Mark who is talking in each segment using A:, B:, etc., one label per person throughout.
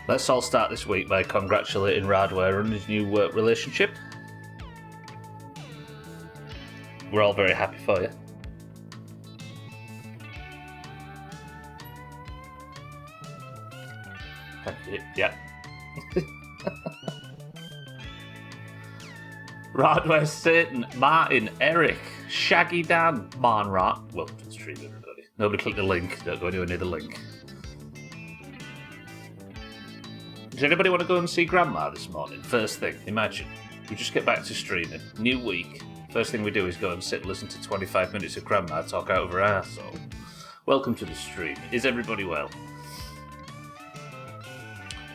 A: Let's all start this week by congratulating Radware on his new work relationship. We're all very happy for you. Thank you. Yeah. Radware, Satan, Martin, Eric, Shaggy Dan, Marnrat. Welcome to the stream, everybody. Nobody click the link. Don't go anywhere near the link. Does anybody want to go and see Grandma this morning? First thing, imagine. We just get back to streaming. New week. First thing we do is go and sit and listen to 25 minutes of Grandma talk out of her arsehole. Welcome to the stream. Is everybody well?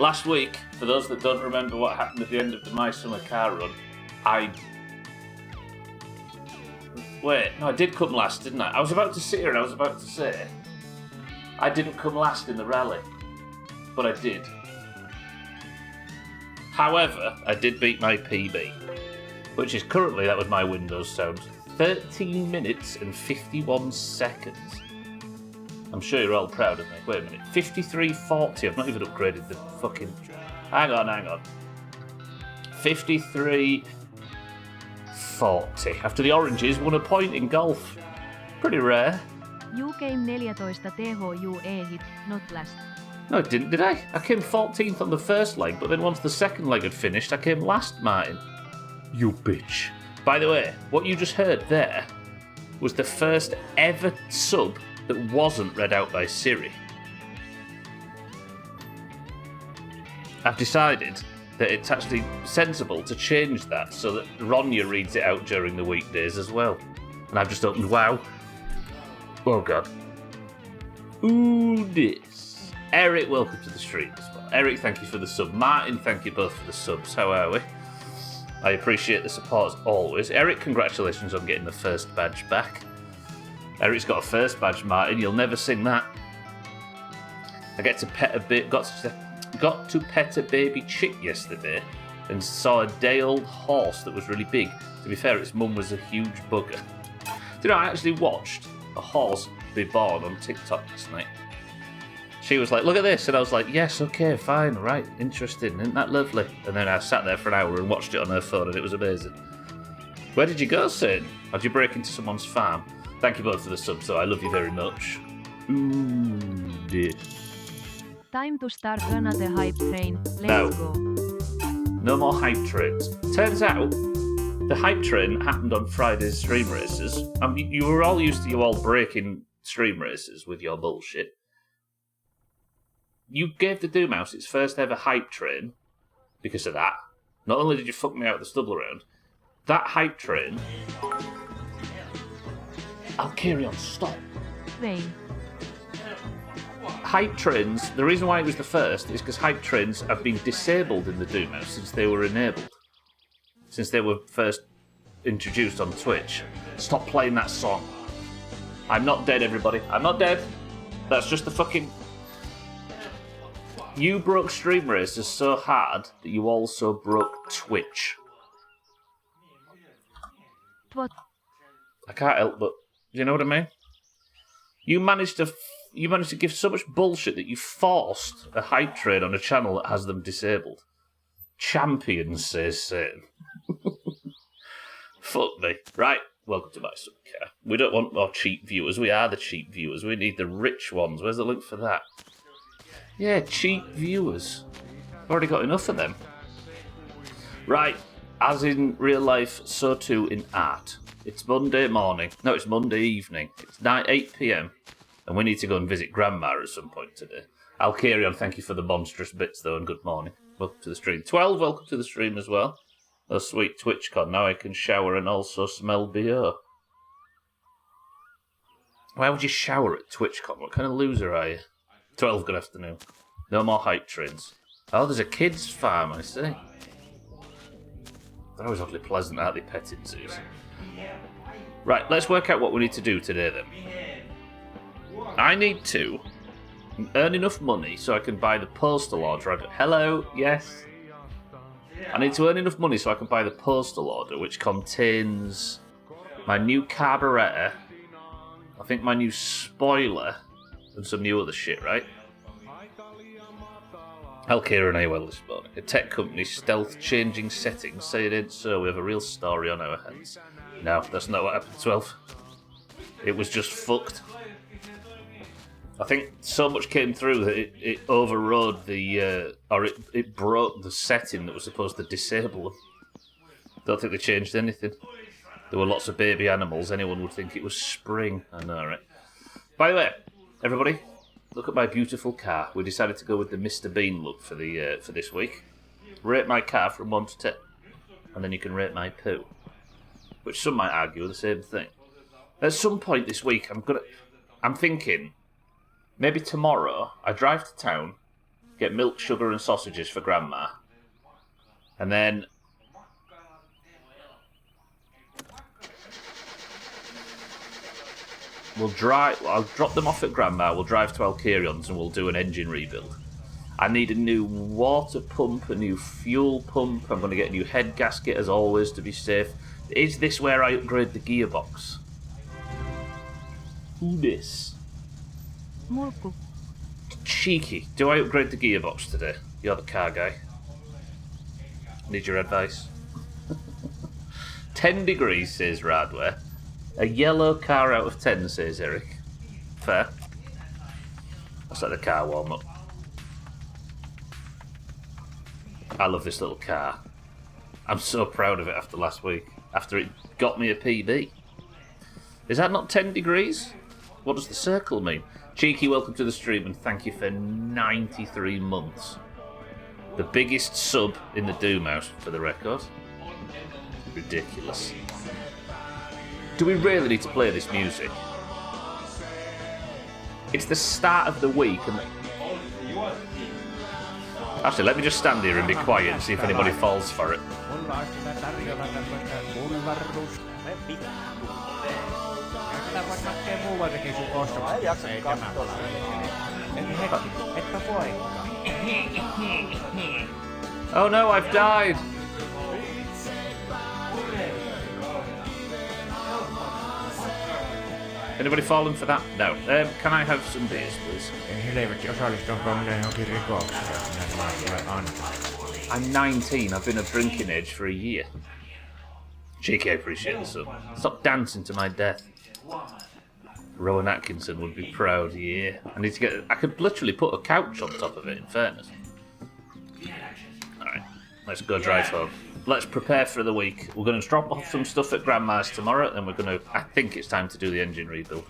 A: Last week, for those that don't remember what happened at the end of the My Summer Car Run, I did come last, didn't I? I was about to sit here and I was about to say, I didn't come last in the rally, but I did. However, I did beat my PB, which is currently, that was my Windows sound, 13 minutes and 51 seconds. I'm sure you're all proud of me. Wait a minute, 53.40. I've not even upgraded the fucking... Hang on. 53.40. After the oranges won a point in golf. Pretty rare.
B: You came 14 THU hit, not last.
A: No, it didn't, did I? I came 14th on the first leg, but then once the second leg had finished, I came last, Martin. You bitch. By the way, what you just heard there was the first ever sub that wasn't read out by Siri. I've decided that it's actually sensible to change that so that Ronya reads it out during the weekdays as well. And I've just opened WoW. Oh god. Ooh, this. Eric, welcome to the stream as well. Eric, thank you for the sub. Martin, thank you both for the subs. How are we? I appreciate the support as always. Eric, congratulations on getting the first badge back. Eric's got a first badge, Martin. You'll never sing that. I got to pet a baby chick yesterday and saw a day-old horse that was really big. To be fair, its mum was a huge bugger. You know, I actually watched a horse be born on TikTok last night. She was like, look at this. And I was like, yes, okay, fine, right, interesting. Isn't that lovely? And then I sat there for an hour and watched it on her phone and it was amazing. Where did you go, Sid? Or did you break into someone's farm? Thank you both for the subs, though. I love you very much. Ooh, this.
B: Time to start another hype train. Let's go.
A: No more hype trains. Turns out, the hype train happened on Friday's stream races. You were all used to you all breaking stream races with your bullshit. You gave the Doomhaus its first ever hype train because of that. Not only did you fuck me out of the stubble round, that hype train... I'll carry on, stop.
B: Train.
A: Hype trains, the reason why it was the first is because hype trains have been disabled in the Doomhaus since they were enabled. Since they were first introduced on Twitch. Stop playing that song. I'm not dead, everybody. I'm not dead. That's just the fucking... You broke Stream Racers so hard that you also broke Twitch.
B: What?
A: I can't help but... Do you know what I mean? You managed to give so much bullshit that you forced a hype train on a channel that has them disabled. Champions, says Satan. Fuck me. Right, welcome to My Summer Car. We don't want more cheap viewers. We are the cheap viewers. We need the rich ones. Where's the link for that? Yeah, cheap viewers. I've already got enough of them. Right, as in real life, so too in art. It's Monday morning. No, it's Monday evening. It's 8 p.m. And we need to go and visit Grandma at some point today. I'll carry on. Thank you for the monstrous bits, though, and good morning. Welcome to the stream. 12, welcome to the stream as well. Oh, sweet TwitchCon. Now I can shower and also smell BO. Why would you shower at TwitchCon? What kind of loser are you? 12, good afternoon. No more hype trains. Oh, there's a kids' farm, I see. They're always oddly pleasant, aren't they, petting zoos? Right, let's work out what we need to do today, then. I need to earn enough money so I can buy the postal order. Hello, yes? I need to earn enough money so I can buy the postal order, which contains my new carburetor, I think my new spoiler, and some new other shit, right? Alkira and AOL this morning. A tech company stealth changing settings. Say it ain't so. We have a real story on our hands. No, that's not what happened, 12. It was just fucked. I think so much came through that it overrode the... or it broke the setting that was supposed to disable them. Don't think they changed anything. There were lots of baby animals. Anyone would think it was spring. I know, right? By the way, everybody, look at my beautiful car. We decided to go with the Mr. Bean look for this week. Rate my car from 1 to 10. And then you can rate my poo. Which some might argue are the same thing. At some point this week, I'm thinking, maybe tomorrow, I drive to town, get milk, sugar and sausages for Grandma. And then... I'll drop them off at Grandma, we'll drive to Alkirion's and we'll do an engine rebuild. I need a new water pump, a new fuel pump, I'm going to get a new head gasket as always to be safe. Is this where I upgrade the gearbox? Who this?
B: Mulkku.
A: Cheeky. Do I upgrade the gearbox today? You're the car guy. Need your advice. 10 degrees, says Radware. A yellow car out of 10, says Eric. Fair. Let's let the car warm up. I love this little car. I'm so proud of it after last week. After it got me a PB. Is that not 10 degrees? What does the circle mean? Cheeky, welcome to the stream and thank you for 93 months. The biggest sub in the Doomhaus, for the record. Ridiculous. Do we really need to play this music? It's the start of the week and... Actually, let me just stand here and be quiet and see if anybody falls for it. Oh no, I've died! Anybody fallen for that? No. Can I have some beers, please? I'm 19. I've been of drinking age for a year. Cheeky, I appreciate the sub. Stop dancing to my death. Rowan Atkinson would be proud, yeah. I could literally put a couch on top of it, in fairness. Alright, let's go drive home. Let's prepare for the week. We're going to drop off some stuff at Grandma's tomorrow, and I think it's time to do the engine rebuild.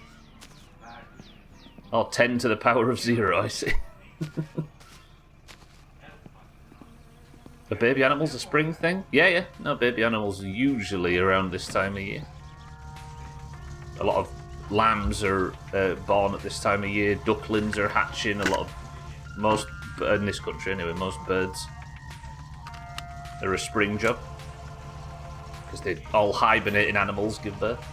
A: Oh, 10 to the power of 0, I see. Are baby animals a spring thing? Yeah. No, baby animals are usually around this time of year. A lot of lambs are born at this time of year. Ducklings are hatching. Most, in this country anyway, most birds are a spring job. Because they all hibernating animals give birth.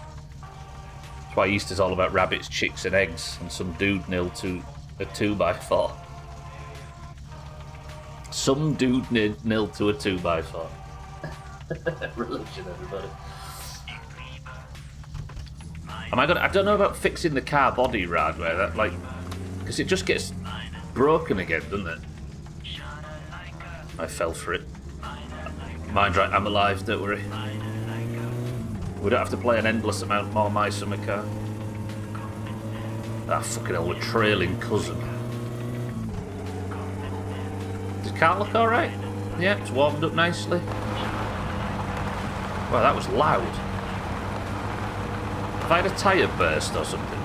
A: That's why Easter's all about rabbits, chicks and eggs. And some dude nailed to a 2x4. Some dude nailed to a 2x4. Religion, everybody. I don't know about fixing the car body, Radware. Because it just gets broken again, doesn't it? I fell for it. Mind right, I'm alive, don't worry. We don't have to play an endless amount more My Summer Car. Ah, fucking hell, we're trailing cousin. Does the car look alright? Yeah, it's warmed up nicely. Wow, that was loud. Have I had a tyre burst or something?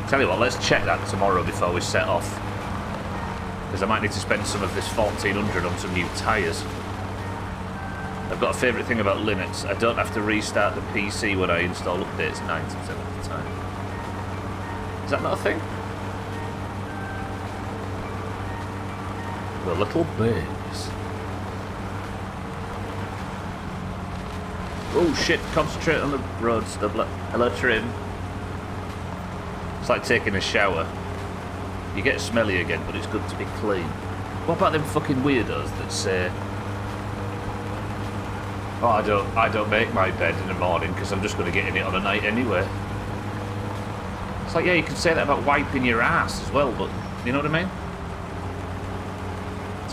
A: Tell you what, let's check that tomorrow before we set off. Because I might need to spend some of this 1400 on some new tyres. I've got a favourite thing about Linux. I don't have to restart the PC when I install updates 90% of the time. Is that not a thing? The little babes. Oh shit, concentrate on the road, Stubbler. Hello, Trim. It's like taking a shower. You get smelly again, but it's good to be clean. What about them fucking weirdos that say, oh, I don't make my bed in the morning because I'm just going to get in it on a night anyway. It's like, yeah, you can say that about wiping your ass as well, but you know what I mean?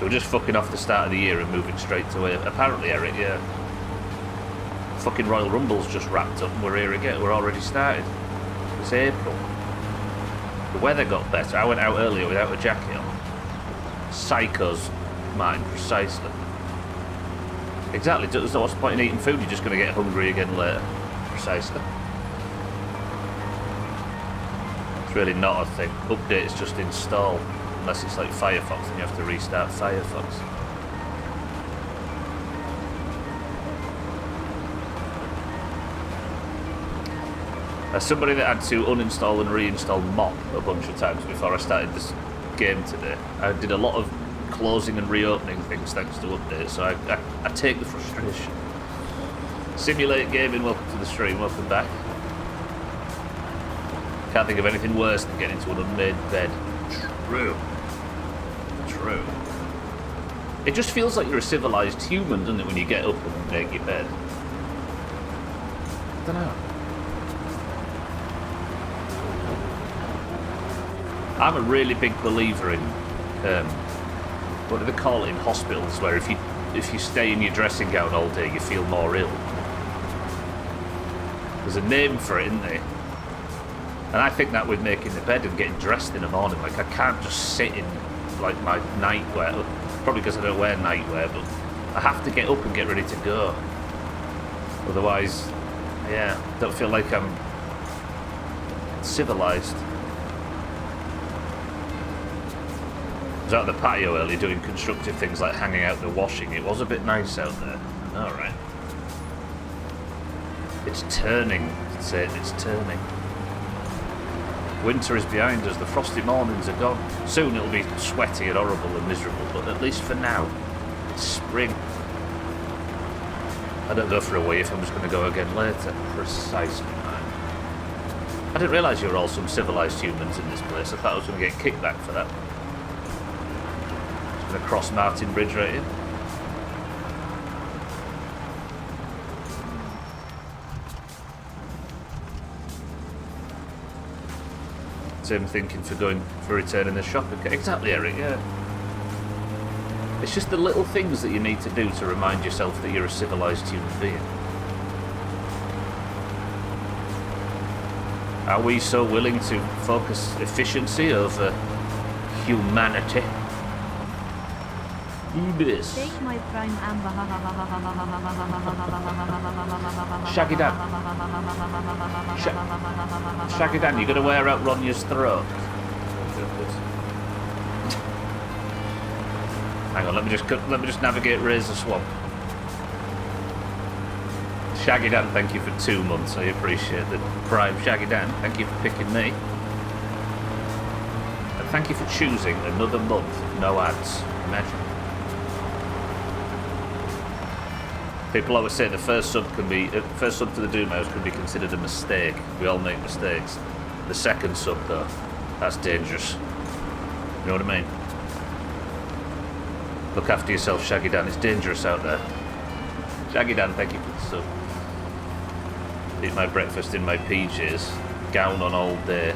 A: So we're just fucking off the start of the year and moving straight to it. Apparently, Eric, yeah. Fucking Royal Rumble's just wrapped up and we're here again. We're already started. It's April. The weather got better. I went out earlier without a jacket on. Psycho's mind, precisely. Exactly. So what's the point in eating food? You're just going to get hungry again later. Precisely. It's really not a thing. Updates just install. Unless it's like Firefox and you have to restart Firefox. As somebody that had to uninstall and reinstall Mop a bunch of times before I started this game today, I did a lot of closing and reopening things thanks to updates, so I take the frustration. Simulate Gaming, welcome to the stream, welcome back. Can't think of anything worse than getting into an unmade bed. True. It just feels like you're a civilised human, doesn't it, when you get up and make your bed? I don't know. I'm a really big believer in, what do they call it in hospitals, where if you stay in your dressing gown all day, you feel more ill. There's a name for it, isn't there? And I think that with making the bed and getting dressed in the morning, like I can't just sit in like my nightwear, probably because I don't wear nightwear, but I have to get up and get ready to go. Otherwise, yeah, don't feel like I'm civilised. I was out on the patio earlier doing constructive things like hanging out the washing. It was a bit nice out there. Alright. It's turning, it's turning. Winter is behind us, the frosty mornings are gone. Soon it'll be sweaty and horrible and miserable, but at least for now, it's spring. I don't go for a wee if I'm just going to go again later. Precisely, man. I didn't realise you were all some civilised humans in this place. I thought I was going to get kickback for that. Just going to cross Martin Bridge right here. Same thinking for returning the shop. Exactly, Eric, yeah. It's just the little things that you need to do to remind yourself that you're a civilised human being. Are we so willing to focus efficiency over humanity? This.
B: Take my prime amber.
A: Shaggy Dan. Shaggy Dan, you gonna wear out Ronya's throat? Hang on, let me just navigate Razor Swamp. Shaggy Dan, thank you for 2 months. I appreciate the prime. Shaggy Dan, thank you for picking me. And thank you for choosing another month, no ads. Imagine. People always say the first sub to the Doomhaus can be considered a mistake. We all make mistakes. The second sub, though, that's dangerous. You know what I mean? Look after yourself, Shaggy Dan. It's dangerous out there. Shaggy Dan, thank you for the sub. Eat my breakfast in my PJs. Gown on all day.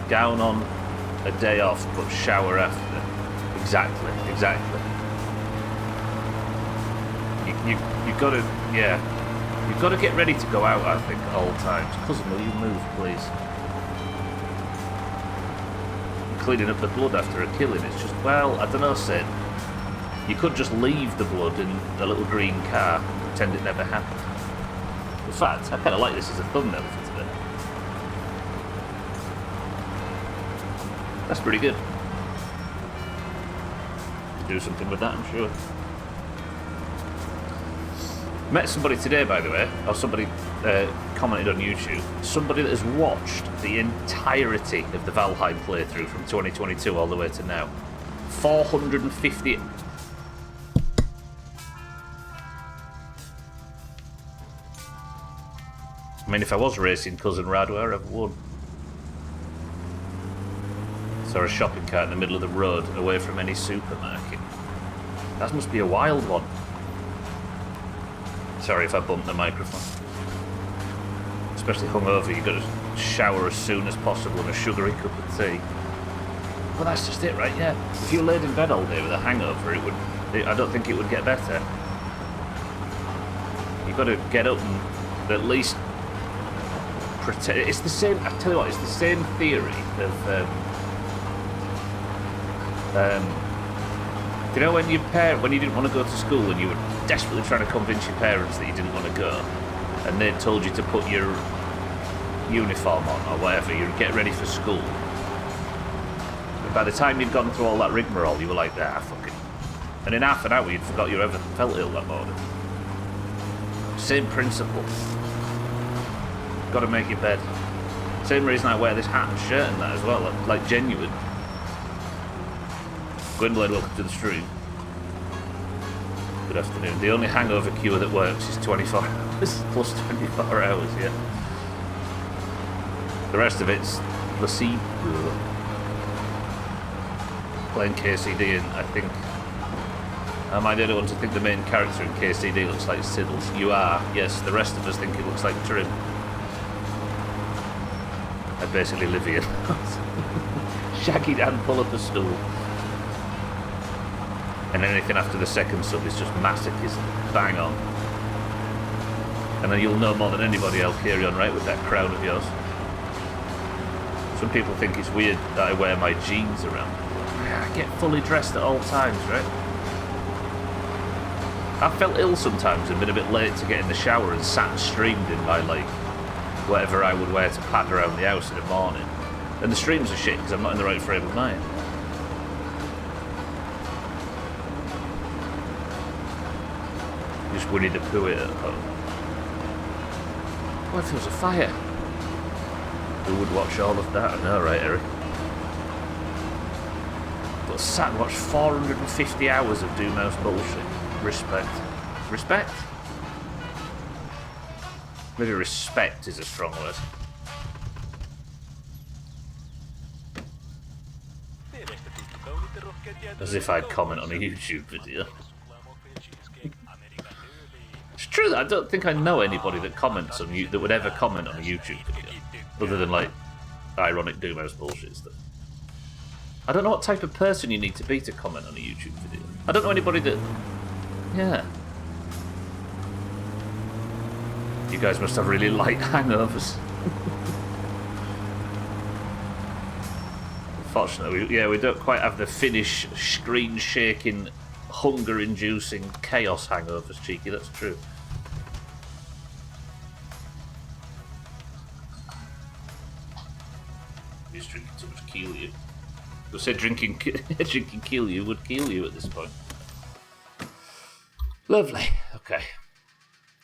A: Gown on a day off, but shower after. Exactly. You've got to, yeah. You've got to get ready to go out, I think, at all times. Cousin, will you move, please? Cleaning up the blood after a killing, it's just, well, I don't know, Sid. You could just leave the blood in a little green car and pretend it never happened. In fact, I kind of like this as a thumbnail for today. That's pretty good. Do something with that, I'm sure. Met somebody today, by the way, or somebody commented on YouTube, somebody that has watched the entirety of the Valheim playthrough from 2022 all the way to now. 450... I mean, if I was racing Cousin Radware, I've won. Saw a shopping cart in the middle of the road, away from any supermarket. That must be a wild one. Sorry if I bumped the microphone. Especially hungover, you've got to shower as soon as possible and a sugary cup of tea. Well, that's just it, right? Yeah. If you laid in bed all day with a hangover, I don't think it would get better. You've got to get up and at least protect. It's the same. I tell you what, it's the same theory of. You know, when you didn't want to go to school and you were desperately trying to convince your parents that you didn't want to go, and they told you to put your uniform on or whatever, you get ready for school. And by the time you'd gone through all that rigmarole, you were like, fucking. And in half an hour, you'd forgot you ever felt ill that morning. Same principle. Got to make your bed. Same reason I wear this hat and shirt and that as well, like genuine. Gwendolyn, welcome to the stream. Good afternoon. The only hangover cure that works is 24 hours plus 24 hours, yeah. The rest of it's placebo. Playing KCD, and I think am I the only one to think the main character in KCD looks like Siddles? You are, yes. The rest of us think it looks like Trim. I basically live here. Shaggy Dan, pull up a stool. And anything after the second sub is just masochism. Bang on. And then you'll know more than anybody else, carry on right with that crown of yours. Some people think it's weird that I wear my jeans around. I get fully dressed at all times, right? I've felt ill sometimes and been a bit late to get in the shower and sat and streamed in my, like, whatever I would wear to pad around the house in the morning. And the streams are shit because I'm not in the right frame of mind. Just Winnie the Pooh it at home. What if there was a fire? Who would watch all of that? I know, right, Eric? But sat and watched 450 hours of Doomhaus bullshit. Respect. Respect? Maybe respect is a strong word. As if I'd comment on a YouTube video. It's true that I don't think I know anybody that comments on that would ever comment on a YouTube video, other than like ironic Doomhaus bullshit stuff. I don't know what type of person you need to be to comment on a YouTube video. I don't know anybody that. Yeah. You guys must have really light hangovers. Unfortunately, we don't quite have the Finnish screen-shaking, hunger-inducing chaos hangovers, Cheeky, that's true. He's drinking too much kill you. I said drinking kill you would kill you at this point. Lovely, okay.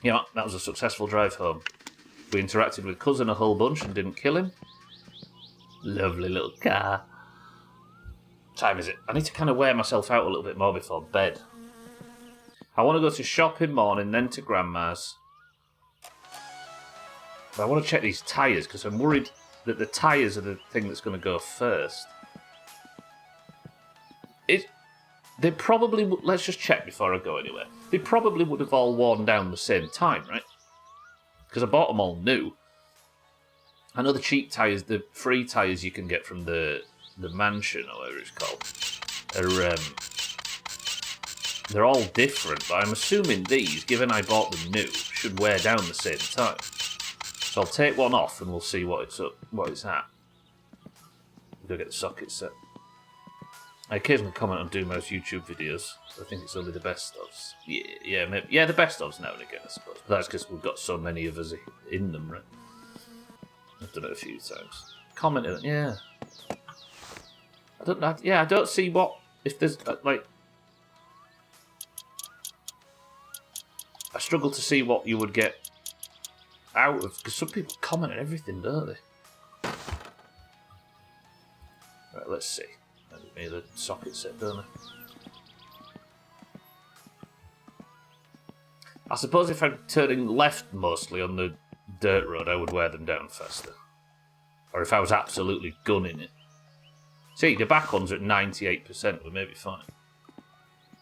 A: Yeah, that was a successful drive home. We interacted with Cousin a whole bunch and didn't kill him. Lovely little car. What time is it? I need to kind of wear myself out a little bit more before bed. I want to go to shopping morning, then to Grandma's. But I want to check these tyres, because I'm worried that the tyres are the thing that's going to go first. They probably would, let's just check before I go anywhere. They probably would have all worn down the same time, right? Because I bought them all new. I know the cheap tyres, the free tyres you can get from the mansion or whatever it's called, they're all different, but I'm assuming these, given I bought them new, should wear down the same time. So I'll take one off and we'll see what it's at. Go get the socket set. I occasionally comment on Doomhaus YouTube videos. I think it's only the best ofs. Yeah, maybe, the best ofs now and again, I suppose. But that's because we've got so many of us in them, right? I've done it a few times. Commented, yeah. I don't know. Yeah, I don't see what if there's like. I struggle to see what you would get out of, because some people comment on everything, don't they? Right, let's see. I need the socket set, don't I? I suppose if I'm turning left mostly on the dirt road, I would wear them down faster. Or if I was absolutely gunning it. See, the back ones are at 98%, we may be fine.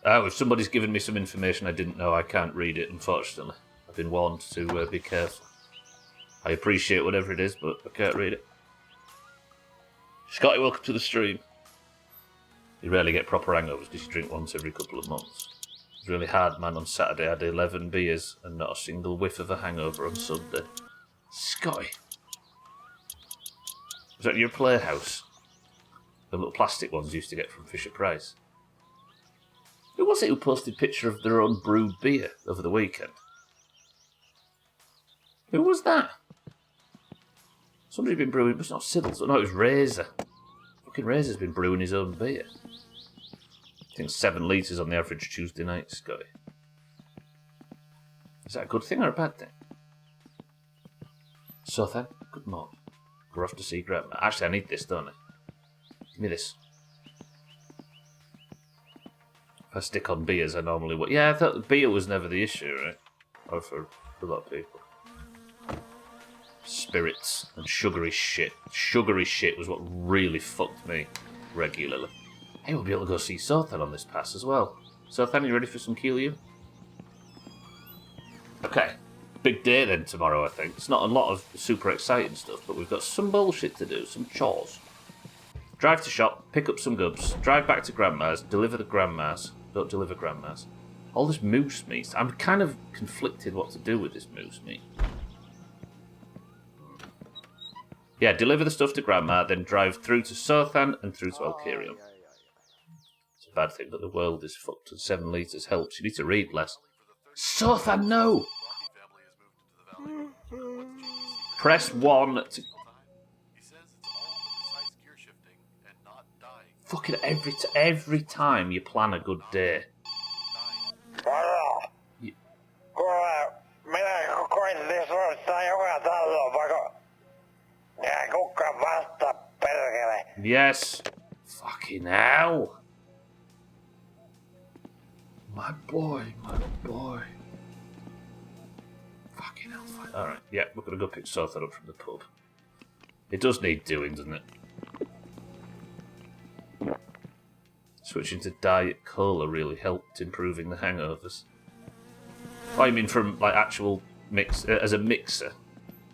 A: Oh, if somebody's given me some information I didn't know, I can't read it, unfortunately. I've been warned to be careful. I appreciate whatever it is, but I can't read it. Scotty, welcome to the stream. You rarely get proper hangovers because you drink once every couple of months. It was really hard, man. On Saturday I had 11 beers and not a single whiff of a hangover on Sunday. Scotty. Was that your playhouse? The little plastic ones you used to get from Fisher Price. Who was it who posted a picture of their own brewed beer over the weekend? Who was that? Somebody's been brewing... It was not Siddles. No, it was Razor. Fucking Razor's been brewing his own beer. I think 7 litres on the average Tuesday night, Scotty. Is that a good thing or a bad thing? So then, good morning. We're off to see Grandma. Actually, I need this, don't I? Give me this. If I stick on beers, I normally would. Yeah, I thought the beer was never the issue, right? Or for a lot of people. Spirits and sugary shit. Sugary shit was what really fucked me regularly. Hey, we'll be able to go see Sothan on this pass as well. Sothan, you ready for some Keelium? Okay. Big day then tomorrow, I think. It's not a lot of super exciting stuff, but we've got some bullshit to do, some chores. Drive to shop, pick up some goods, drive back to Grandma's, deliver the Grandma's. Don't deliver Grandma's. All this moose meat. I'm kind of conflicted what to do with this moose meat. Yeah, deliver the stuff to Grandma, then drive through to Sothan and through to Alkirion. It's a bad thing, but the world is fucked and 7 litres helps. You need to read less. Sothan, no! Press 1 to... Fucking every time you plan a good day. Yes. Fucking hell. My boy. Fucking hell. Alright, yeah, we're going to go pick Sothan up from the pub. It does need doing, doesn't it? Switching to Diet Cola really helped improving the hangovers. Oh, I mean from, like, actual mix... as a mixer,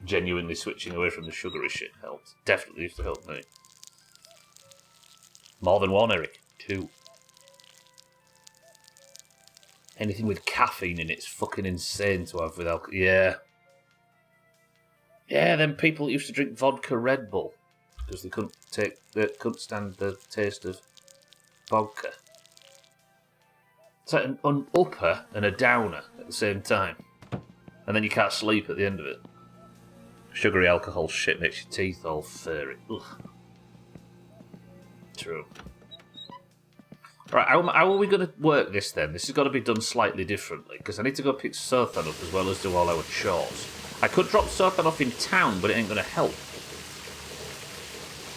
A: genuinely switching away from the sugary shit helped. Definitely used to help me. More than one, Eric. 2. Anything with caffeine in it's fucking insane to have with alcohol. Yeah. Yeah, then people used to drink vodka Red Bull because they couldn't stand the taste of vodka. It's like an upper and a downer at the same time. And then you can't sleep at the end of it. Sugary alcohol shit makes your teeth all furry. Ugh. True. Right, how are we going to work this then? This has got to be done slightly differently, because I need to go pick Sothan up as well as do all our chores. I could drop Sothan off in town, but it ain't going to help.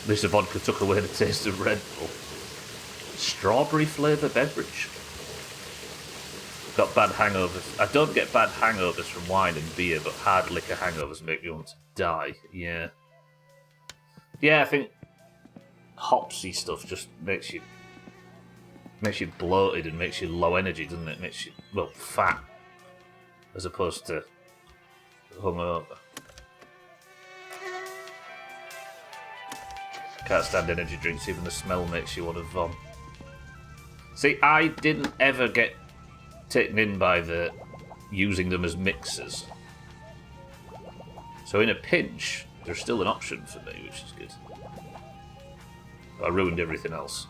A: At least the vodka took away the taste of Red Bull. Strawberry flavour beverage. Got bad hangovers. I don't get bad hangovers from wine and beer, but hard liquor hangovers make me want to die. Yeah. Yeah, I think hopsy stuff just makes you bloated and makes you low energy, doesn't it? Makes you, well, fat, as opposed to hungover. Can't stand energy drinks, even the smell makes you want to vom. See, I didn't ever get taken in by the using them as mixers. So in a pinch, there's still an option for me, which is good. But I ruined everything else.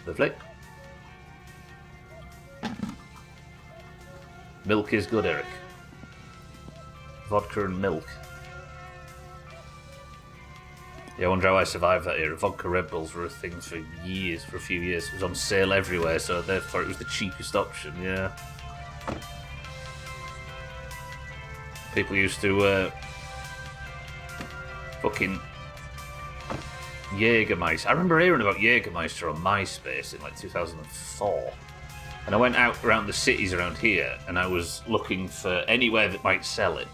A: Lovely. Milk is good, Eric. Vodka and milk. Yeah, I wonder how I survived that era. Vodka Red Bulls were a thing for years, for a few years. It was on sale everywhere, so therefore it was the cheapest option, yeah. People used to fucking Jägermeister. I remember hearing about Jägermeister on MySpace in like 2004. And I went out around the cities around here and I was looking for anywhere that might sell it.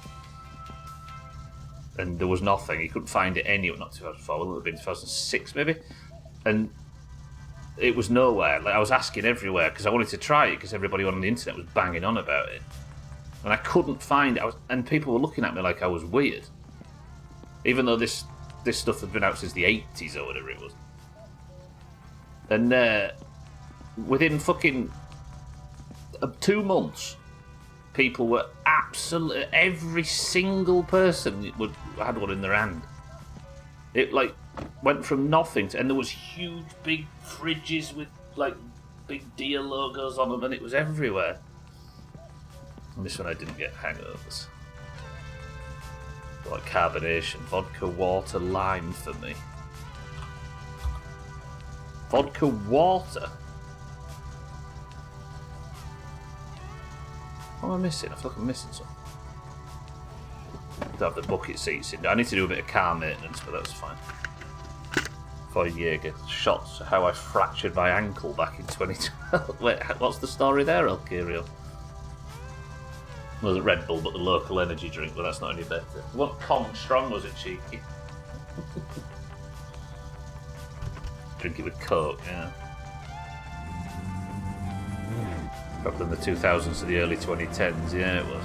A: And there was nothing. You couldn't find it anywhere. Not 2004, it would have been 2006 maybe. And it was nowhere. Like I was asking everywhere because I wanted to try it because everybody on the internet was banging on about it. And I couldn't find it. And people were looking at me like I was weird. Even though this stuff had been out since the 80s or whatever it was. And within fucking 2 months, people were absolutely... Every single person had one in their hand. It, like, went from nothing to... And there was huge, big fridges with, like, big deer logos on them, and it was everywhere. And this one I didn't get hangovers. Like carbonation, vodka, water, lime for me. Vodka, water? What am I missing? I feel like I'm missing something. Don't have the bucket seats in. I need to do a bit of car maintenance, but that's fine. For Jaeger. Shots how I fractured my ankle back in 2012. Wait, what's the story there, Elkirio? It wasn't Red Bull, but the local energy drink, but that's not any better. What Kong Strong was it, cheeky? Drink it with Coke, yeah. Probably in the 2000s to the early 2010s, yeah, it was.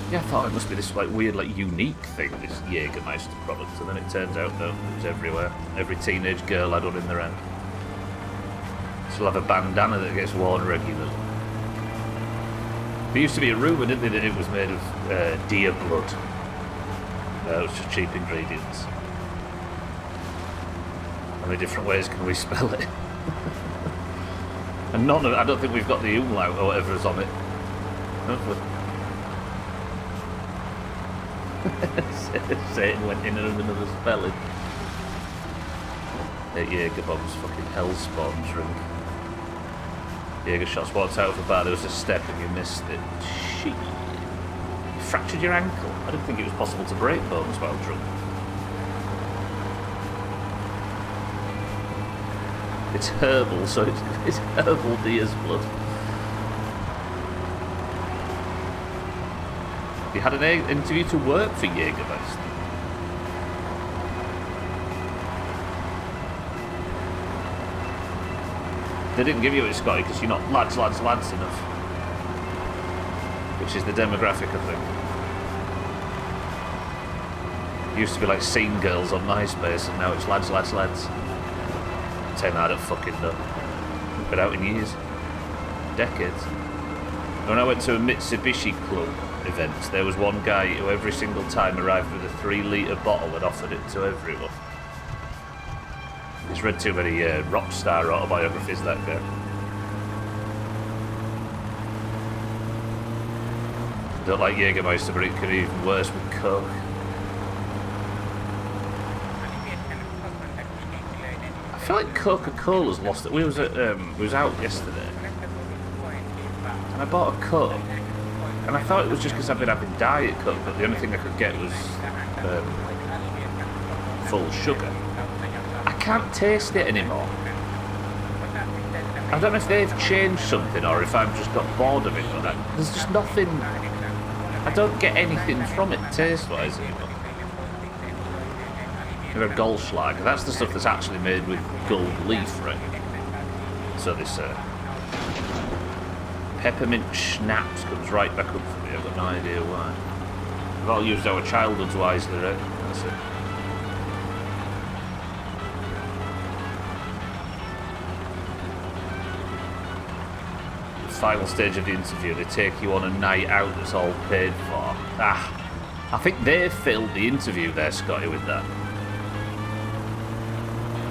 A: Yeah, I thought it must be this like weird, like unique thing, this Jägermeister product, and then it turns out that it was everywhere. Every teenage girl had one in their hand. Still have a bandana that gets worn regularly. There used to be a rumour, didn't there, that it was made of deer blood. It was just cheap ingredients. How many different ways can we spell it? And none of it, I don't think we've got the umlaut or whatever is on it. Satan went in and another spelling. Jaeger bombs, fucking hellspawn drink. Jaeger shots walked out of the bar, there was a step and you missed it. Shit. You fractured your ankle. I didn't think it was possible to break bones while drunk. It's herbal, so it's herbal deer's blood. You had an interview to work for Jägermeister. They didn't give you it, Scotty, because you're not lads enough. Which is the demographic, I think. It used to be like scene girls on MySpace, and now it's lads. I'm saying that I don't fucking know. Been out in years. Decades. When I went to a Mitsubishi club event, there was one guy who every single time arrived with a 3-litre bottle and offered it to everyone. He's read too many rock star autobiographies, that guy. Don't like Jägermeister, but it could be even worse with Coke. I feel like Coca-Cola's lost it. We was out yesterday, and I bought a Coke, and I thought it was just because I've been having Diet Coke, but the only thing I could get was full sugar. I can't taste it anymore. I don't know if they've changed something or if I've just got bored of it or that. There's just nothing. I don't get anything from it taste-wise anymore. You've got Goldschlager. That's the stuff that's actually made with gold leaf, right? So this peppermint schnapps comes right back up for me. I've got no idea why. We've all used our childhoods wisely, right? That's it. Final stage of the interview, they take you on a night out that's all paid for. I think they filled the interview there, Scotty, with that.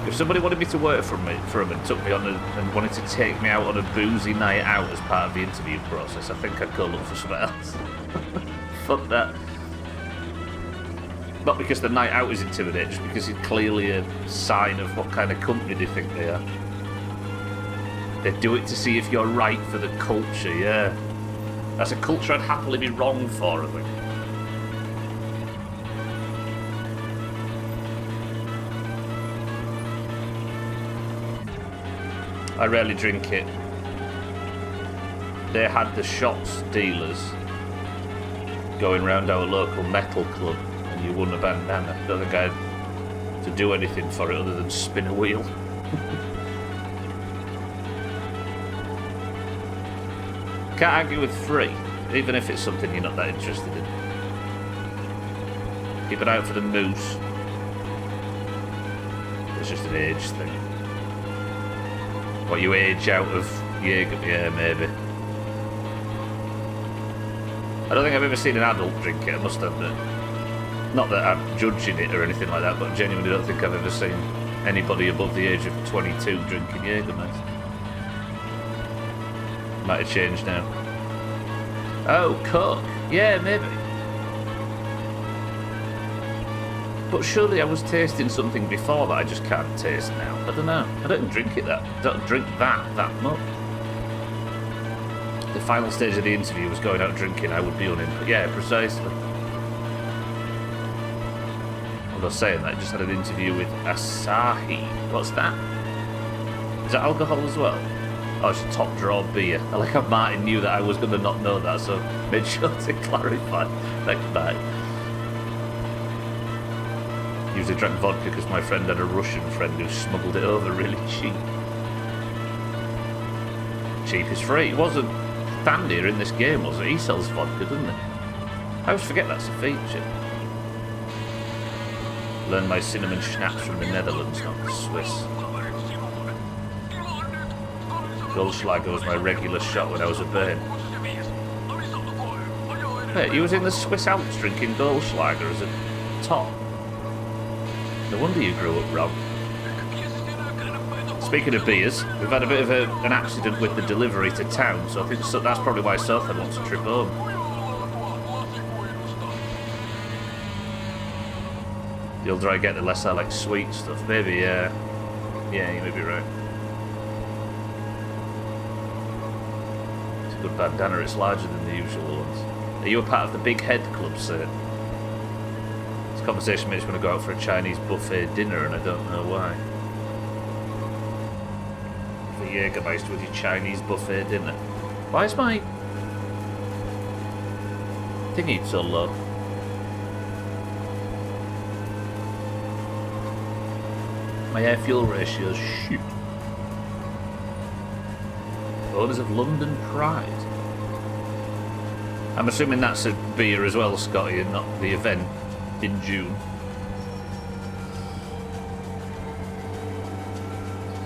A: If somebody wanted me to work for them and took me on and wanted to take me out on a boozy night out as part of the interview process, I think I'd go look for something else. Fuck that. Not because the night out is intimidating, just because it's clearly a sign of what kind of company they think they are. They do it to see if you're right for the culture, yeah. That's a culture I'd happily be wrong for, I think. I rarely drink it. They had the shops dealers going round our local metal club and you won a bandana. I don't think I had to do anything for it other than spin a wheel. Can't argue with free. even if it's something you're not that interested in. Keep an eye out for the moose. It's just an age thing. What, you age out of Jaeger? Yeah, maybe. I don't think I've ever seen an adult drink it, I must admit. Not that I'm judging it or anything like that, but I genuinely don't think I've ever seen anybody above the age of 22 drinking Jägermeister. Might have changed now. Oh, Coke. Yeah, maybe. But surely I was tasting something before that I just can't taste now. I don't know. I don't drink that much. The final stage of the interview was going out drinking. I would be unimpressed. Yeah, precisely. Although saying that, I just had an interview with Asahi. What's that? Is that alcohol as well? Oh, it's a top drawer beer. I like how Martin knew that I was going to not know that, so made sure to clarify. Thanks, Martin. Usually drank vodka because my friend had a Russian friend who smuggled it over really cheap. Cheap is free. It wasn't Thandir in this game, was it? He sells vodka, doesn't he? I always forget that's a feature. Learned my cinnamon schnapps from the Netherlands, not the Swiss. Goldschlager was my regular shot when I was a babe. Wait, you was in the Swiss Alps drinking Goldschlager as a top? No wonder you grew up wrong. Speaking of beers, we've had a bit of an accident with the delivery to town, so I think that's probably why Sotha wants to trip home. The older I get, the less I like sweet stuff. Maybe, yeah, you may be right. It's a good bandana, it's larger than the usual ones. Are you a part of the Big Head Club, sir? This conversation makes me want to go out for a Chinese buffet dinner, and I don't know why. For Jägermeister with your Chinese buffet dinner. Why is my thingy so low? My air fuel ratio's shit. Owners of London Pride. I'm assuming that's a beer as well, Scotty, and not the event in June.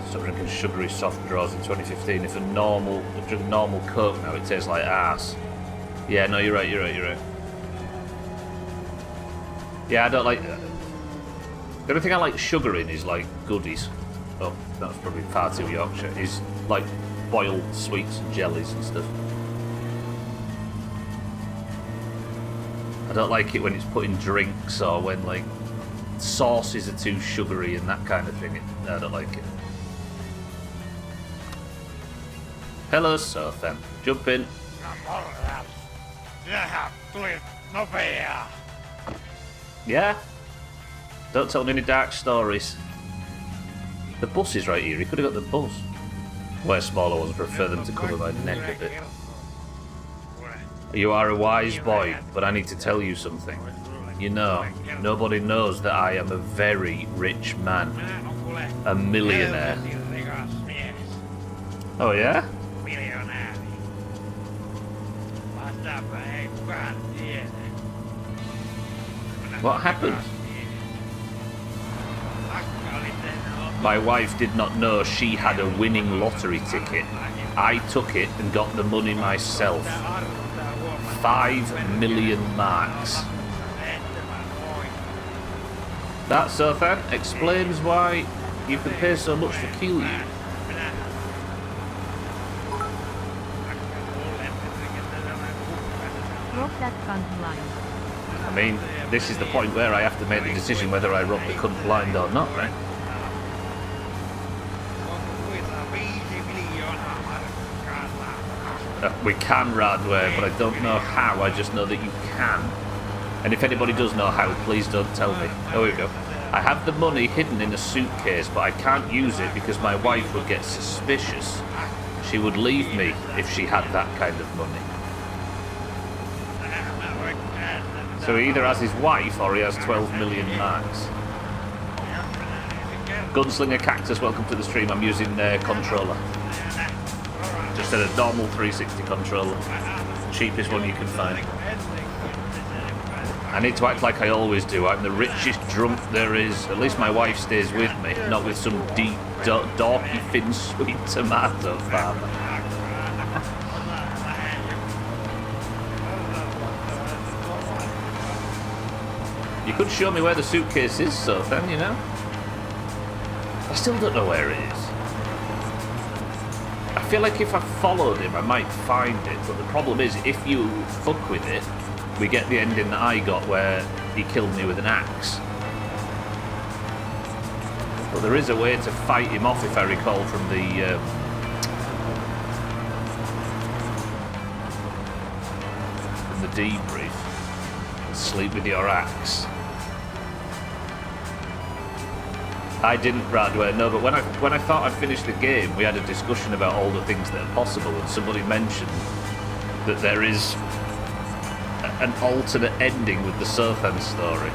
A: Stop drinking sugary soft draws in 2015. If I drink normal Coke now, it tastes like arse. Yeah, no, you're right. Yeah, I don't like... The only thing I like sugar in is like goodies. Oh, that's probably far too Yorkshire. Is like boiled sweets and jellies and stuff. I don't like it when it's put in drinks or when like sauces are too sugary and that kind of thing. I don't like it. Hello, Sothan. Jump in. Yeah? Don't tell me any dark stories. The bus is right here. He could have got the bus. Wear smaller ones, prefer them to cover my neck a bit. You are a wise boy, but I need to tell you something. You know, nobody knows that I am a very rich man. A millionaire. Oh yeah? What happened? My wife did not know she had a winning lottery ticket. I took it and got the money myself. 5 million marks. That, Sothan, explains why you can pay so much for Kilyu.
B: Rob that cunt line.
A: I mean, this is the point where I have to make the decision whether I rob the cunt blind or not, right? We can, Radware, but I don't know how, I just know that you can. And if anybody does know how, please don't tell me. Oh, here we go. I have the money hidden in a suitcase, but I can't use it because my wife would get suspicious. She would leave me if she had that kind of money. So he either has his wife or he has 12 million marks. Gunslinger Cactus, welcome to the stream. I'm using controller. Just a normal 360 controller. cheapest one you can find. I need to act like I always do. I'm the richest drunk there is. At least my wife stays with me, not with some deep, dorky, thin, sweet tomato farmer. You could show me where the suitcase is, so then, you know. I still don't know where it is. I feel like if I followed him, I might find it, but the problem is, if you fuck with it, we get the ending that I got where he killed me with an axe. But there is a way to fight him off, if I recall, from the debrief. Sleep with your axe. I didn't, Radway, no, but when I thought I'd finished the game, we had a discussion about all the things that are possible, and somebody mentioned that there is an alternate ending with the Sothan story.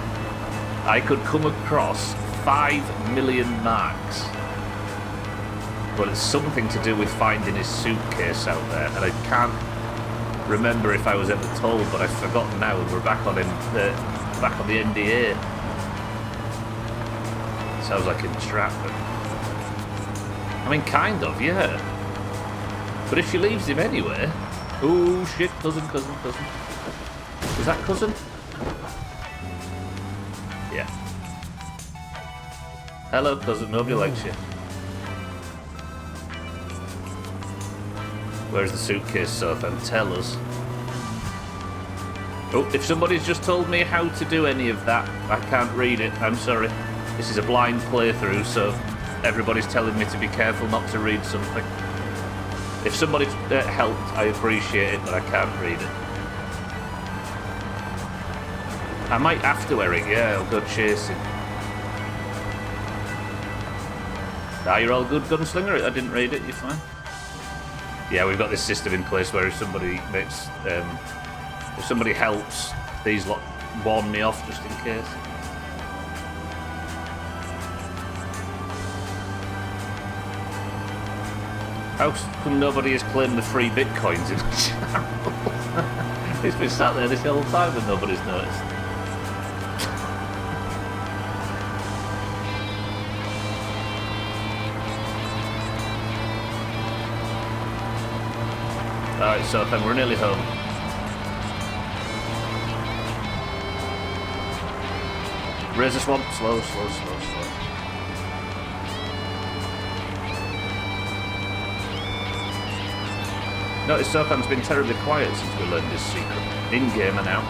A: I could come across 5 million marks, but it's something to do with finding his suitcase out there, and I can't remember if I was ever told, but I've forgotten now, and we're back on him, back on the NDA. Sounds like entrapment. I mean, kind of, yeah. But if she leaves him anyway... Oh, shit, cousin. Is that cousin? Yeah. Hello, cousin. Nobody likes you. Where's the suitcase, Sothan? Tell us. Oh, if somebody's just told me how to do any of that, I can't read it. I'm sorry. This is a blind playthrough, so everybody's telling me to be careful not to read something. If somebody helped, I appreciate it, but I can't read it. I might have to, Eric. Yeah, I'll go chasing. Ah, you're all good, gunslinger? I didn't read it. You're fine. Yeah, we've got this system in place where if somebody makes, if somebody helps, these lot warn me off just in case. How come nobody has claimed the free bitcoins in the channel? It's been sat there this whole time and nobody's noticed. Alright, so then we're nearly home. Razor swamp, slow. Notice Sothan's been terribly quiet since we learned his secret. In-game and out.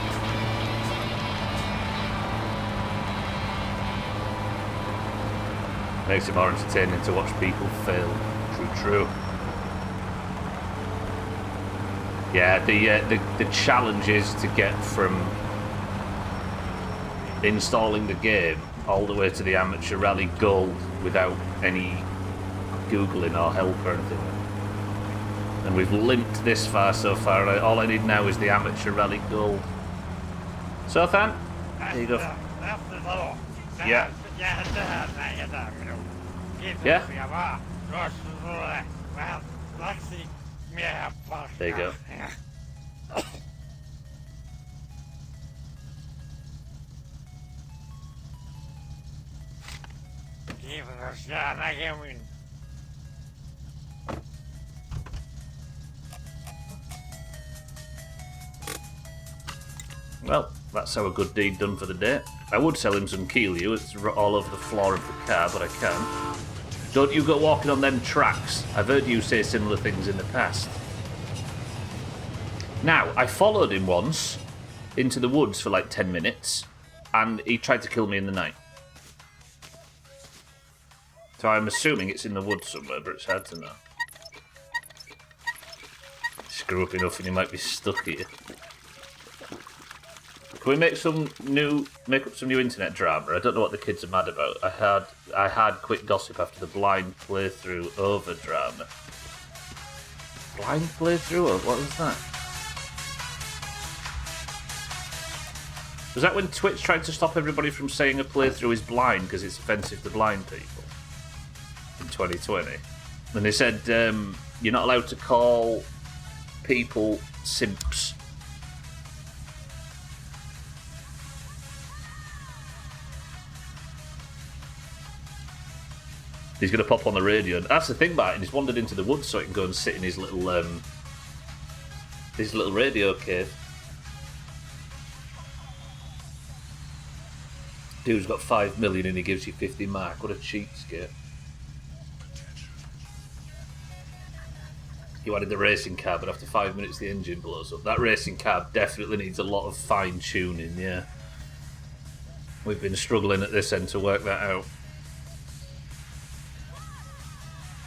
A: Makes it more entertaining to watch people fail. True. Yeah, the challenge is to get from installing the game all the way to the amateur rally gold without any googling or help or anything. And we've limped this far so far. All I need now is the amateur rally gold. Sothan, there you go. Yeah. Yeah? There you go. Well, that's our good deed done for the day. I would sell him some Keelio, it's all over the floor of the car, but I can't. Don't you go walking on them tracks. I've heard you say similar things in the past. Now, I followed him once into the woods for like 10 minutes, and he tried to kill me in the night. So I'm assuming it's in the woods somewhere, but it's hard to know. Screw up enough and he might be stuck here. Can we make up some new internet drama? I don't know what the kids are mad about. I had quick gossip after the blind playthrough over drama. Blind playthrough? Or what was that? Was that when Twitch tried to stop everybody from saying a playthrough is blind because it's offensive to blind people? In 2020. And they said you're not allowed to call people simps He's going to pop on the radio. And that's the thing about it. He's wandered into the woods so he can go and sit in his little radio cave. Dude's got 5 million and he gives you 50 mark. What a cheapskate. You added the racing car, but after 5 minutes the engine blows up. That racing car definitely needs a lot of fine-tuning, yeah. We've been struggling at this end to work that out.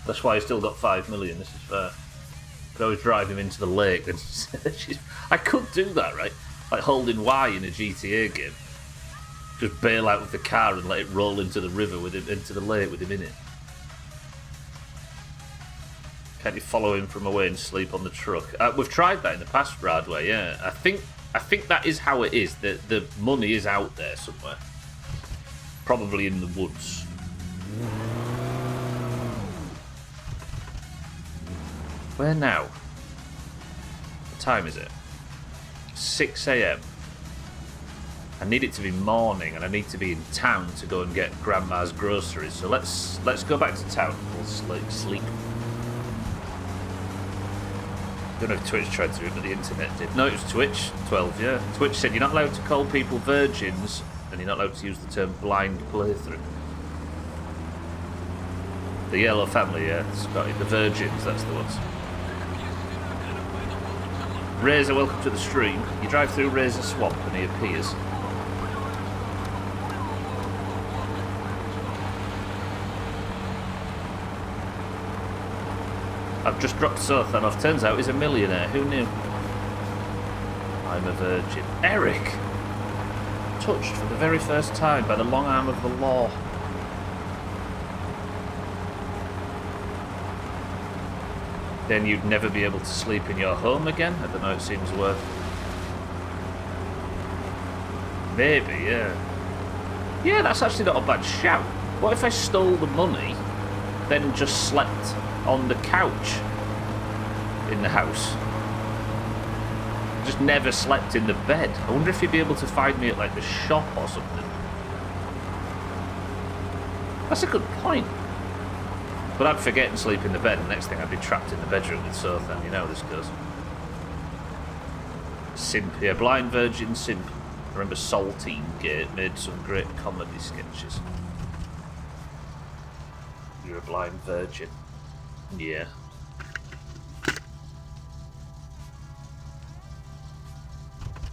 A: That's why he's still got 5 million, this is fair. Could always drive him into the lake and I could do that, right? Like holding Y in a GTA game. Just bail out with the car and let it roll into the river with him, into the lake with him in it. Can't you follow him from away and sleep on the truck? We've tried that in the past, Radway, yeah. I think that is how it is. The money is out there somewhere. Probably in the woods. Where now? What time is it? 6 AM. I need it to be morning and I need to be in town to go and get Grandma's groceries. So let's go back to town. We'll sleep. Don't know if Twitch tried to do it, but the internet did. No, it was Twitch. 12, yeah. Twitch said you're not allowed to call people virgins and you're not allowed to use the term blind playthrough. The Yellow family, yeah. Scotty. The virgins, that's the ones. Razor, welcome to the stream. You drive through Razor Swamp and he appears. I've just dropped Sothan off. Turns out he's a millionaire. Who knew? I'm a virgin. Eric! Touched for the very first time by the long arm of the law. Then you'd never be able to sleep in your home again? I don't know, it seems worth... Maybe, yeah. Yeah, that's actually not a bad shout. What if I stole the money, then just slept on the couch in the house? Just never slept in the bed. I wonder if you'd be able to find me at like the shop or something. That's a good point. But I'd forget and sleep in the bed, and next thing I'd be trapped in the bedroom with Sothan. You know how this goes. Simp, yeah, blind virgin simp. I remember Saltine Gate made some great comedy sketches. You're a blind virgin. Yeah.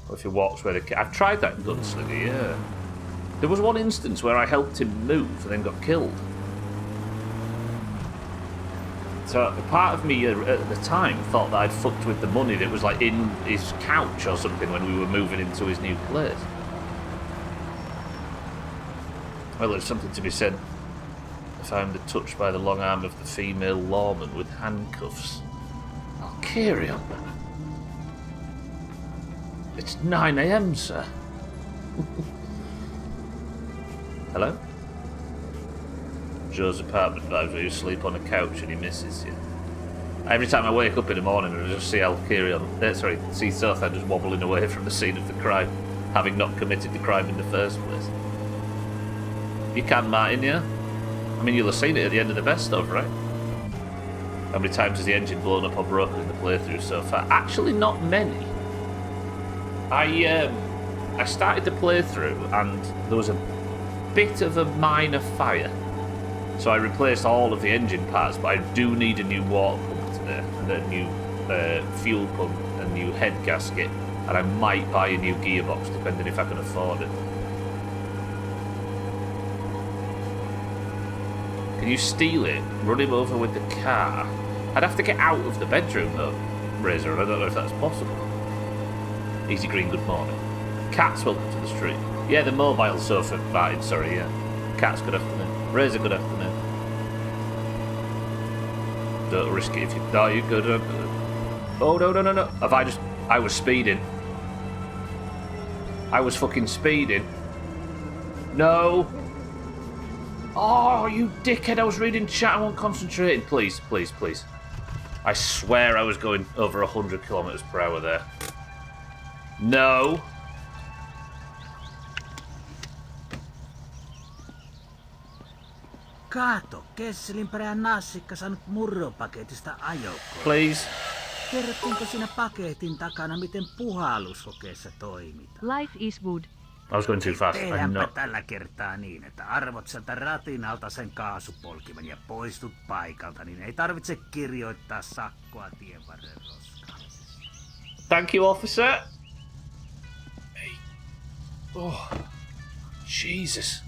A: What if he walks where the... I've tried that in Gunslinger, yeah. There was one instance where I helped him move and then got killed. So part of me at the time thought that I'd fucked with the money that was like in his couch or something when we were moving into his new place. Well, there's something to be said. I found it touched by the long arm of the female lawman with handcuffs. I'll carry on. It's 9 AM, sir. Hello? Joe's apartment vibes where you sleep on a couch and he misses you. Every time I wake up in the morning I just see see Sothan just wobbling away from the scene of the crime, having not committed the crime in the first place. You can, Martin, yeah? I mean, you'll have seen it at the end of the best of, right? How many times has the engine blown up or broken in the playthrough so far? Actually, not many. I started the playthrough and there was a bit of a minor fire. So I replaced all of the engine parts, but I do need a new water pump today, and a new fuel pump, a new head gasket, and I might buy a new gearbox, depending if I can afford it. Can you steal it? Run him over with the car? I'd have to get out of the bedroom, though, Razor, and I don't know if that's possible. Easy Green, good morning. Cats, welcome to the street. Yeah, the mobile sofa, Martin, sorry, yeah. Cats, good afternoon. Razor, good afternoon. Don't risk it if you... No, you good. Oh, no. I was speeding. I was fucking speeding. No. Oh, you dickhead. I was reading chat. I wasn't concentrating. Please. I swear I was going over 100 kilometers per hour there. No.
C: Kato, Kesselinpä ja Nassikka saanut murropaketista ajokortin.
A: Please.
C: Kerrottiinko siinä paketin takana, miten puhalluskokeessa toimitaan?
B: Life is good.
A: I was going too fast. I
C: Tehdäänpä
A: know.
C: tällä kertaa niin, että arvot sieltä ratin alta sen kaasupolkimen ja poistut paikalta, niin ei tarvitse kirjoittaa sakkoa tien varren roskaamisesta.
A: Thank you, officer. Hey. Oh. Jesus.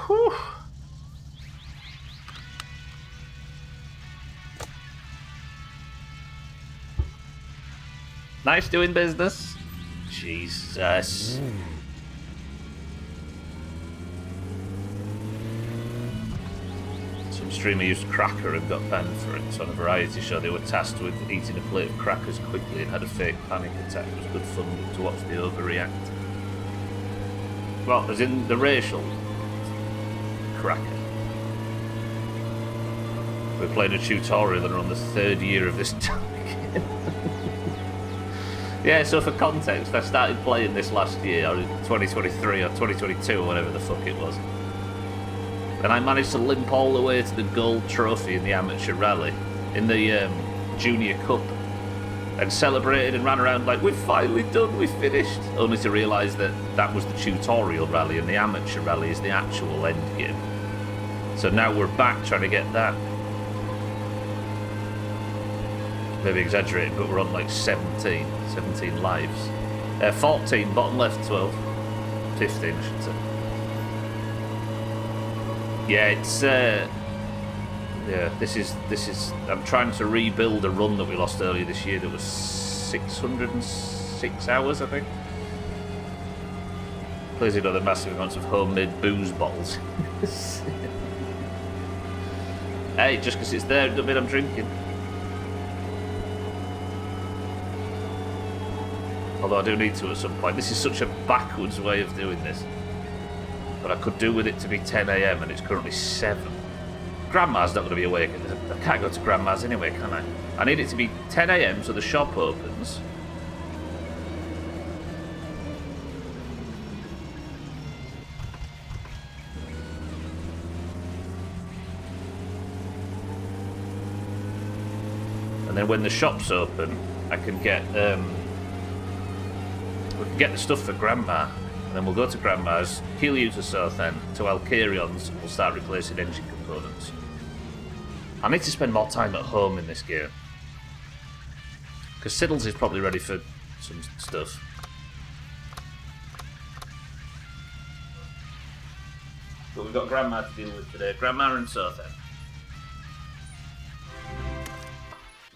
A: Whew. Nice doing business. Jesus. Some streamer used cracker and got banned for it. So on a variety show, they were tasked with eating a plate of crackers quickly and had a fake panic attack. It was good fun to watch the overreact. Well, as in the racial cracker. We're playing a tutorial and we're on the 3rd year of this game. Yeah, so for context, I started playing this last year, or in 2023 or 2022 or whatever the fuck it was. And I managed to limp all the way to the gold trophy in the amateur rally, in the junior cup, and celebrated and ran around like, we've finally done, we've finished, only to realise that that was the tutorial rally and the amateur rally is the actual end game. So now we're back trying to get that. Maybe exaggerating, but we're on like 17 lives. 14, bottom left, 12. 15, I should say. Yeah, it's yeah, this is I'm trying to rebuild a run that we lost earlier this year that was 606 hours, I think. Plays another massive amounts of homemade booze bottles. Hey, just because it's there doesn't mean I'm drinking. Although I do need to at some point. This is such a backwards way of doing this. But I could do with it to be 10 AM and it's currently 7. Grandma's not going to be awake. I can't go to Grandma's anyway, can I? I need it to be 10 AM so the shop opens. And then when the shop's open, I can get we can get the stuff for Grandma, and then we'll go to Grandma's, he'll use the Southend, to Alcarion's, and we'll start replacing engine components. I need to spend more time at home in this game. Because Siddles is probably ready for some stuff. But we've got Grandma to deal with today. Grandma and Southend.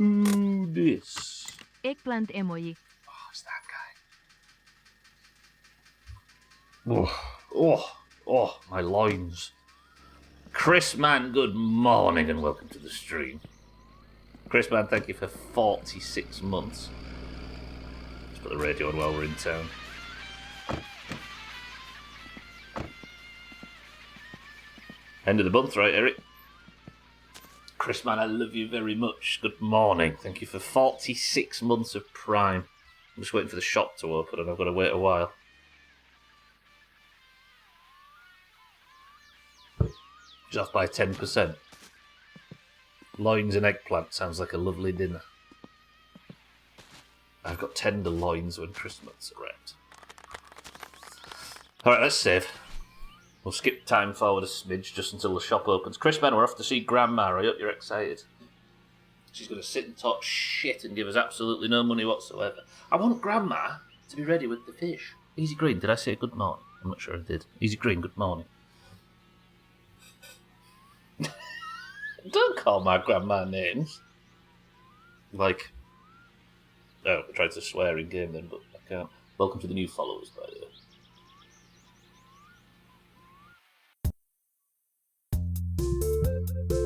A: Ooh, this.
B: Eggplant emoji.
A: Oh, it's that guy. Oh, my loins. Chris Man, good morning and welcome to the stream. Chris Man, thank you for 46 months. Let's put the radio on while we're in town. End of the month, right, Eric? Chris Man, I love you very much. Good morning. Thank you for 46 months of Prime. I'm just waiting for the shop to open and I've got to wait a while. Just off by 10%. Loins and eggplant sounds like a lovely dinner. I've got tender loins when Christmas arrives. Alright, let's save. We'll skip time forward a smidge just until the shop opens. Chris Ben, we're off to see Grandma. I hope you're excited. She's going to sit and talk shit and give us absolutely no money whatsoever. I want Grandma to be ready with the fish. Easy Green, did I say good morning? I'm not sure I did. Easy Green, good morning. Don't call my grandma names. Like, oh, I tried to swear in game then, but I can't. Welcome to the new followers, by the way.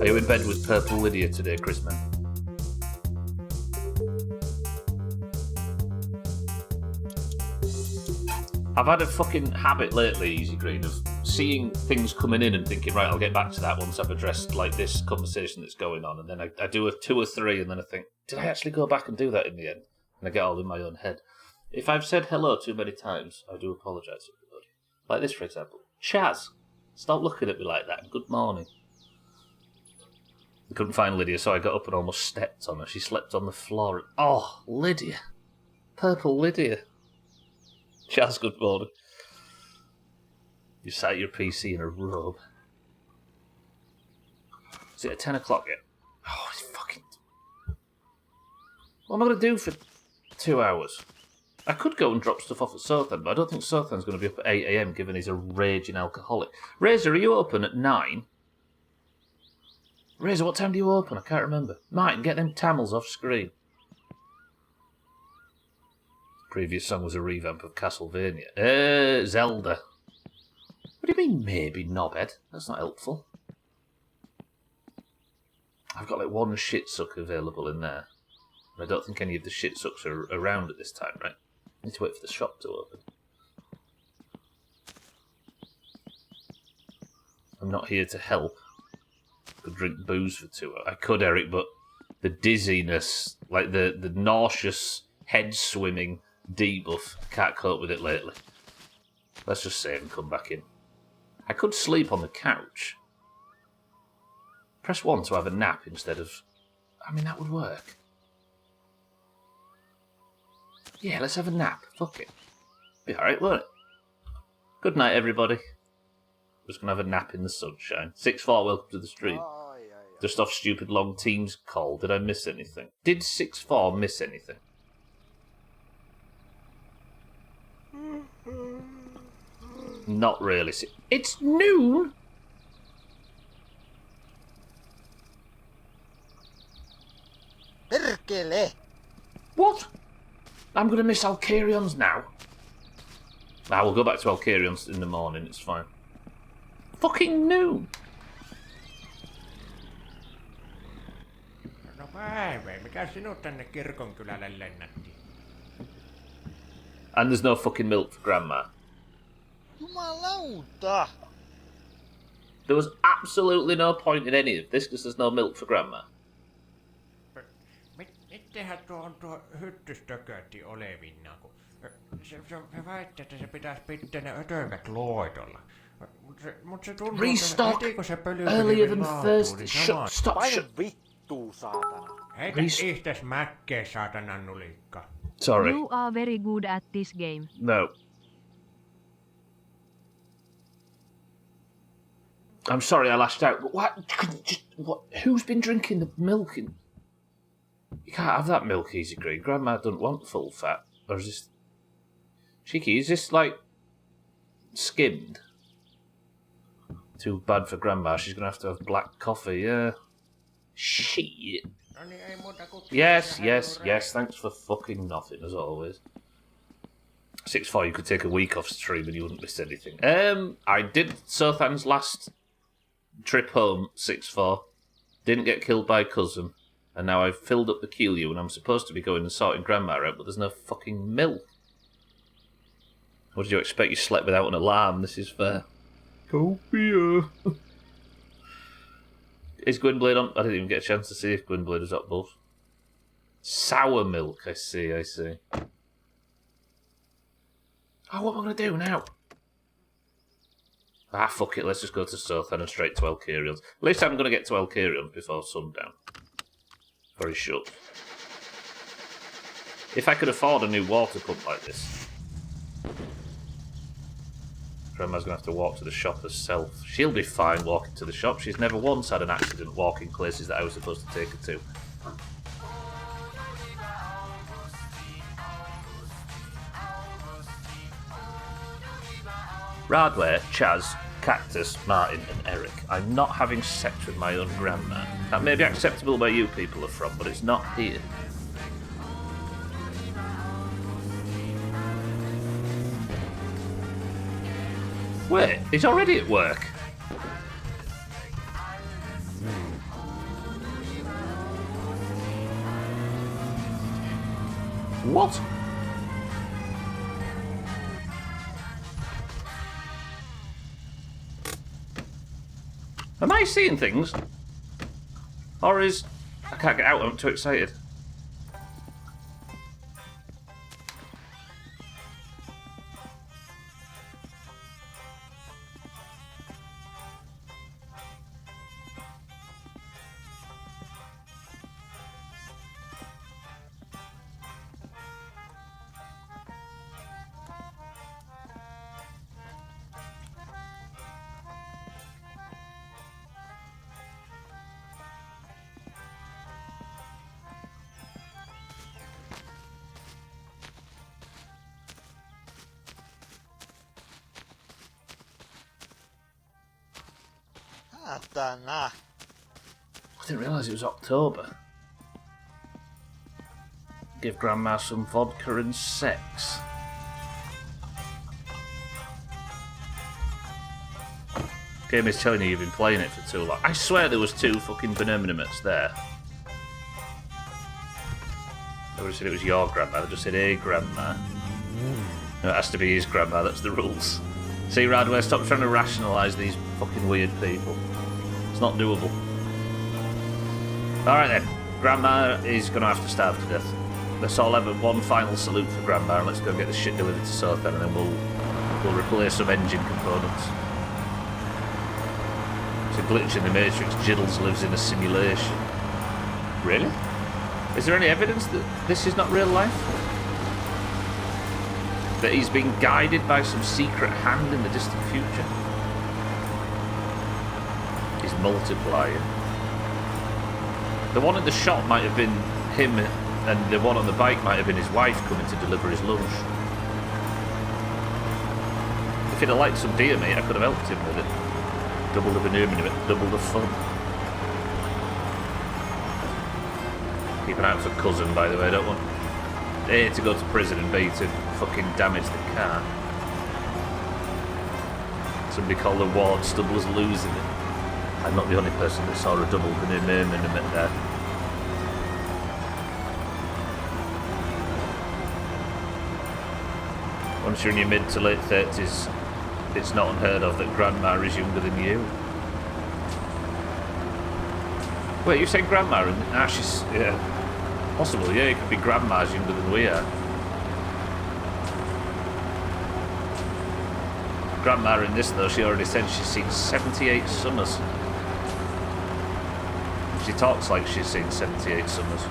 A: Are you in bed with Purple Lydia today, Chrisman? I've had a fucking habit lately, Easy Green, of seeing things coming in and thinking, right, I'll get back to that once I've addressed like this conversation that's going on, and then I do a 2 or 3, and then I think, did I actually go back and do that in the end? And I get all in my own head. If I've said hello too many times, I do apologise, everybody. Like this, for example. Chaz. Stop looking at me like that. Good morning. I couldn't find Lydia, so I got up and almost stepped on her. She slept on the floor. Oh, Lydia. Purple Lydia. Chaz, good morning. You sat at your PC in a robe. Is it at 10 o'clock yet? Oh, it's fucking... What am I going to do for 2 hours? I could go and drop stuff off at Sothan, but I don't think Sothan's going to be up at 8 AM given he's a raging alcoholic. Razor, are you open at 9? Razor, what time do you open? I can't remember. Martin, get them Tamils off screen. The previous song was a revamp of Castlevania. Zelda. What do you mean, maybe, knobhead? That's not helpful. I've got like one shit suck available in there. I don't think any of the shit sucks are around at this time, right? I need to wait for the shop to open. I'm not here to help. I could drink booze for 2 hours. I could, Eric, but the dizziness, like the nauseous head swimming debuff, can't cope with it lately. Let's just save and come back in. I could sleep on the couch. Press 1 to have a nap instead of... I mean, that would work. Yeah, let's have a nap. Fuck it. Be alright, won't it? Good night, everybody. Just gonna have a nap in the sunshine. 6-4, welcome to the stream. Just off stupid long Teams call. Did I miss anything? Did 6-4 miss anything? Not really. It's noon!
D: Perkele!
A: What? I'm going to miss Alcarions now. Nah, we'll go back to Alcarions in the morning, it's fine. Fucking noon!
E: No päivä, mikä sinut tänne kirkonkylälle lennätti?
A: And there's no fucking milk for Grandma.
D: Jumalauta!
A: There was absolutely no point in any of this because there's no milk for Grandma.
E: Mittehän tuo hyttystökötti olevinna, kun se väitti, että se pitäisi pitää ne ötömät loitolla. Mut se tuntuu,
A: Restock
E: että heti kun se
A: earlier than Thursday.
E: niin
A: Stop,
D: Painu vittuu, saatana.
E: Heitä ihtes mäkkeen, saatanan nulikka.
A: Sorry.
B: You are very good at this game.
A: No. I'm sorry I lashed out, but what? Who's been drinking the milk in... You can't have that milk, Easy Green. Grandma doesn't want full fat. Or is this... Cheeky, is this, like, skimmed? Too bad for Grandma. She's going to have black coffee, yeah. Shit. Yes. Thanks for fucking nothing, as always. 6-4, you could take a week off stream and you wouldn't miss anything. I did Sothan's last trip home, 6-4. Didn't get killed by cousin. And now I've filled up the Keelue and I'm supposed to be going and sorting Grandma out, but there's no fucking milk. What did you expect? You slept without an alarm. This is fair. Go beer. Is Gwynblade on? I didn't even get a chance to see if Gwynblade was up both. Sour milk, I see. Oh, what am I going to do now? Ah, fuck it. Let's just go to Sothan and straight to Alcarions. At least I'm going to get to Alcarions before sundown. Very short. If I could afford a new water pump like this. Grandma's going to have to walk to the shop herself. She'll be fine walking to the shop. She's never once had an accident walking places that I was supposed to take her to. Radware, Chaz, Cactus, Martin and Eric. I'm not having sex with my own grandma. That may be acceptable where you people are from, but it's not here. Wait, he's already at work. What? Am I seeing things? Or is... I can't get out, I'm too excited.
D: Satana.
A: I didn't realise it was October. Give Grandma some vodka and sex. Game is telling you you've been playing it for too long. I swear there was 2 fucking Beneminimates there. I would have said it was your grandma. I just said, hey, grandma. No, it has to be his grandma. That's the rules. See, Radware, stop trying to rationalise these fucking weird people. It's not doable. Alright then. Grandma is going to have to starve to death. Let's all have one final salute for Grandma and let's go get this shit delivered to Southend and then we'll replace some engine components. It's a glitch in the Matrix. Jiddles lives in a simulation. Really? Is there any evidence that this is not real life? That he's being guided by some secret hand in the distant future? He's multiplying. The one in the shop might have been him, and the one on the bike might have been his wife coming to deliver his lunch. If he'd have liked some deer meat, I could have helped him with it. Double the veneer, double the fun. Keep an eye out for cousin, by the way. I don't want A to go to prison and B to fucking damage the car. Somebody called the ward Stubble's losing it. I'm not the only person that saw a double veneer minimum there. Once you're in your mid to late 30s, it's not unheard of that Grandma is younger than you. Wait, you said Grandma and she's... yeah. Possible, yeah, it could be Grandma's younger than we are. Grandma in this, though, she already said she's seen 78 summers. She talks like she's seen 78 summers.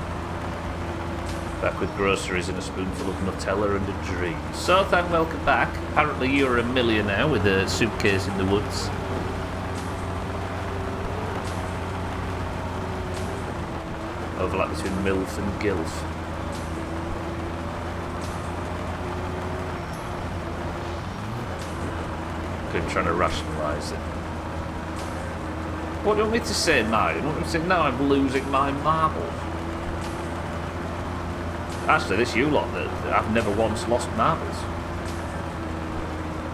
A: Back with groceries and a spoonful of Nutella and a dream. So, welcome back. Apparently you're a millionaire with a suitcase in the woods. Overlap between MILF and GILF. I'm trying to rationalise it. What do you want me to say, Mike? You want me to say, no, I'm losing my marbles? Actually, this you lot, that I've never once lost marbles.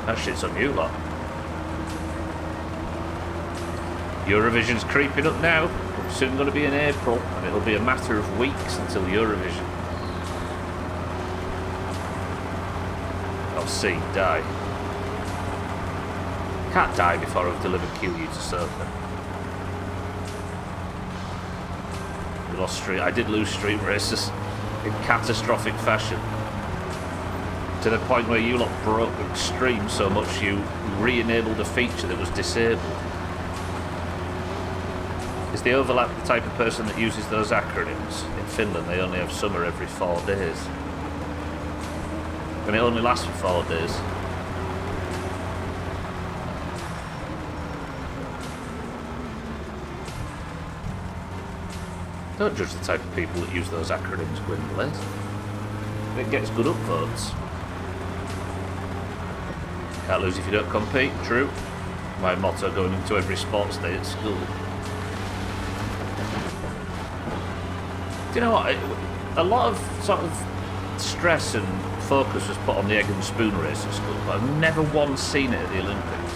A: That shit's on you lot. Eurovision's creeping up now. It's soon going to be in April, and it'll be a matter of weeks until Eurovision. I'll see, die. Can't die before I've delivered QU to Sofa. We lost street. I did lose street races in catastrophic fashion. To the point where you lot broke the stream so much you re-enabled a feature that was disabled. Is the overlap the type of person that uses those acronyms? In Finland they only have summer every 4 days. And it only lasts for 4 days. Don't judge the type of people that use those acronyms, Gwynplaine. It gets good upvotes. Can't lose if you don't compete, true. My motto going into every sports day at school. Do you know what? A lot of sort of stress and focus was put on the egg and spoon race at school, but I've never once seen it at the Olympics.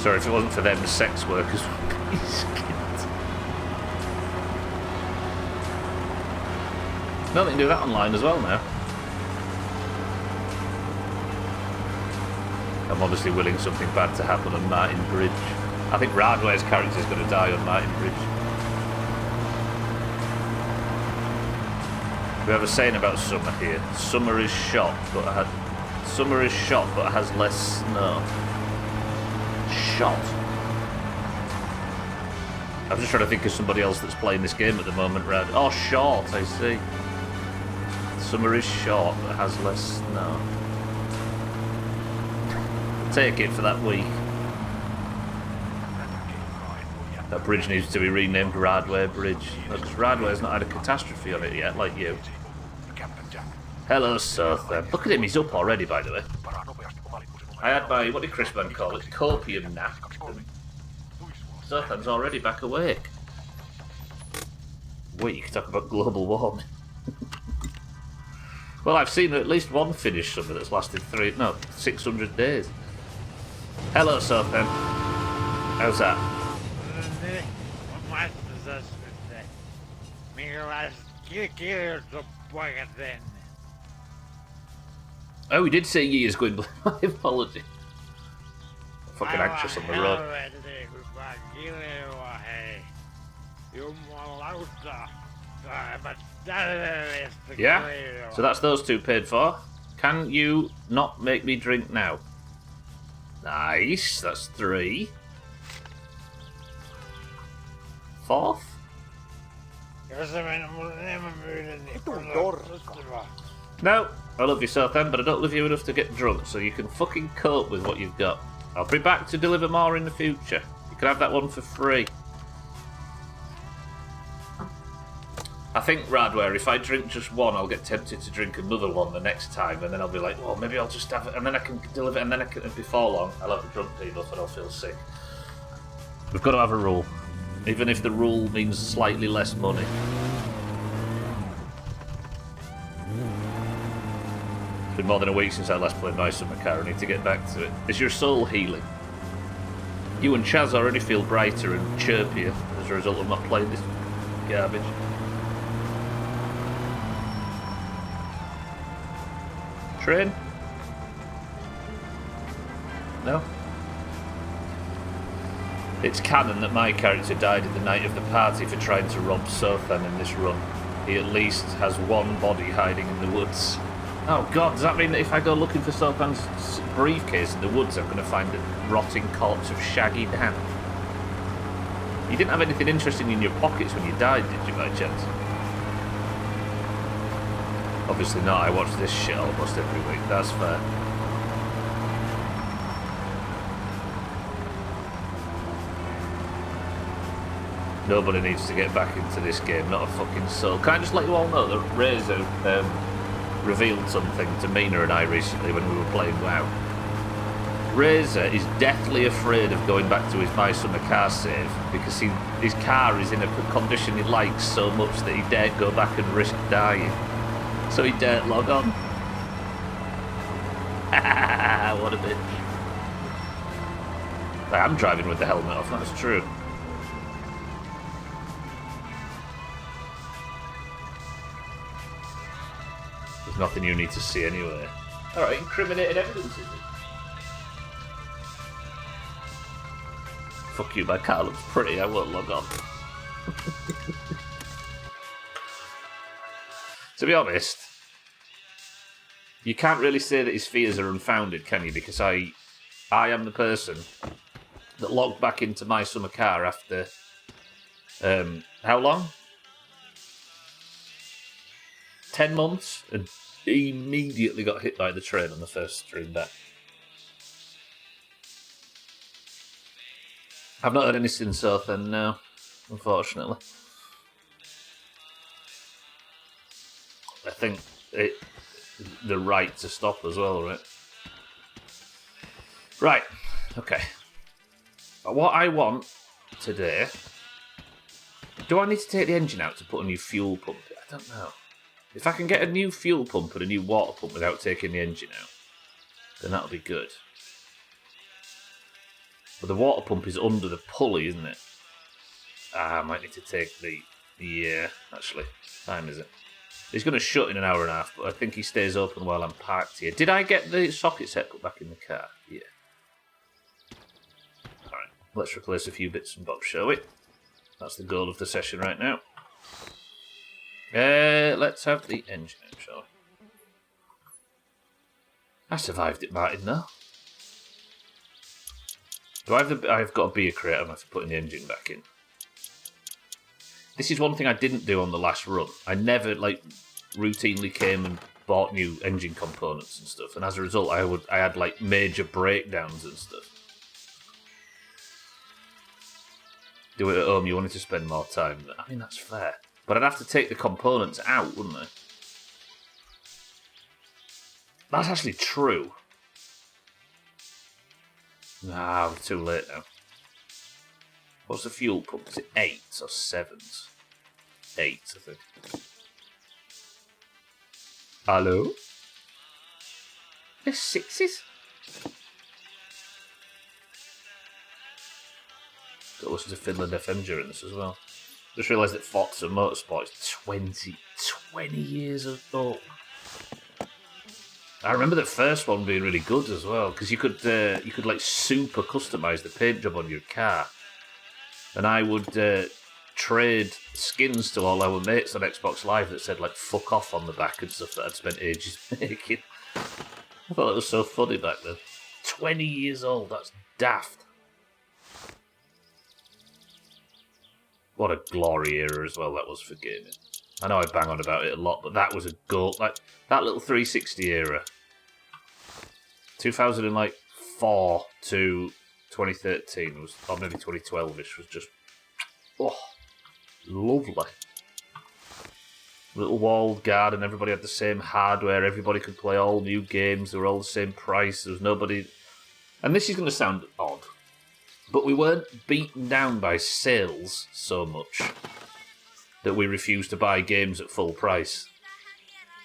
A: Sorry, if it wasn't for them, the sex workers would be skinned. No, they can do that online as well now. I'm obviously willing something bad to happen on Martin Bridge. I think Radware's character is going to die on Martin Bridge. We have a saying about summer here. Summer is shot, but has less snow. Shot. I'm just trying to think of somebody else that's playing this game at the moment, Rad. Oh, short, I see. Summer is short, but has less snow. Take it for that week. That bridge needs to be renamed Radware Bridge. Because Radware's not had a catastrophe on it yet, like you. Hello, Sothan. Look at him, he's up already, by the way. I had my, what did Chrisman call it? Copium nap. Zothan's already back awake. Wait, you can talk about global warming. Well, I've seen at least one Finnish summer that's lasted 600 days. Hello, Sothan. How's that? Oh, he did say years going by. My apology. Fucking anxious on the road. Yeah? So that's those two paid for. Can you not make me drink now? Nice, that's 3. 4th? No, I love you, Sothan, but I don't love you enough to get drunk, so you can fucking cope with what you've got. I'll be back to deliver more in the future. You can have that one for free. I think, Radware, if I drink just one, I'll get tempted to drink another one the next time, and then I'll be like, well, maybe I'll just have it, and then I can deliver it, and then before long, I'll have a drunk enough and I'll feel sick. We've got to have a rule, even if the rule means slightly less money. It's been more than a week since I last played My Summer Car. I need to get back to it. Is your soul healing? You and Chaz already feel brighter and chirpier as a result of not playing this garbage. Train? No? It's canon that my character died in the night of the party for trying to rob Sothan in this run. He at least has one body hiding in the woods. Oh god, does that mean that if I go looking for Sothan's briefcase in the woods, I'm going to find a rotting corpse of Shaggy Dan? You didn't have anything interesting in your pockets when you died, did you, by chance? Obviously not, I watch this shit almost every week, that's fair. Nobody needs to get back into this game, not a fucking soul. Can I just let you all know that Razor revealed something to Mina and I recently when we were playing WoW. Razor is deathly afraid of going back to his My Summer Car save because his car is in a condition he likes so much that he daren't go back and risk dying. So he daren't log on. What a bitch. I am driving with the helmet off, that's true. There's nothing you need to see anyway. Alright, incriminating evidence, is it? Fuck you, my car looks pretty, I won't log on. To be honest, you can't really say that his fears are unfounded, can you? Because I am the person that logged back into My Summer Car after... how long? 10 months? And immediately got hit by the train on the first stream back. I've not heard any since Sothan, no, unfortunately. I think the right to stop as well, right? Right, okay. What I want today... Do I need to take the engine out to put a new fuel pump in? I don't know. If I can get a new fuel pump and a new water pump without taking the engine out, then that'll be good. But the water pump is under the pulley, isn't it? I might need to take the... Yeah, actually. Time is it? He's going to shut in an hour and a half, but I think he stays open while I'm parked here. Did I get the socket set put back in the car? Yeah. Alright, let's replace a few bits and bobs, shall we? That's the goal of the session right now. Let's have the engine out, shall we? I survived it, Martin, though. I've got a beer crate, I'm going to have to put the engine back in. This is one thing I didn't do on the last run. I never, routinely came and bought new engine components and stuff, and as a result, I had, major breakdowns and stuff. Do it at home, you wanted to spend more time. I mean, that's fair. But I'd have to take the components out, wouldn't I? That's actually true. Nah, we're too late now. What's the fuel pump? Is it 8s or 7s? 8s, I think. Hello? There's 6s? Got to listen to Finland FM during this as well. Just realised that Forza Motorsport is 20 years old. I remember the first one being really good as well, because you could like super customise the paint job on your car. And I would trade skins to all our mates on Xbox Live that said like "fuck off" on the back and stuff that I'd spent ages making. I thought it was so funny back then. 20 years old, that's daft. What a glory era as well that was for gaming. I know I bang on about it a lot, but that was a goal. Like that little 360 era, 2004 to 2013 was, or maybe 2012ish, was just lovely. Little walled garden, everybody had the same hardware, everybody could play all new games, they were all the same price, there was nobody... And this is going to sound odd, but we weren't beaten down by sales so much that we refused to buy games at full price.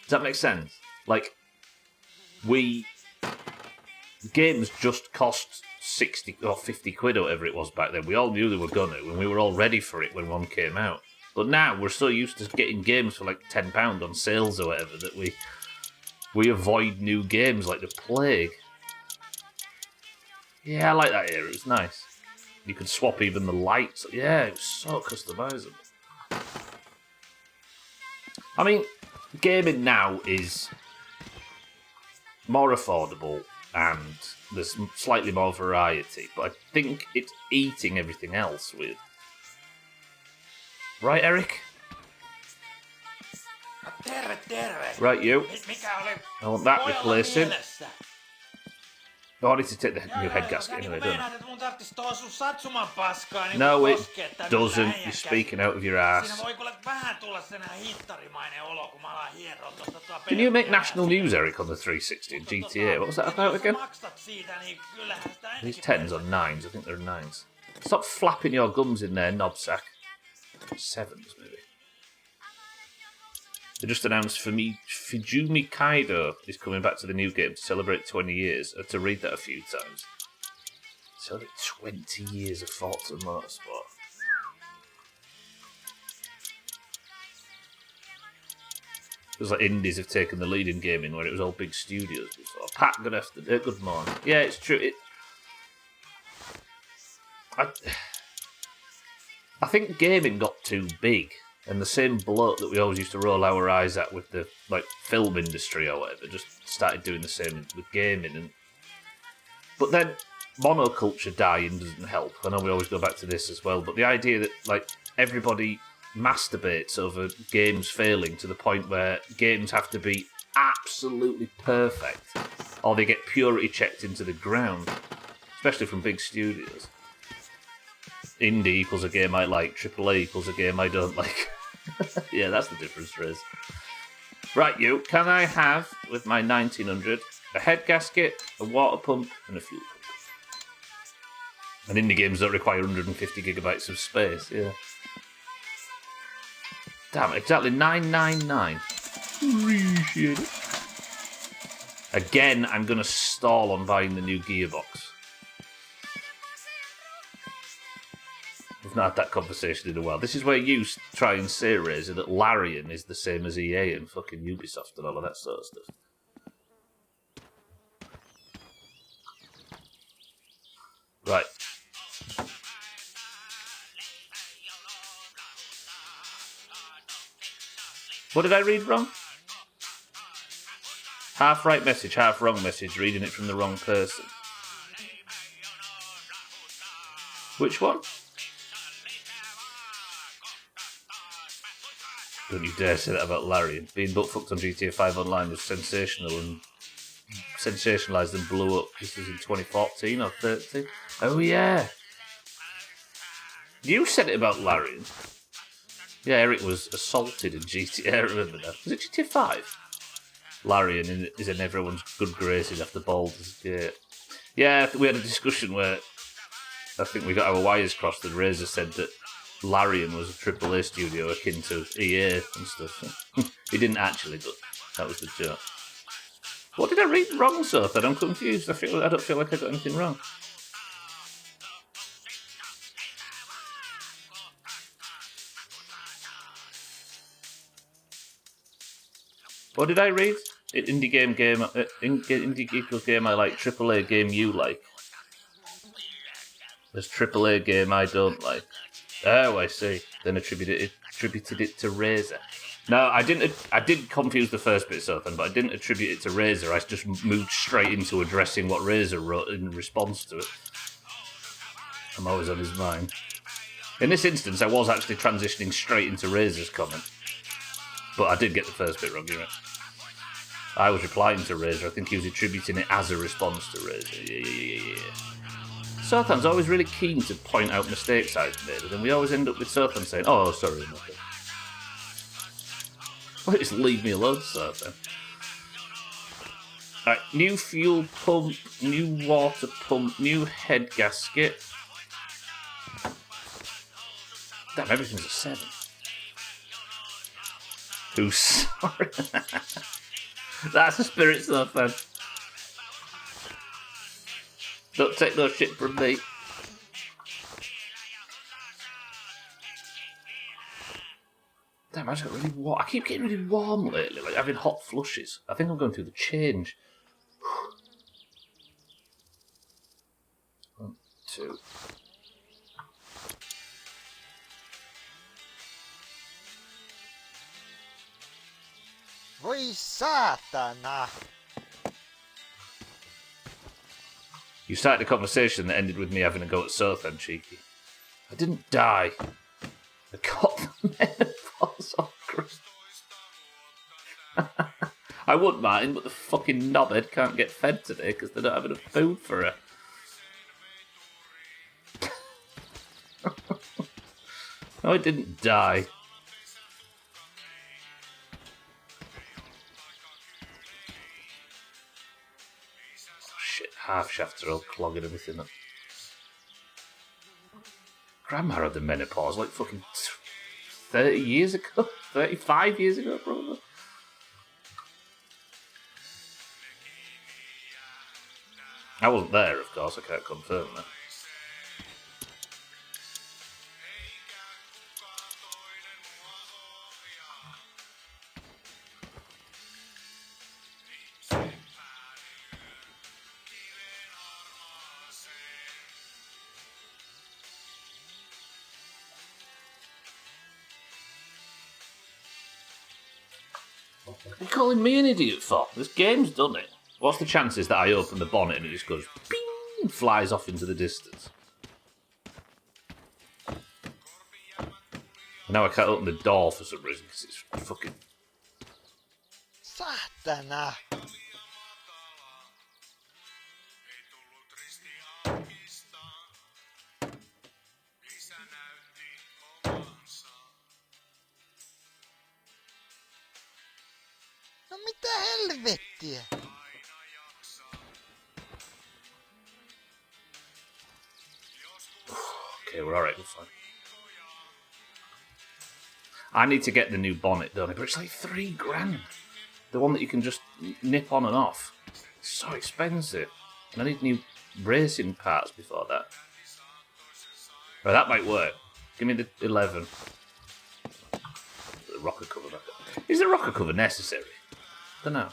A: Does that make sense? Like, games just cost 60 or 50 quid or whatever it was back then. We all knew they were gonna, and we were all ready for it when one came out. But now we're so used to getting games for like £10 on sales or whatever that we avoid new games like the plague. Yeah, I like that era. It was nice. You could swap even the lights. Yeah, it was so customizable. I mean, gaming now is more affordable and there's slightly more variety, but I think it's eating everything else with. Right, Eric?
D: Terve.
A: Right, you.
D: Mikä oli
A: I want that
D: pojalla
A: replacing.
D: mielessä?
A: Oh, I need to take the new head gasket anyway, don't I?
D: Meinaat, että mun tarttis tuohon sun satsuman paskaa niin
A: No, it
D: koskee tän
A: doesn't.
D: äijän
A: You're speaking out of your ass.
D: Siinä voi kuule vähän tulla sellainen hittarimainen olo, kun mä alan hieroa tosta
A: Can you make national news, Eric, on the 360 in GTA? What was that about again? These 10s or 9s? I think they're 9s. Stop flapping your gums in there, knobsack. 7s, maybe. They just announced Fujimi Kaido is coming back to the new game to celebrate 20 years. I had to read that a few times. Celebrate 20 years of Forza Motorsport. It was like indies have taken the lead in gaming where it was all big studios before. Pat, good morning. Yeah, it's true. I think gaming got too big, and the same bloke that we always used to roll our eyes at with the like film industry or whatever just started doing the same with gaming. But then monoculture dying doesn't help. I know we always go back to this as well, but the idea that like everybody masturbates over games failing to the point where games have to be absolutely perfect or they get purity checked into the ground, especially from big studios. Indie equals a game I like, AAA equals a game I don't like. Yeah, that's the difference, Riz. Right, you, can I have, with my 1900, a head gasket, a water pump, and a fuel pump? And indie games don't require 150 gigabytes of space, yeah. Damn, exactly 999. Appreciate it. Again, I'm going to stall on buying the new gearbox. We've not had that conversation in a while. This is where you try and say, Razor, that Larian is the same as EA and fucking Ubisoft and all of that sort of stuff. Right. What did I read wrong? Half right message, half wrong message, reading it from the wrong person. Which one? Don't you dare say that about Larry. Being butt-fucked on GTA 5 Online was sensational and sensationalised and blew up. This was in 2014 or 13. Oh, yeah. You said it about Larry. Yeah, Eric was assaulted in GTA, I remember that. Was it GTA 5? Larian is in everyone's good graces after Baldur's Gate. Yeah, we had a discussion where I think we got our wires crossed and Razor said that Larian was a AAA studio akin to EA and stuff. He didn't actually, but that was the joke. What did I read wrong, Sothan? I'm confused. I don't feel like I got anything wrong. What did I read? Indie Geekle game I like, AAA game you like. There's AAA game I don't like. Oh, I see. Then attributed it to Razor. No, I didn't. I did confuse the first bit, Sothan, but I didn't attribute it to Razor. I just moved straight into addressing what Razor wrote in response to it. I'm always on his mind. In this instance, I was actually transitioning straight into Razor's comment, but I did get the first bit wrong. You're right. I was replying to Razor. I think he was attributing it as a response to Razor. Yeah. Sothan's always really keen to point out mistakes I've made, and then we always end up with Sothan saying, "Oh, sorry, nothing." Well, just leave me alone, Sothan. Right, new fuel pump, new water pump, new head gasket. Damn, everything's a 7. Who's sorry? That's the spirit, Sothan. Don't take no shit from me. Damn, I just got really warm. I keep getting really warm lately, like having hot flushes. I think I'm going through the change. 1, 2.
F: Voi saatana!
A: You started a conversation that ended with me having a go at Sothan, cheeky. I didn't die. I got the menopause on Christmas. I would, Martin, but the fucking knobhead can't get fed today because they don't have enough food for her. No, I didn't die. Shit, half shafts are all clogging everything up. Grandma had the menopause like fucking 30 years ago, 35 years ago, probably. I wasn't there, of course, I can't confirm that. What are you calling me an idiot for? This game's done it. What's the chances that I open the bonnet and it just goes ping and flies off into the distance? Now I can't open the door for some reason because it's fucking...
F: Saatana! No mitä helvettiä?
A: Okay, we're alright, we're fine. I need to get the new bonnet done, but it's like $3,000. The one that you can just nip on and off. It's so expensive. And I need new racing parts before that. Right, that might work. Give me the 11. The rocker cover back up. Is the rocker cover necessary? I don't know.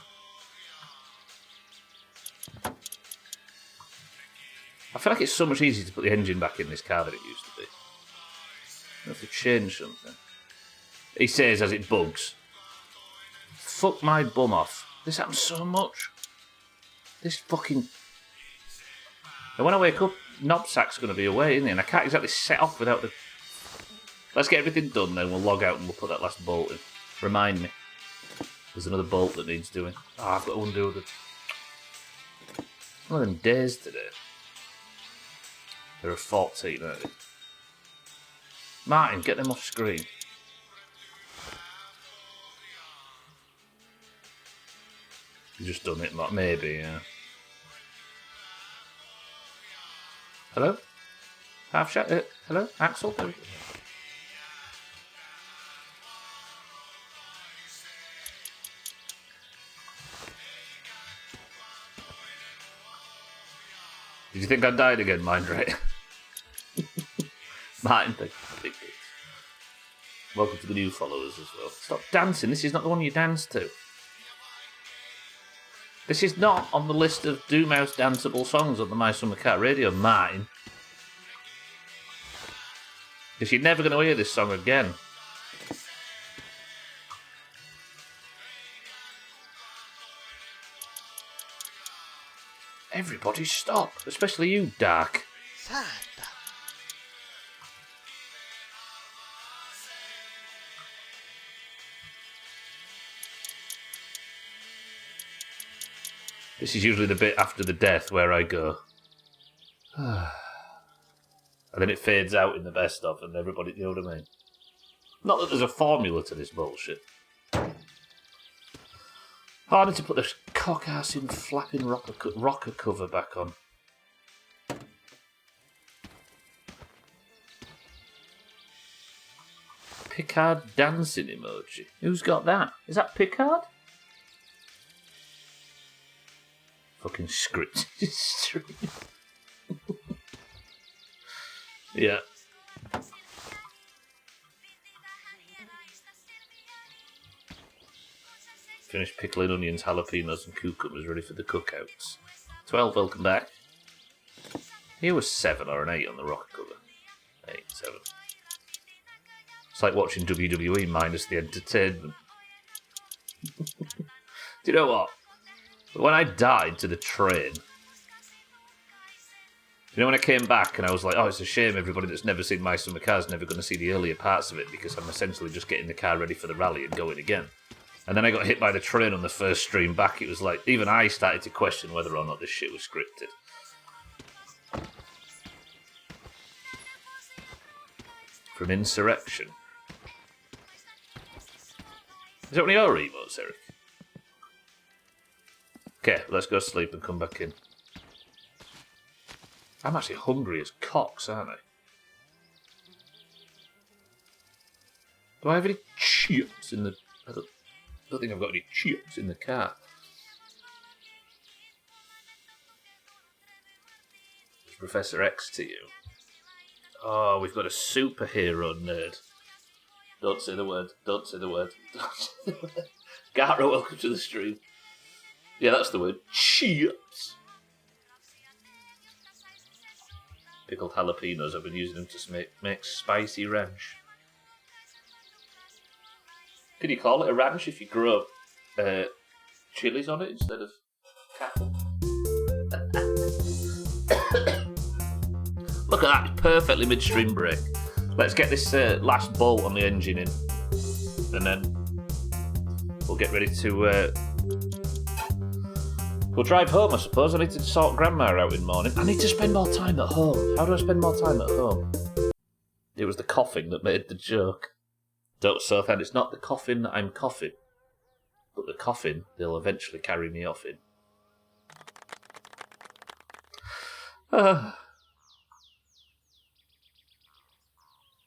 A: I feel like it's so much easier to put the engine back in this car than it used to be. I have to change something. He says as it bugs. Fuck my bum off. This happens so much. This fucking... And when I wake up, knobsack's going to be away, isn't it? And I can't exactly set off without the... Let's get everything done, then we'll log out and we'll put that last bolt in. Remind me. There's another bolt that needs doing. Oh, I've got to undo the... One of them days today. There are 14, aren't there? Martin, get them off screen. Just done it, maybe, yeah. Hello? Half shot? Hello? Axel? Did you think I died again, Mind Right? Martin, thank you. Welcome to the new followers as well. Stop dancing, this is not the one you danced to. This is not on the list of Doomhaus danceable songs on the My Summer Car radio, Martin. Because you're never going to hear this song again. Everybody stop, especially you, Dark.
F: Saatana.
A: This is usually the bit after the death where I go. And then it fades out in the best of, and everybody, you know what I mean? Not that there's a formula to this bullshit. Oh, I need to put this cock-assing flapping rocker cover back on. Picard dancing emoji. Who's got that? Is that Picard? Fucking script. Yeah. Finished pickling onions, jalapenos and cucumbers ready for the cookouts. 12, welcome back. Here was 7 or an 8 on the rocker cover. 8, 7. It's like watching WWE minus the entertainment. Do you know what? When I died to the train, you know, when I came back and I was like, oh, it's a shame everybody that's never seen My Summer Car is never going to see the earlier parts of it because I'm essentially just getting the car ready for the rally and going again. And then I got hit by the train on the first stream back. It was like, even I started to question whether or not this shit was scripted. From Insurrection. Is that one of your emotes, Eric? Okay, let's go to sleep and come back in. I'm actually hungry as cocks, aren't I? Do I have any chips in the... I don't think I've got any chips in the car. It's Professor X to you. Oh, we've got a superhero nerd. Don't say the word. Don't say the word. Don't say the word. Gara, welcome to the stream. Yeah, that's the word. Chips. Pickled jalapenos. I've been using them to make spicy ranch. Can you call it a ranch if you grow chilies on it instead of cattle? Look at that, perfectly midstream break. Let's get this last bolt on the engine in, and then we'll get ready to... We'll drive home, I suppose. I need to sort Grandma out in the morning. I need to spend more time at home. How do I spend more time at home? It was the coughing that made the joke. Don't Southend, it's not the coffin that I'm coughing, but the coffin they'll eventually carry me off in.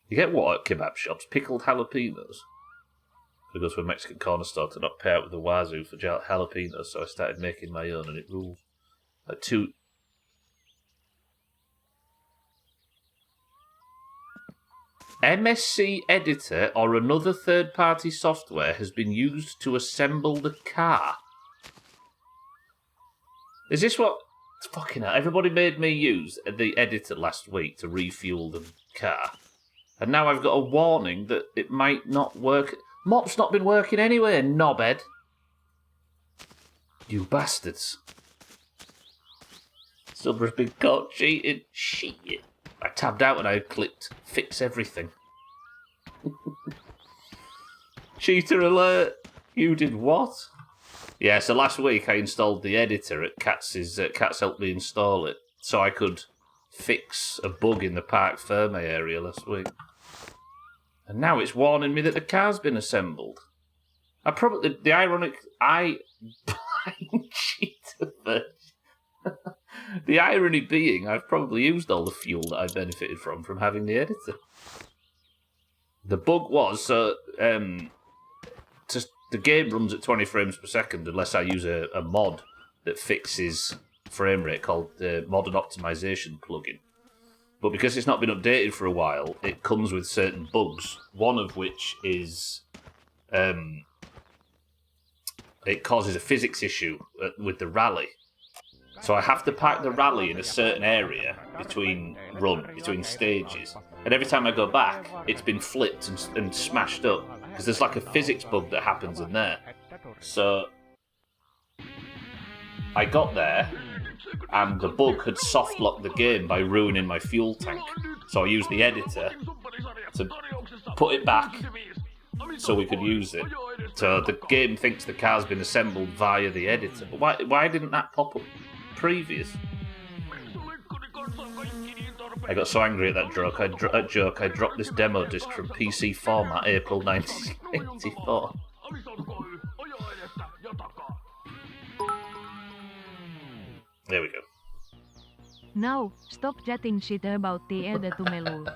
A: You get what at kebab shops? Pickled jalapenos. I go to a Mexican corner store to not pay out with the wazoo for jalapenos, so I started making my own, and it rules. Like two... MSC Editor or another third-party software has been used to assemble the car. Is this what... Fucking hell, everybody made me use the editor last week to refuel the car. And now I've got a warning that it might not work. Mop's not been working anyway, knobhead. You bastards. Silver's been caught cheating. Shit. I tabbed out and I clicked fix everything. Cheater alert. You did what? Yeah, so last week I installed the editor at Katz's. Katz helped me install it so I could fix a bug in the Parc Ferme area last week. And now it's warning me that the car's been assembled. The ironic... cheater version. The irony being, I've probably used all the fuel that I benefited from having the editor. The bug was, the game runs at 20 frames per second unless I use a mod that fixes frame rate called the Modern Optimization plugin. But because it's not been updated for a while, it comes with certain bugs. One of which is it causes a physics issue with the rally. So I have to park the rally in a certain area between stages. And every time I go back, it's been flipped and smashed up. Because there's like a physics bug that happens in there. So I got there, and the bug had soft-locked the game by ruining my fuel tank. So I used the editor to put it back so we could use it. So the game thinks the car's been assembled via the editor. But why didn't that pop up previous? I got so angry at that joke, I dropped this demo disc from PC format April 1984. There we go.
B: Now, stop chatting shit about the editumelu.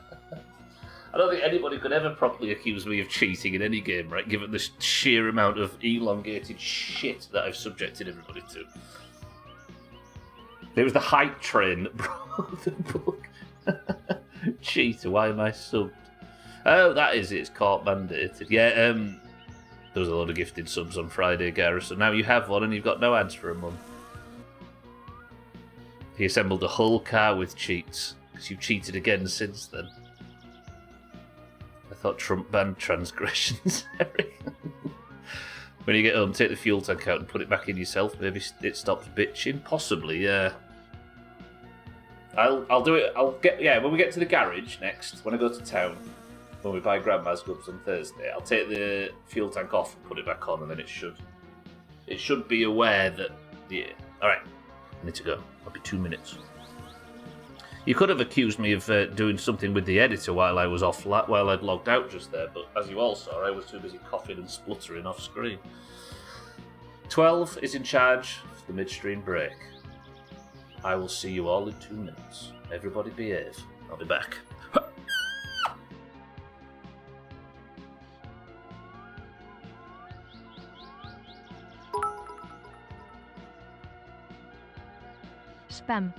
A: I don't think anybody could ever properly accuse me of cheating in any game, right? Given the sheer amount of elongated shit that I've subjected everybody to. It was the hype train that brought the book. Cheater, why am I subbed? Oh, that is it. It's court mandated. Yeah, there was a lot of gifted subs on Friday, Gareth, so now you have one and you've got no ads for a month. He assembled a whole car with cheats, because you've cheated again since then. I thought Trump banned transgressions, Eric. When you get home, take the fuel tank out and put it back in yourself. Maybe it stops bitching. Possibly, yeah. I'll do it. When we get to the garage next, when I go to town, when we buy Grandma's goods on Thursday, I'll take the fuel tank off and put it back on, and then it should be aware that, yeah. All right, I need to go. I'll be 2 minutes. You could have accused me of doing something with the editor while I was off, while I'd logged out just there, but as you all saw, I was too busy coughing and spluttering off screen. 12 is in charge of the midstream break. I will see you all in 2 minutes. Everybody behave. I'll be back.
B: Spam.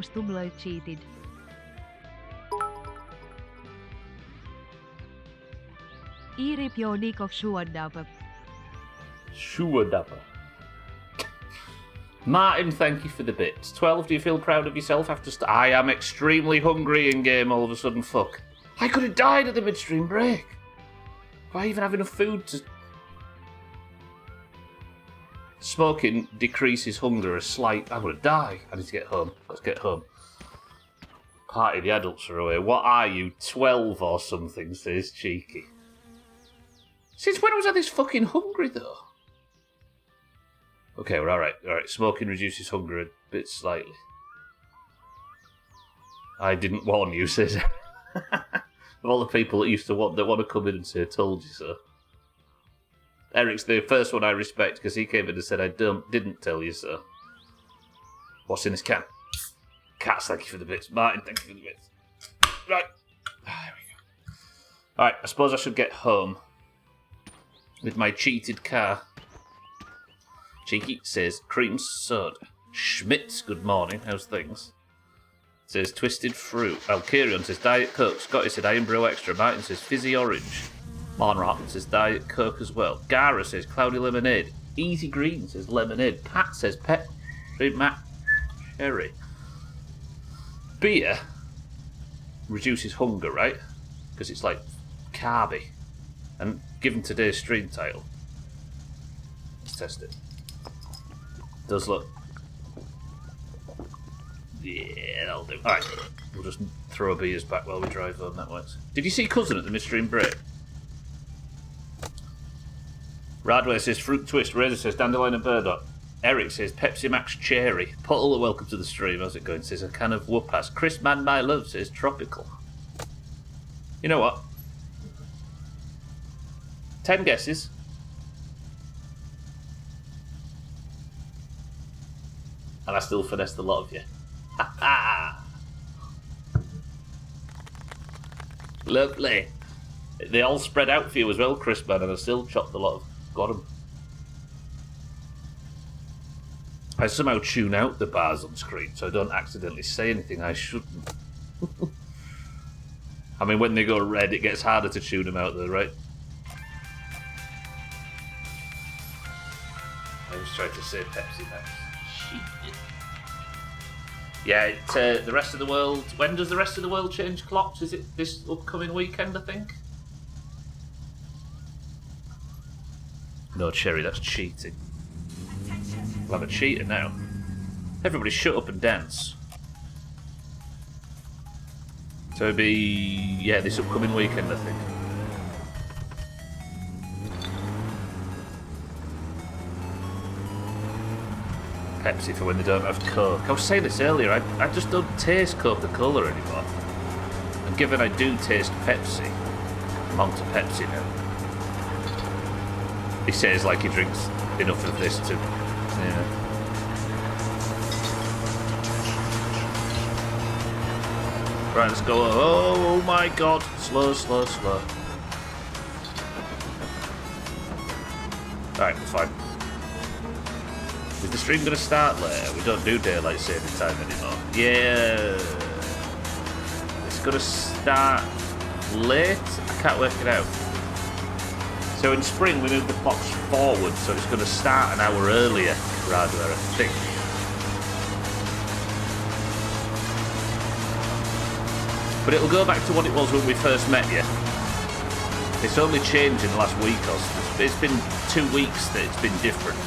B: Stubler cheated. Rip your dick of Shuadapa.
A: Shuadapper. Martin, thank you for the bits. 12, do you feel proud of yourself after I am extremely hungry in game all of a sudden, fuck. I could have died at the midstream break. Why even have enough food to... Smoking decreases hunger a slight... I'm gonna die. I need to get home. Let's get home. Party, the adults are away. What are you, 12 or something, says Cheeky. Since when was I this fucking hungry, though? Okay, we're alright. Alright, smoking reduces hunger a bit slightly. I didn't warn you, says... Of all the people that used to want to come in and say, told you so. Eric's the first one I respect, because he came in and said, didn't tell you so. What's in this can? Cats, thank you for the bits. Martin, thank you for the bits. Right. There we go. Alright, I suppose I should get home. With my cheated car. Cheeky says, cream soda. Schmitz, good morning, how's things? Says, twisted fruit. Alkirion says, Diet Coke. Scotty said, Iron Brew Extra. Martin says, fizzy orange. Monrotten says, Diet Coke as well. Gara says, cloudy lemonade. Easy Green says, lemonade. Pat says, pet. Matt, cherry. Beer reduces hunger, right? Because it's like carby. And given today's stream title, let's test it. Does look. Yeah, that'll do. Alright, we'll just throw beers back while we drive home, that works. Did you see Cousin at the midstream break? Radway says fruit twist. Razor says dandelion and burdock. Eric says Pepsi Max cherry. Puddle, welcome to the stream. How's it going? Says a can of whoopass. Chris Man My Love says tropical. You know what? 10 guesses. And I still finessed a lot of you. Ha ha! Lovely. They all spread out for you as well, Chris Man, and I still chopped a lot of... Got them. I somehow tune out the bars on screen so I don't accidentally say anything I shouldn't. I mean, when they go red, it gets harder to tune them out though, right? I was trying to say Pepsi Max. Shit. Yeah, the rest of the world... When does the rest of the world change clocks? Is it this upcoming weekend, I think? No, Cherry, that's cheating. We'll have a cheater now. Everybody shut up and dance. So it'll be... Yeah, this upcoming weekend, I think. Pepsi for when they don't have Coke. I was saying this earlier, I just don't taste Coca-Cola anymore. And given I do taste Pepsi, I'm on to Pepsi now. He says like he drinks enough of this to... Yeah. Right, let's go. Oh my god. Slow, slow, slow. Alright, we're fine. Is the stream going to start later? We don't do daylight saving time anymore. Yeah. It's going to start late? I can't work it out. So in spring we move the clocks forward, so it's going to start an hour earlier, rather, I think. But it'll go back to what it was when we first met you. It's only changed in the last week or so. It's been 2 weeks that it's been different.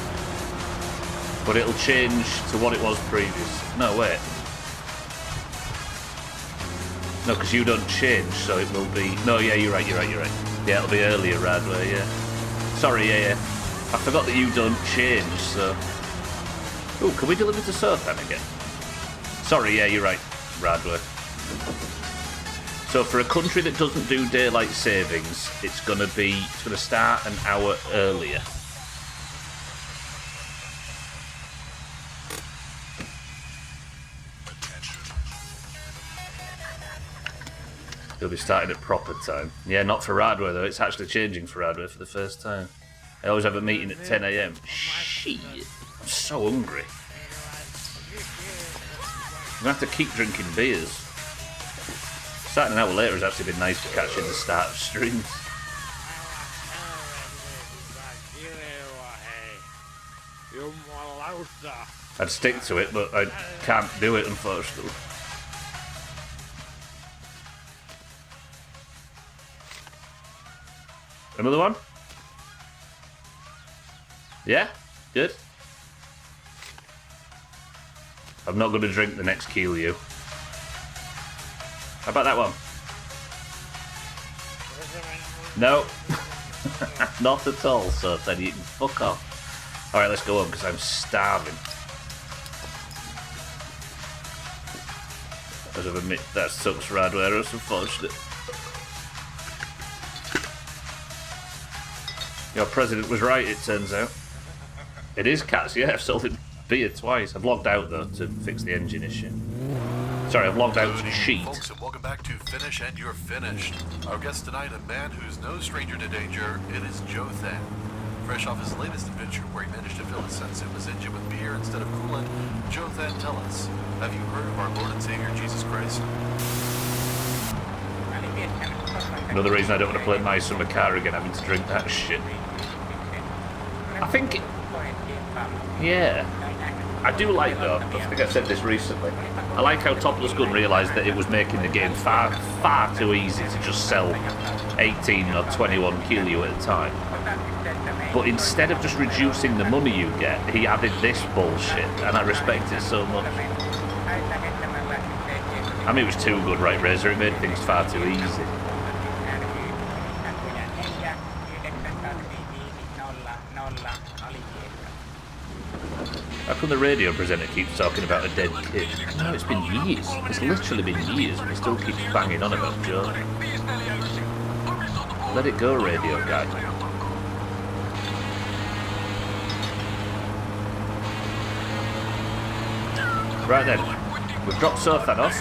A: But it'll change to what it was previous. No, wait. No, because you don't change, so it will be... No, yeah, you're right. Yeah, it'll be earlier, Radway, yeah. Sorry, yeah. I forgot that you don't change, so... Ooh, can we deliver to Sothan again? Sorry, yeah, you're right, Radway. So for a country that doesn't do daylight savings, it's going to start an hour earlier. It'll be starting at proper time. Yeah, not for Radway though. It's actually changing for Radway for the first time. I always have a meeting at 10 AM. Shit. I'm so hungry. I'm gonna have to keep drinking beers. Starting an hour later has actually been nice for catching the start of streams. I'd stick to it, but I can't do it, unfortunately. Another one? Yeah? Good? I'm not going to drink the next Keelio. How about that one? No. Not at all, so then you can fuck off. Alright, let's go on, because I'm starving. As I've admit, that sucks Radware, it's unfortunate. Your president was right, it turns out. It is cats, yeah, I've sold him beer twice. I've logged out, though, to fix the engine issue. Sorry, I've logged out to cheat.
G: Folks, and welcome back to Finish and You're Finished. Our guest tonight, a man who's no stranger to danger. It is Joe Than. Fresh off his latest adventure where he managed to fill his Satsuma's engine with beer instead of coolant, Joe Than, tell us, have you heard of our Lord and Savior Jesus Christ?
A: Another reason I don't want to play My Summer Car again, having to drink that shit. I think... Yeah. I do like, though, I think I've said this recently, I like how Topless Gun realised that it was making the game far too easy to just sell 18 or 21 Keelio at a time. But instead of just reducing the money you get, he added this bullshit, and I respect it so much. I mean, it was too good, right, Razor? It made things far too easy. How come the radio presenter keeps talking about a dead kid? No, it's been years. It's literally been years, and he still keeps banging on about Joe. Let it go, radio guy. Right then, we've dropped Sothan off.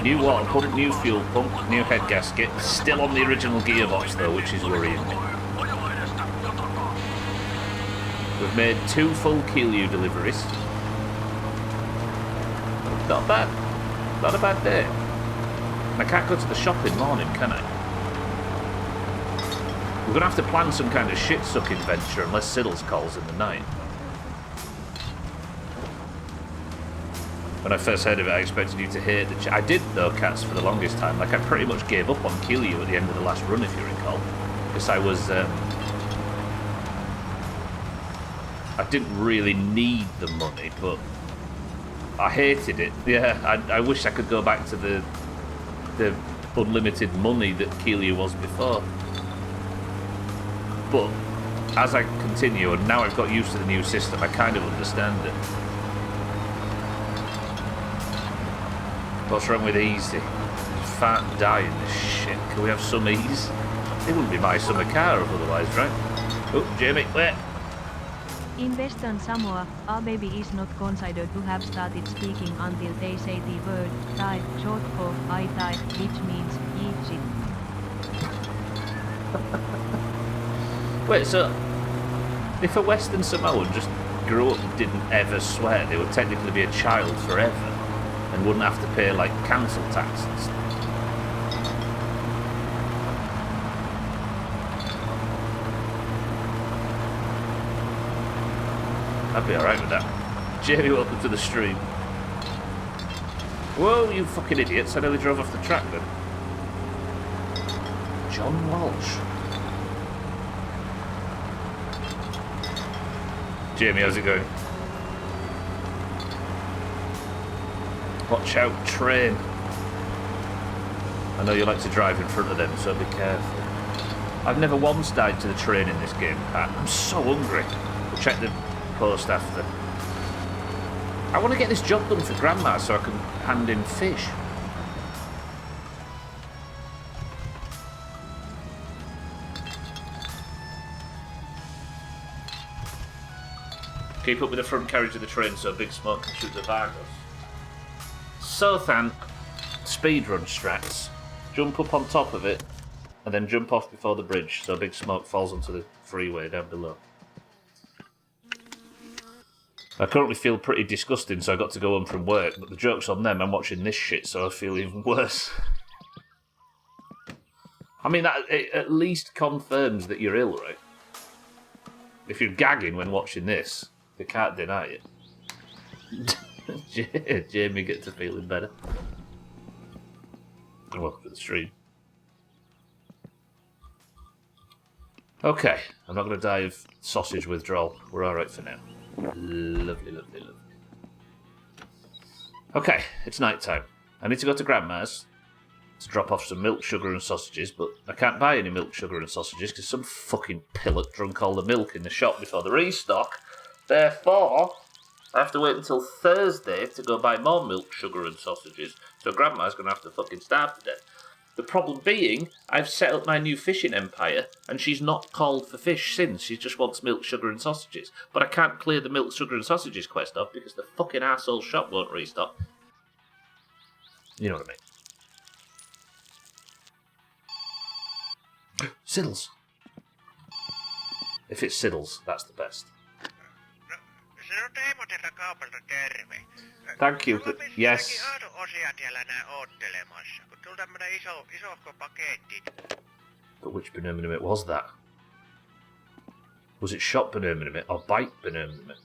A: New water pump, new fuel pump, new head gasket. Still on the original gearbox though, which is worrying me. We've made 2 full Keelio deliveries. Not bad. Not a bad day. I can't go to the shop in morning, can I? We're going to have to plan some kind of shit-sucking venture unless Siddles calls in the night. When I first heard of it, I expected you to hate the I did, though, Cats, for the longest time. Like, I pretty much gave up on Keelio at the end of the last run, if you recall. Because I was, I didn't really need the money, but I hated it. Yeah, I wish I could go back to the unlimited money that Keelio was before. But as I continue, and now I've got used to the new system, I kind of understand it. What's wrong with easy? Fat dying this shit. Can we have some ease? It wouldn't be My Summer Car otherwise, right? Oh, Jamie, wait.
B: In Western Samoa, a baby is not considered to have started speaking until they say the word tai, short for I tai, which means eat shit.
A: Wait, so if a Western Samoan just grew up and didn't ever swear, they would technically be a child forever and wouldn't have to pay, like, council tax and stuff. I'd be alright with that. Jamie, welcome to the stream. Whoa, you fucking idiots. I nearly drove off the track then. John Walsh. Jamie, how's it going? Watch out, train. I know you like to drive in front of them, so be careful. I've never once died to the train in this game, Pat. I'm so hungry. We'll check the post after. I want to get this job done for Grandma so I can hand in fish. Keep up with the front carriage of the train so Big Smoke can shoot the Vargos. Sothan speedrun strats. Jump up on top of it, and then jump off before the bridge so big smoke falls onto the freeway down below. I currently feel pretty disgusting, so I got to go home from work, but the joke's on them. I'm watching this shit, so I feel even worse. I mean, it at least confirms that you're ill, right? If you're gagging when watching this, they can't deny it. Jamie gets to feeling better. And welcome to the stream. Okay, I'm not going to die of sausage withdrawal. We're alright for now. Lovely, lovely, lovely. Okay, it's night time. I need to go to Grandma's to drop off some milk, sugar and sausages, but I can't buy any milk, sugar and sausages because some fucking pillock drunk all the milk in the shop before the restock. Therefore, I have to wait until Thursday to go buy more milk, sugar and sausages, so Grandma's going to have to fucking starve to death. The problem being, I've set up my new fishing empire, and she's not called for fish since. She just wants milk, sugar and sausages. But I can't clear the milk, sugar and sausages quest off because the fucking arsehole shop won't restock. You know what I mean. Siddles. If it's Siddles, that's the best. Thank you, but yes. But which Bannerman was that? Was it shop Bannerman or bike Bannerman?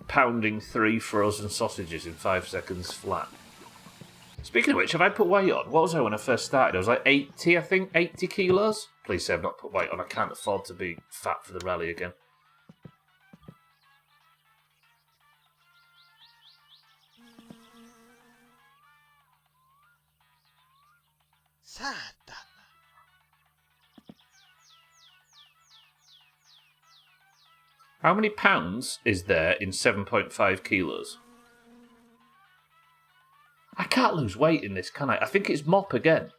A: Pounding 3 frozen sausages in 5 seconds flat. Speaking of which, have I put weight on? What was I when I first started? I was like 80, I think, 80 kilos? Please say I've not put weight on. I can't afford to be fat for the rally again.
F: Säätänä.
A: How many pounds is there in 7.5 kilos? I can't lose weight in this, can I? I think it's mop again.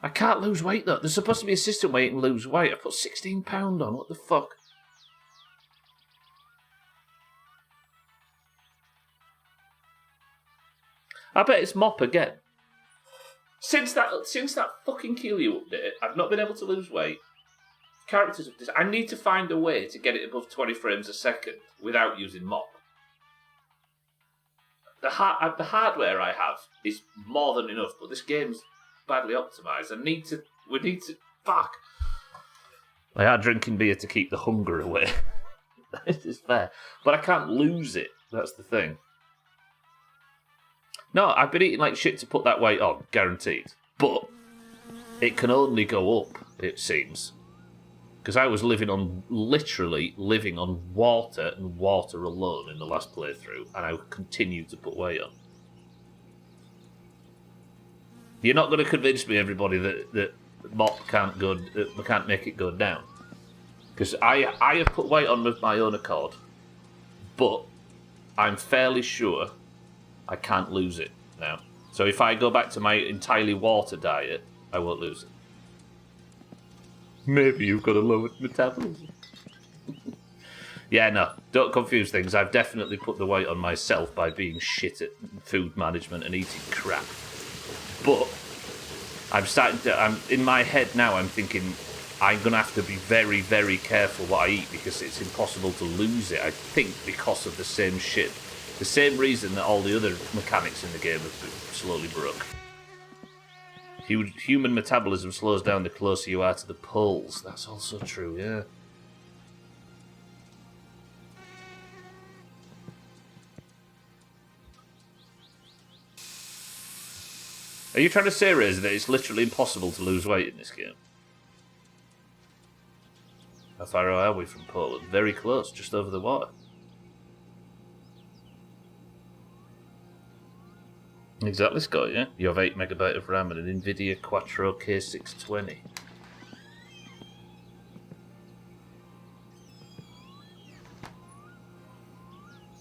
A: I can't lose weight, though. There's supposed to be a system where you can lose weight. I put £16 on. What the fuck? I bet it's mop again. Since that fucking Keelio update, I've not been able to lose weight. Characters of this. I need to find a way to get it above 20 frames a second without using mop. The hardware I have is more than enough, but this game's badly optimised. We need to. Fuck. I are drinking beer to keep the hunger away. This is fair. But I can't lose it. That's the thing. No, I've been eating like shit to put that weight on, guaranteed. But it can only go up, it seems. Because I was literally living on water and water alone in the last playthrough, and I continued to put weight on. You're not going to convince me, everybody, that mop can't make it go down. Because I have put weight on with my own accord, but I'm fairly sure I can't lose it now. So if I go back to my entirely water diet, I won't lose it. Maybe you've got a lowered metabolism. Yeah, no, don't confuse things. I've definitely put the weight on myself by being shit at food management and eating crap. But I'm in my head now, I'm thinking I'm going to have to be very, very careful what I eat because it's impossible to lose it, I think, because of the same shit. The same reason that all the other mechanics in the game have been slowly broke. Human metabolism slows down the closer you are to the poles. That's also true, yeah. Are you trying to say, Razor, that it's literally impossible to lose weight in this game? How far are we from Poland? Very close, just over the water. Exactly, Scott, yeah? You have 8 megabyte of RAM and an NVIDIA Quattro K620.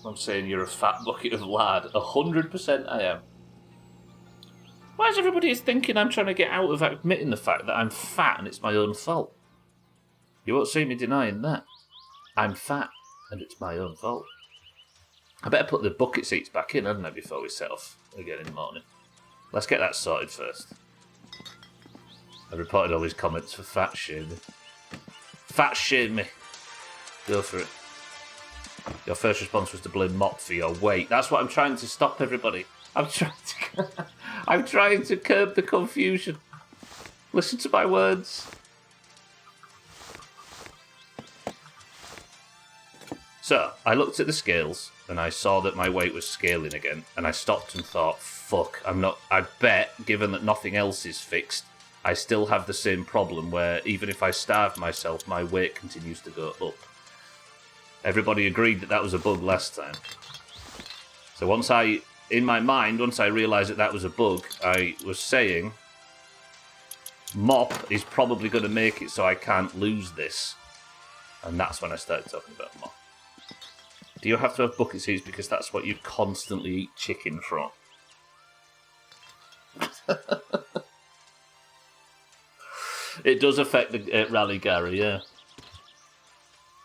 A: I'm saying you're a fat bucket of lard. 100% I am. Why is everybody thinking I'm trying to get out of admitting the fact that I'm fat and it's my own fault? You won't see me denying that. I'm fat, and it's my own fault. I better put the bucket seats back in, hadn't I, before we set off again in the morning. Let's get that sorted first. I reported all these comments for fat shaming. Fat shame me. Go for it. Your first response was to blame Mop for your weight. That's what I'm trying to stop, everybody. I'm trying to curb the confusion. Listen to my words. So, I looked at the scales, and I saw that my weight was scaling again, and I stopped and thought, fuck, I bet, given that nothing else is fixed, I still have the same problem where even if I starve myself, my weight continues to go up. Everybody agreed that that was a bug last time. So in my mind, once I realised that that was a bug, I was saying, Mop is probably going to make it so I can't lose this. And that's when I started talking about Mop. Do you have to have bucket seats because that's what you constantly eat chicken from? It does affect the rally, Gary, yeah.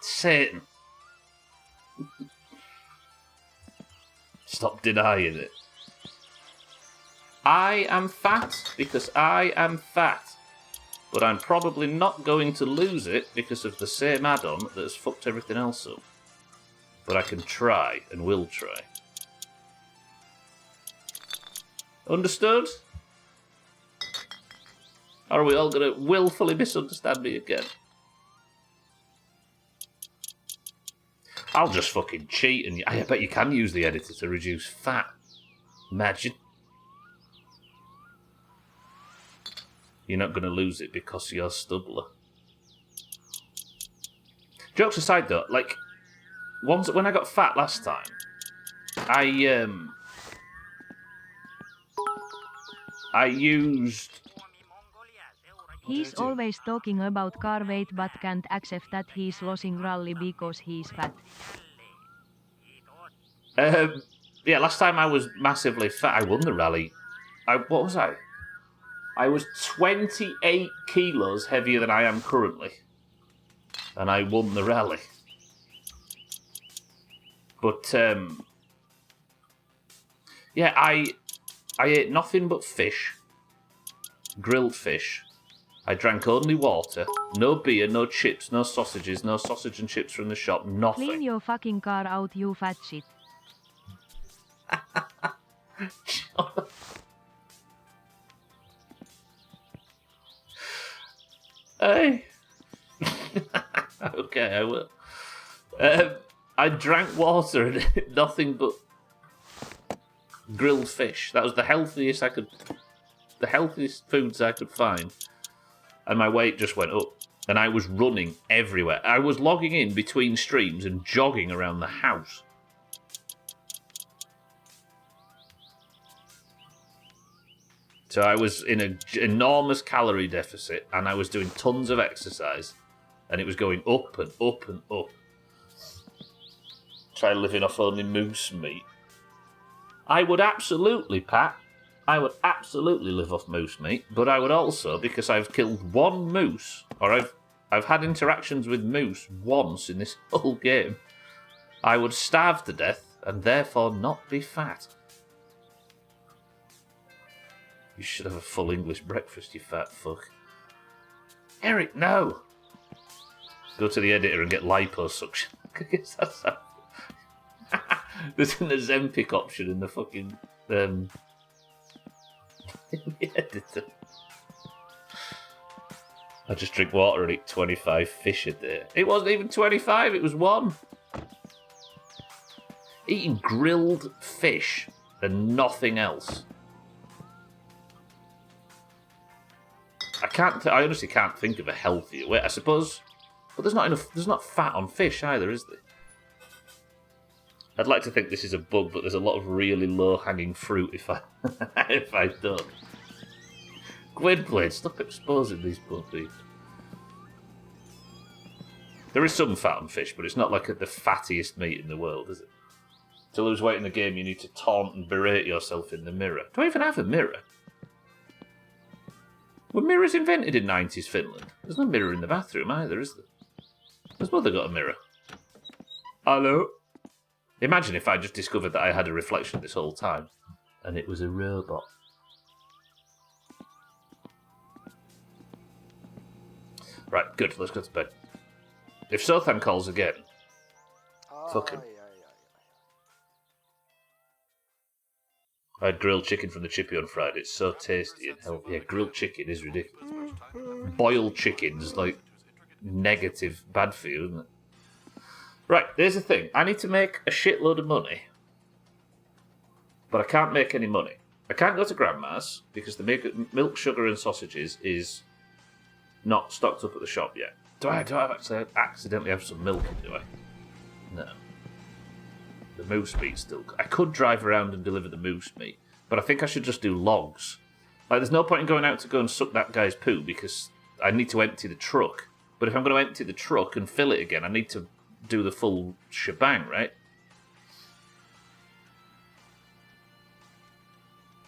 A: Satan. Stop denying it. I am fat because I am fat. But I'm probably not going to lose it because of the same add-on that has fucked everything else up. But I can try and will try. Understood? Or are we all going to willfully misunderstand me again? I'll just fucking cheat and I bet you can use the editor to reduce fat. Imagine. You're not going to lose it because you're stubbler. Jokes aside though, like, when I got fat last time, I used...
B: He's always talking about car weight but can't accept that he's losing rally because he's fat.
A: Yeah, last time I was massively fat. I won the rally. What was I? I was 28 kilos heavier than I am currently. And I won the rally. But, yeah, I ate nothing but fish. Grilled fish. I drank only water, no beer, no chips, no sausages, no sausage and chips from the shop, nothing.
B: Clean your fucking car out, you fat shit.
A: Hey. Okay, I will. I drank water and nothing but grilled fish. That was the healthiest foods I could find. And my weight just went up. And I was running everywhere. I was logging in between streams and jogging around the house. So I was in an enormous calorie deficit and I was doing tons of exercise. And it was going up and up and up. Try living off only moose meat. I would absolutely, Pat, I would absolutely live off moose meat, but I would also, because I've killed one moose, or I've had interactions with moose once in this whole game, I would starve to death and therefore not be fat. You should have a full English breakfast, you fat fuck. Eric, no! Go to the editor and get liposuction. There's an Ozempic option in the fucking... in the editor. I just drink water and eat 25 fish a day. It wasn't even 25, it was 1. Eating grilled fish and nothing else. I honestly can't think of a healthier way. I suppose, but there's not fat on fish either, is there? I'd like to think this is a bug, but there's a lot of really low-hanging fruit if I don't. Gwynplaine, stop exposing these puppies. There is some fat on fish, but it's not like the fattiest meat in the world, is it? To lose weight in the game, you need to taunt and berate yourself in the mirror. Do I even have a mirror? Were mirrors invented in 90s Finland? There's no mirror in the bathroom either, is there? Has Mother got a mirror? Hello? Imagine if I just discovered that I had a reflection this whole time, and it was a robot. Right, good, let's go to bed. If Sothan calls again, fuck him. I had grilled chicken from the chippy on Friday. It's so tasty and healthy. Yeah, grilled chicken is ridiculous. Boiled chicken's like negative bad for you, isn't it? Right, here's the thing. I need to make a shitload of money, but I can't make any money. I can't go to Grandma's because the milk, sugar and sausages is not stocked up at the shop yet. Do I actually accidentally have some milk in, do I? No. The moose meat still... I could drive around and deliver the moose meat, but I think I should just do logs. Like, there's no point in going out to go and suck that guy's poo because I need to empty the truck. But if I'm going to empty the truck and fill it again, I need to do the full shebang, right?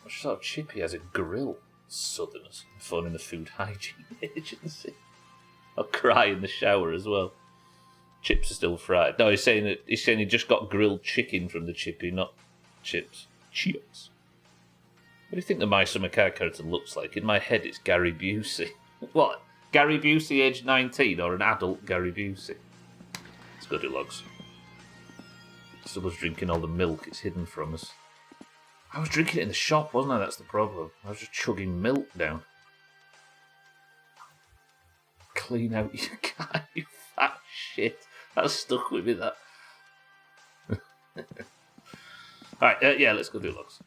A: What sort of chippy has a grill? Southerners. Phoning the food hygiene agency. I'll cry in the shower as well. Chips are still fried. No, he's saying he just got grilled chicken from the chippy, not chips. Chips. What do you think the My Summer Car character looks like? In my head, it's Gary Busey. What? Gary Busey, age 19, or an adult Gary Busey? Let's go do logs. Someone's drinking all the milk. It's hidden from us. I was drinking it in the shop, wasn't I? That's the problem. I was just chugging milk down. Clean out your car, you fat shit. That stuck with me, that. Alright, yeah, let's go do logs.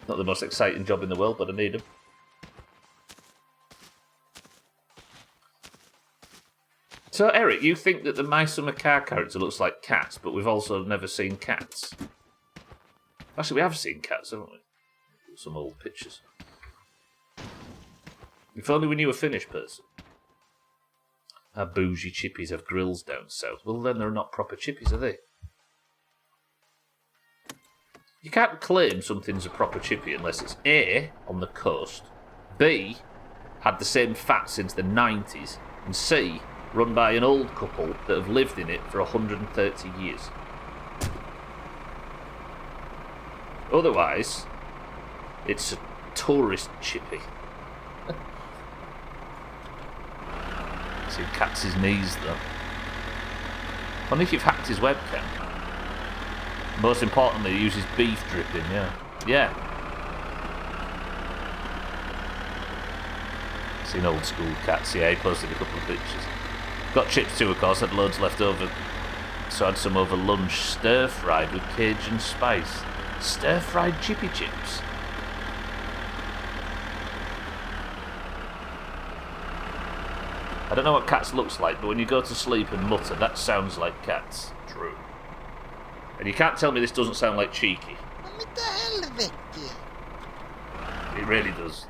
A: Not the most exciting job in the world, but I need them. So, Eric, you think that the My Summer Car character looks like cats, but we've also never seen cats. Actually, we have seen cats, haven't we? Some old pictures. If only we knew a Finnish person. Our bougie chippies have grills down south. Well, then they're not proper chippies, are they? You can't claim something's a proper chippy unless it's A, on the coast, B, had the same fat since the 90s, and C, run by an old couple that have lived in it for 130 years. Otherwise, it's a tourist chippy. See Katz's knees, though. Only if you've hacked his webcam. Most importantly, he uses beef dripping, yeah. Yeah. Seen old school Katz, yeah, he posted a couple of pictures. Got chips too, of course, had loads left over. So I had some over lunch, stir-fried with Cajun spice. Stir-fried chippy chips. I don't know what Cats looks like, but when you go to sleep and mutter, that sounds like Cats. True. And you can't tell me this doesn't sound like Cheeky.
F: Mitä helvettiä?
A: It really does.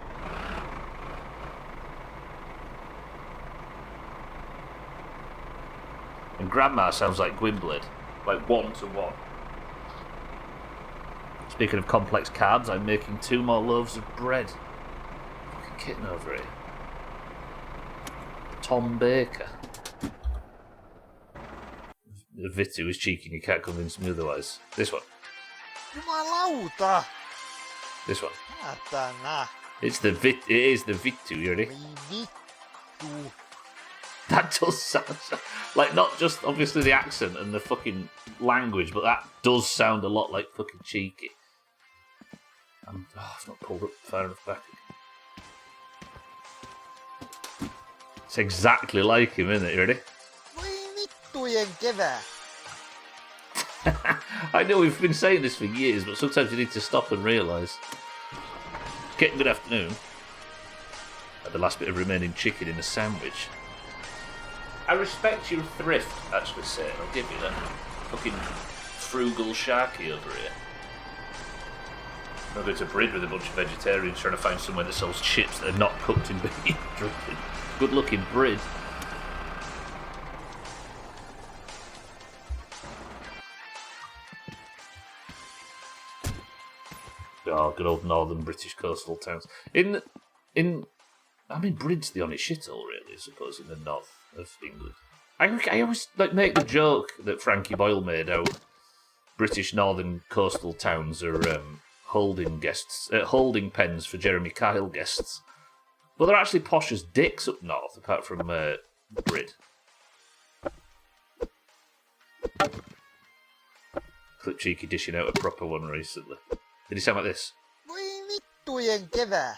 A: And Grandma sounds like Gwynblade. Like 1-to-1. Speaking of complex carbs, I'm making 2 more loaves of bread. Fucking kitten over here. Tom Baker. The Vitu is cheeky and you can't convince me otherwise. This one.
F: Jumalauta!
A: This one.
F: Saatana.
A: It is the Vitu, you ready?
F: Vittu.
A: That does sound like, not just obviously the accent and the fucking language, but that does sound a lot like fucking cheeky. I've not pulled up far enough back. It's exactly like him, isn't it? You ready?
F: Voi vittujen kevää.
A: I know we've been saying this for years, but sometimes you need to stop and realise. Kitten, good afternoon. Had the last bit of remaining chicken in a sandwich. I respect your thrift, actually, Sarah. I'll give you that. Fucking frugal sharky over here. I'm going to breed with a bunch of vegetarians trying to find somewhere that sells chips that are not cooked in beef dripping. Good looking bread. Oh, good old northern British coastal towns. Brid's the only shithole, really, I suppose, in the north. of England. I always make the joke that Frankie Boyle made out British northern coastal towns are holding pens for Jeremy Kyle guests. But they're actually posh as dicks up north, apart from Brid. Clip Cheeky dishing out a proper one recently. Did he sound like this?
F: Voi vittujen kevää.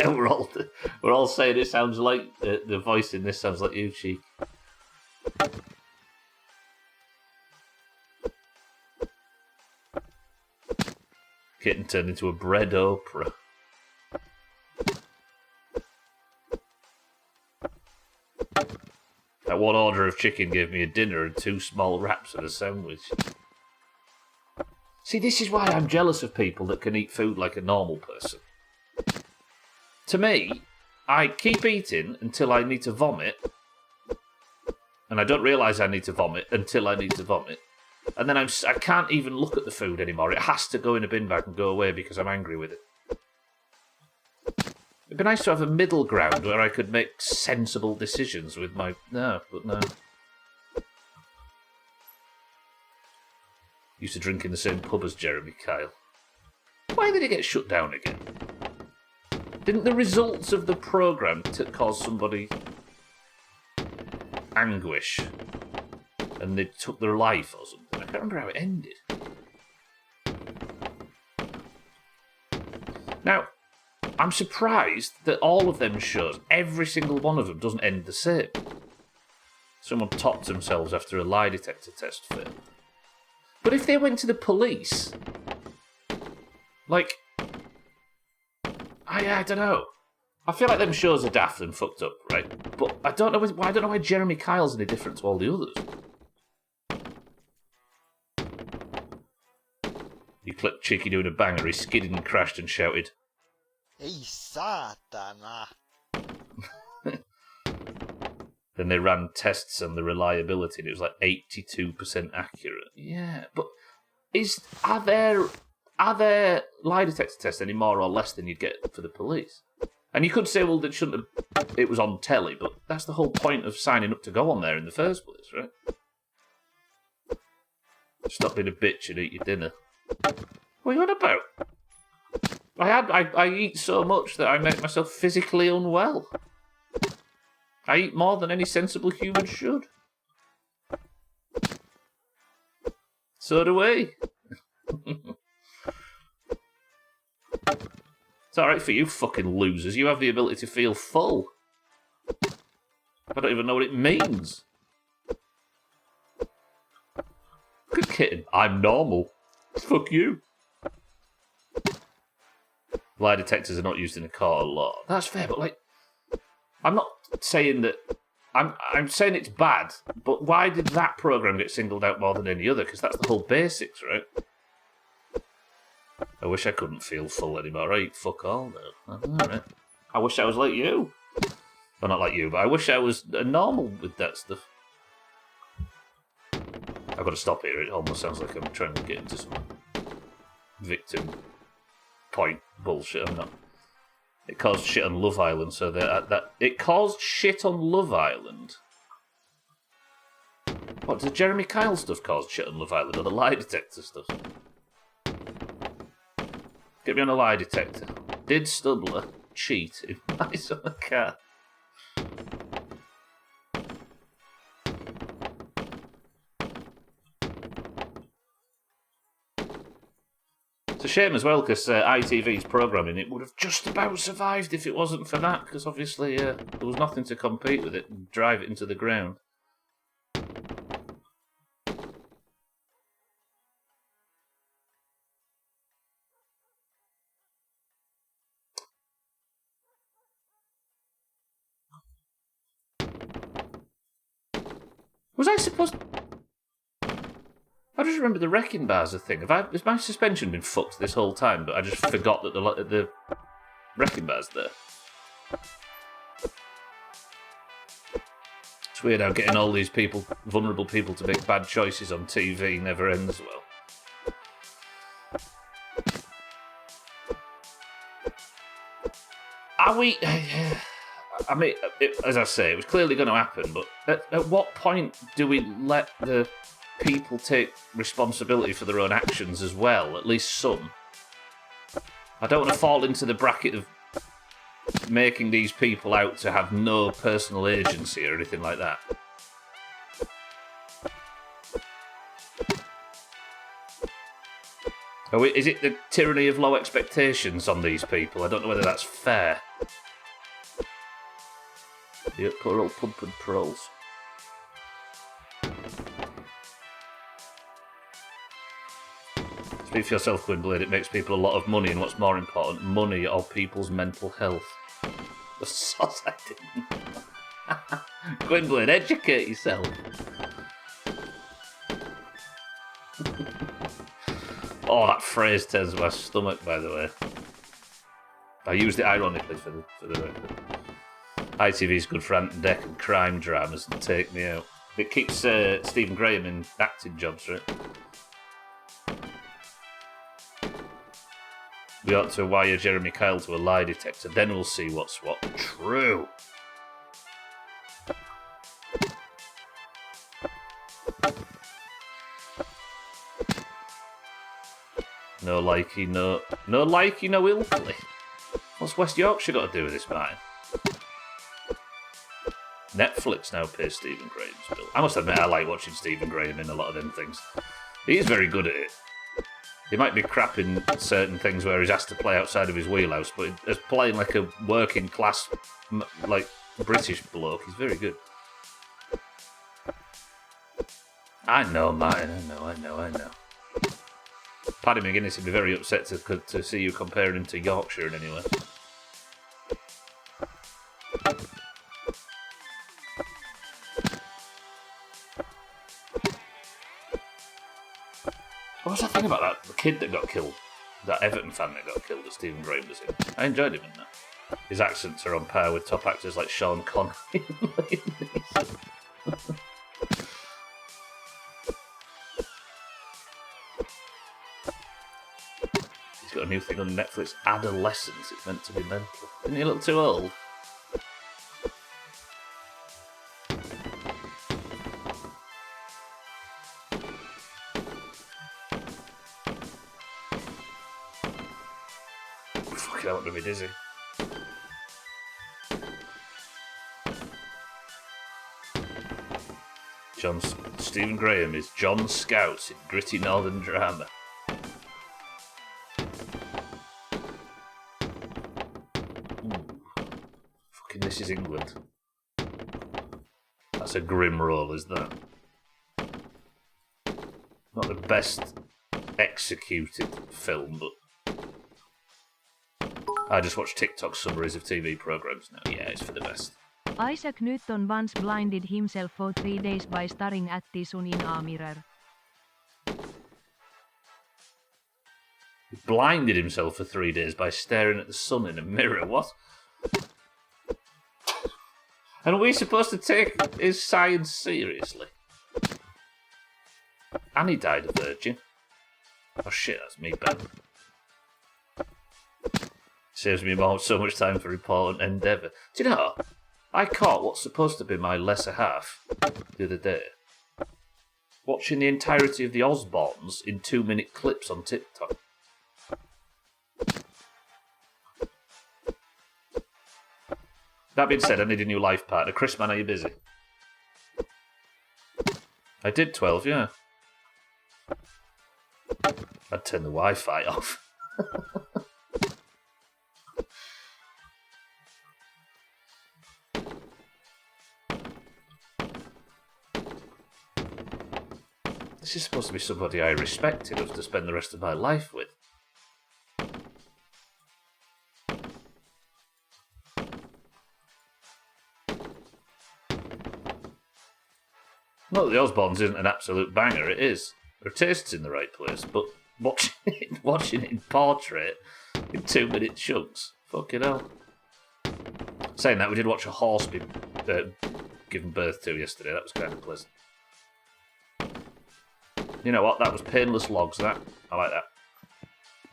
A: we're all saying it sounds like the voice in this sounds like you, Cheek. Getting turned into a bread opera. That one order of chicken gave me a dinner and 2 small wraps and a sandwich. See, this is why I'm jealous of people that can eat food like a normal person. To me, I keep eating until I need to vomit, and I don't realise I need to vomit until I need to vomit, and then I can't even look at the food anymore. It has to go in a bin bag and go away because I'm angry with it. It'd be nice to have a middle ground where I could make sensible decisions with my... No. Used to drink in the same pub as Jeremy Kyle. Why did he get shut down again? Didn't the results of the programme cause somebody anguish? And they took their life or something? I can't remember how it ended. Now, I'm surprised that all of them shows, every single one of them, doesn't end the same. Someone topped themselves after a lie detector test failed. But if they went to the police, like, I don't know. I feel like them shows are daft and fucked up, right? But I don't know why Jeremy Kyle's any different to all the others. You clipped Cheeky doing a banger, he skidded and crashed and shouted,
F: Ei saatana.
A: Then they ran tests on the reliability and it was like 82% accurate. Yeah, but are there lie detector tests any more or less than you'd get for the police? And you could say, well, it was on telly, but that's the whole point of signing up to go on there in the first place, right? Stop being a bitch and eat your dinner. What are you on about? I eat so much that I make myself physically unwell. I eat more than any sensible human should. So do we. It's alright for you fucking losers. You have the ability to feel full. I don't even know what it means. Good kitten. I'm normal. Fuck you. Lie detectors are not used in a court a lot. That's fair, but like, I'm not saying that. I'm saying it's bad, but why did that program get singled out more than any other? Because that's the whole basics, right? I wish I couldn't feel full anymore. I eat fuck all now. Alright. I wish I was like you. Well, not like you, but I wish I was normal with that stuff. I've got to stop here. It almost sounds like I'm trying to get into some victim point bullshit. I'm not. It caused shit on Love Island, so it caused shit on Love Island. What, did Jeremy Kyle stuff cause shit on Love Island, or the lie detector stuff? Get me on a lie detector. Did Stubler cheat in Mice on a Car? It's a shame as well, because ITV's programming, it would have just about survived if it wasn't for that, because obviously there was nothing to compete with it and drive it into the ground. Was I supposed... I just remember the wrecking bar's a thing. Has my suspension been fucked this whole time, but I just forgot that the wrecking bar's there? It's weird how getting all these people, vulnerable people, to make bad choices on TV never ends well. Are we... I mean, as I say, it was clearly going to happen, but at what point do we let the people take responsibility for their own actions as well? At least some. I don't want to fall into the bracket of making these people out to have no personal agency or anything like that. Is it the tyranny of low expectations on these people? I don't know whether that's fair. Yeah, poor old pumping trolls. Speak for yourself, Gwynblade. It makes people a lot of money, and what's more important, money or people's mental health. The sauce I didn't. Gwynblade, educate yourself. Oh, that phrase turns my stomach, by the way. I used it ironically for the record. ITV's good for Ant and Dec and crime dramas and Take Me Out. It keeps Stephen Graham in acting jobs, right? We ought to wire Jeremy Kyle to a lie detector, then we'll see what's what. True. No likey, no ilkley. What's West Yorkshire got to do with this, Martin? Netflix now pays Stephen Graham's bill. I must admit, I like watching Stephen Graham in a lot of them things. He is very good at it. He might be crap in certain things where he's asked to play outside of his wheelhouse, but as playing like a working class, like British bloke, he's very good. I know, Martin. I know. Paddy McGuinness would be very upset to see you comparing him to Yorkshire in any way. What was that thing about that? The kid that got killed. That Everton fan that got killed that Stephen Graham was in. I enjoyed him in that. His accents are on par with top actors like Sean Connery and Liam Neeson. He's got a new thing on Netflix, Adolescence. It's meant to be mental. Isn't he a little too old? Fucking I want to be dizzy. Stephen Graham is John Scout in gritty northern drama. Fucking This Is England. That's a grim role, is that? Not the best executed film, but I just watch TikTok summaries of TV programs now. Yeah, it's for the best.
B: Isaac Newton once blinded himself for 3 days by staring at the sun in a mirror.
A: He blinded himself for 3 days by staring at the sun in a mirror. What? And are we supposed to take his science seriously? And he died a virgin. Oh shit, that's me, Ben. Saves me so much time for important endeavour. Do you know, I caught what's supposed to be my lesser half the other day, watching the entirety of the Osbournes in 2-minute clips on TikTok. That being said, I need a new life partner. Chris, man, are you busy? I did 12, yeah. I'd turn the Wi-Fi off. This is supposed to be somebody I respect enough to spend the rest of my life with. Not that the Osbournes isn't an absolute banger, it is. Her taste's in the right place, but watching it in portrait in 2-minute chunks, fucking hell. Saying that, we did watch a horse be given birth to yesterday. That was kind of pleasant. You know what? That was painless logs, that. I like that.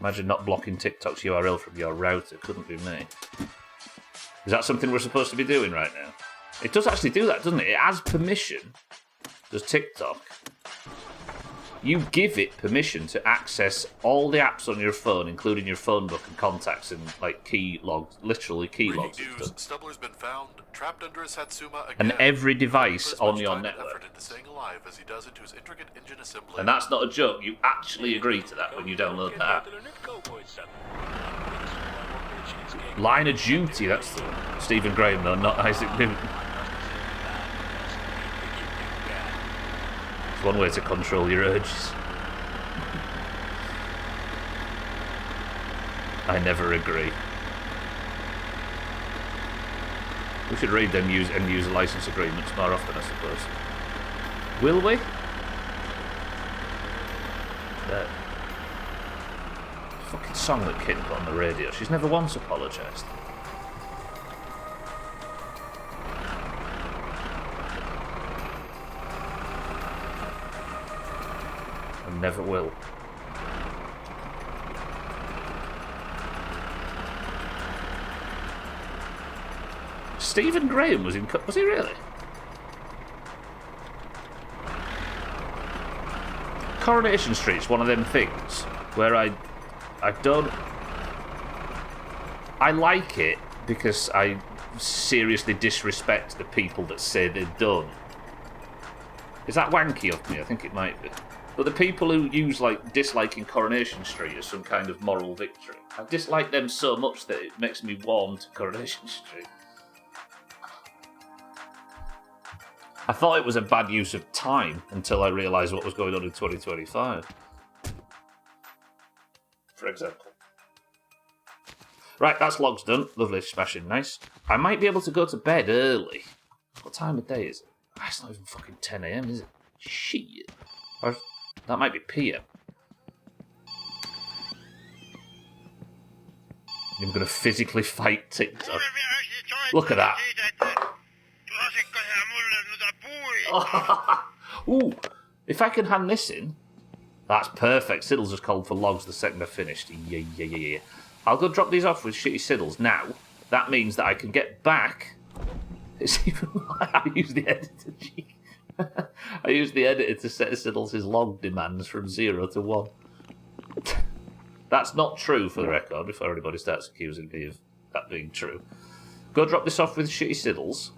A: Imagine not blocking TikTok's URL from your router. Couldn't be me. Is that something we're supposed to be doing right now? It does actually do that, doesn't it? It has permission. Does TikTok. You give it permission to access all the apps on your phone, including your phone book and contacts and like key logs, literally key
G: Breaking
A: logs.
G: news, Stubbler's been found trapped under a Satsuma again.
A: And every device
G: He puts
A: on
G: much
A: your
G: time and
A: network.
G: effort into staying alive as he does into his intricate engine assembly.
A: And that's not a joke. You actually agree to that when you download that app. Line of Duty, that's Stephen Graham though, not Isaac Newton. It's one way to control your urges. I never agree. We should read them end user license agreements more often, I suppose. Will we? That fucking song that Kit put on the radio. She's never once apologised. And never will. Stephen Graham was in... Was he really? Coronation Street's one of them things where I don't... I like it because I seriously disrespect the people that say they're done. Is that wanky of me? I think it might be. But the people who use, like, disliking Coronation Street as some kind of moral victory, I dislike them so much that it makes me warm to Coronation Street. I thought it was a bad use of time until I realised what was going on in 2025. For example. Right, that's logs done. Lovely, smashing, nice. I might be able to go to bed early. What time of day is it? It's not even fucking 10 AM, is it? Shit. Or that might be PM. I'm going to physically fight TikTok. Look at that. Ooh, if I can hand this in, that's perfect. Siddles just called for logs the second I finished. Yeah. I'll go drop these off with shitty Siddles. Now, that means that I can get back. It's even I use the editor. I use the editor to set Siddles' log demands from 0 to 1. That's not true, for the record, before anybody starts accusing me of that being true. Go drop this off with shitty Siddles.